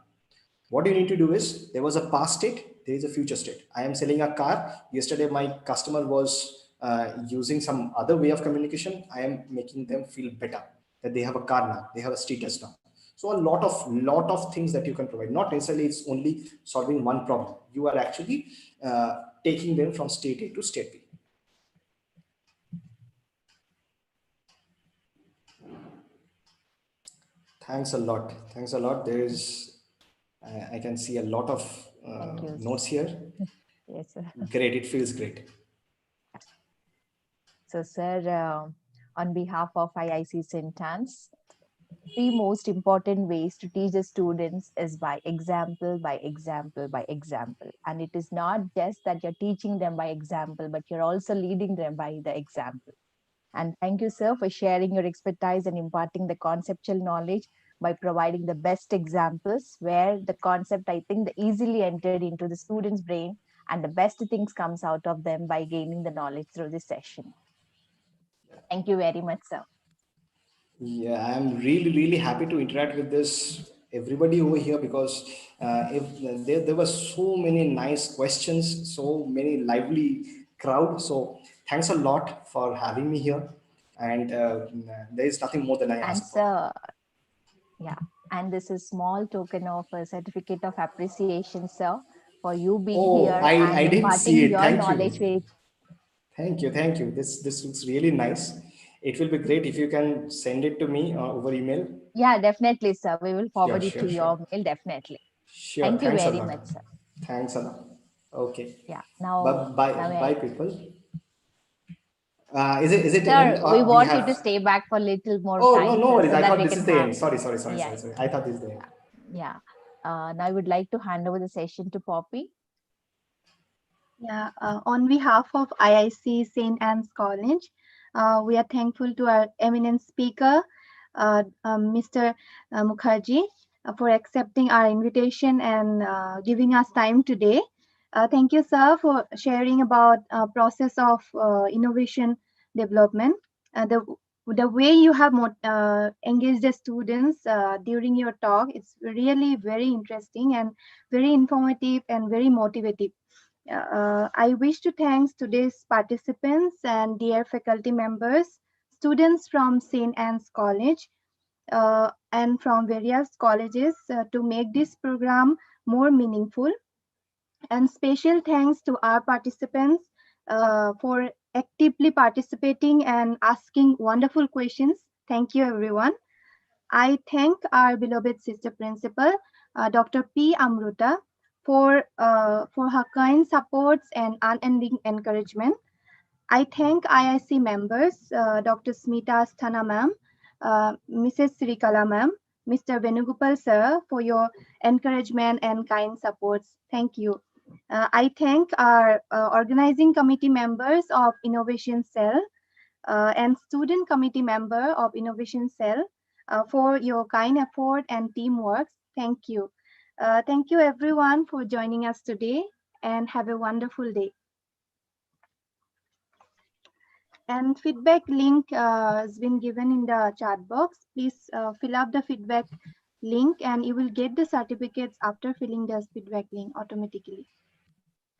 What you need to do is, there was a past state, there is a future state. I am selling a car. Yesterday my customer was using some other way of communication. I am making them feel better that they have a car now, they have a status now. So a lot of things that you can provide. Not necessarily it's only solving one problem. You are actually taking them from state A to state B. Thanks a lot. There is, I can see a lot of Thank you. notes here. Yes, sir. Great, it feels great. So, sir, on behalf of IIC St.Anne's, three most important ways to teach the students is by example, by example, by example. And it is not just that you're teaching them by example, but you're also leading them by the example. And thank you, sir, for sharing your expertise and imparting the conceptual knowledge by providing the best examples where the concept, I think, the easily entered into the student's brain and the best things comes out of them by gaining the knowledge through this session. Thank you very much, sir. Yeah, I'm really happy to interact with this everybody over here, because if there were so many nice questions, so many lively crowd. So thanks a lot for having me here, and there is nothing more than I And ask for. sir, yeah, and this is small token of a certificate of appreciation, sir, for you being Oh, here I and didn't see imparting it. your Thank knowledge you. with. Thank you. This looks really nice. It will be great if you can send it to me over email. Yeah, definitely, sir. We will Sure, forward it to sure, sure. your mail, definitely. Sure. Thank you Thanks a very lot. much, sir. Thanks a lot. Okay. Yeah, Bye bye now bye people. Is it the end, sir, we or we want you to have? stay back for a little more Oh, no, time, no sir, worries. so I that thought we this can is the have, end. Sorry. yeah, I thought this is the end. yeah. Now I would like to hand over the session to Poppy. Yeah, on behalf of IIC St. Anne's College, we are thankful to our eminent speaker, Mr. Mukherjee, for accepting our invitation and giving us time today. Thank you, sir, for sharing about process of innovation development. The way you have engaged the students during your talk, it's really very interesting and very informative and very motivative. I wish to thank today's participants and dear faculty members, students from St. Anne's College and from various colleges to make this program more meaningful. And special thanks to our participants for actively participating and asking wonderful questions. Thank you, everyone. I thank our beloved sister principal, Dr. P. Amruta, for her kind supports and unending encouragement. I thank IIC members, Dr. Smita Sthana ma'am, Mrs. Srikala ma'am, Mr. Venugopal sir, for your encouragement and kind supports. Thank you. I thank our organizing committee members of Innovation Cell, and student committee member of Innovation Cell for your kind effort and teamwork. Thank you. Thank you everyone for joining us today, and have a wonderful day. And feedback link has been given in the chat box. Please fill up the feedback link and you will get the certificates after filling the feedback link automatically.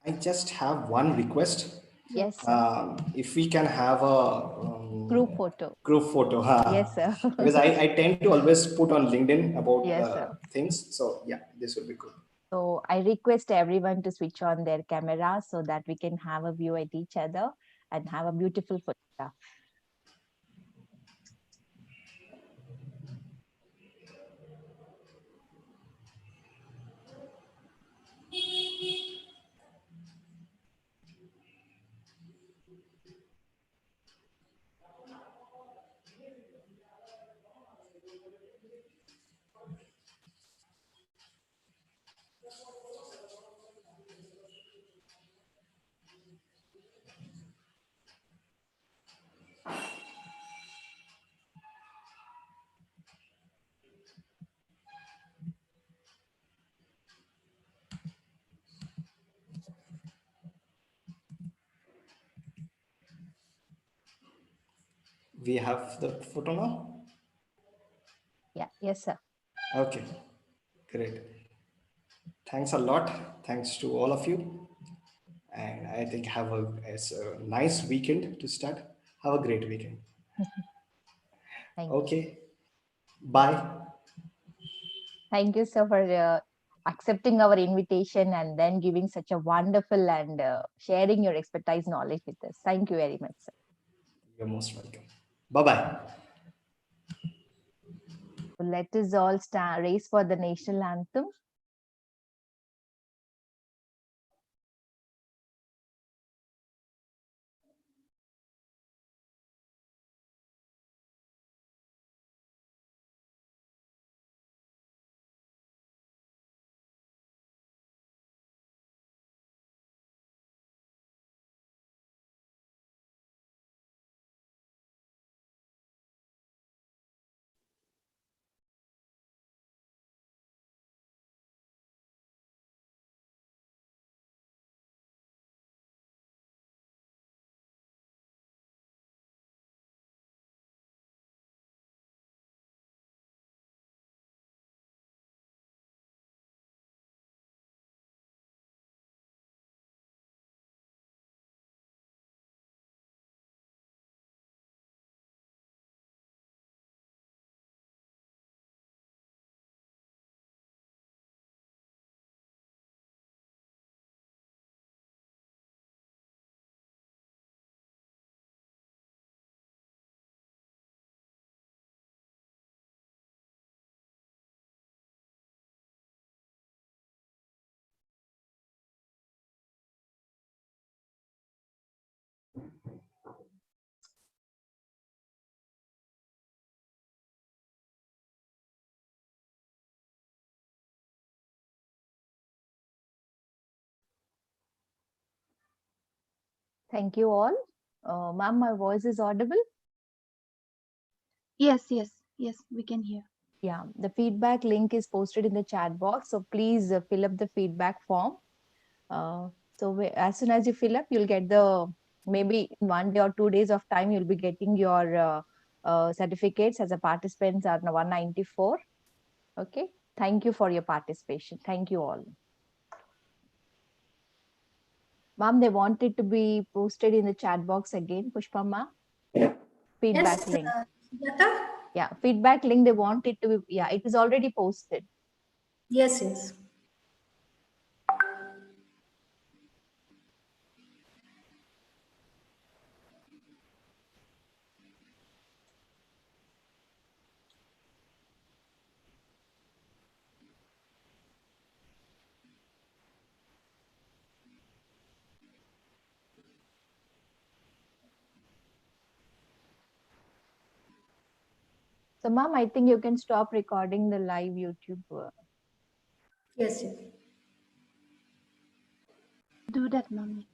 I just have one request. Yes, sir. If we can have a Group photo. group photo, Yes, sir. because I tend to always put on LinkedIn about Yes, sir. things. So yeah, this would be good. So I request everyone to switch on their camera so that we can have a view at each other and have a beautiful photograph. We have the photo now? Yeah, yes, sir. Okay, great. Thanks a lot. Thanks to all of you. And I think it's a nice weekend to start. Have a great weekend. Thank you. Okay, bye. Thank you, sir, for accepting our invitation and then giving such a wonderful and sharing your expertise knowledge with us. Thank you very much, sir. You're most welcome. Bye bye. Let us all raise for the national anthem. Thank you all. Ma'am, my voice is audible? Yes, yes, yes, we can hear. Yeah, the feedback link is posted in the chat box. So please fill up the feedback form. As soon as you fill up, you'll get maybe 1 day or 2 days of time, you'll be getting your certificates as a participants are 194. Okay. Thank you for your participation. Thank you all. Ma'am, they want it to be posted in the chat box again, Pushpa ma'am. Feedback Yes, link. Sujata? Yeah, feedback link, they want it to be, yeah, it is already posted. Yes, yes. So ma'am, I think you can stop recording the live YouTube. Yes, yes. Do that, mommy.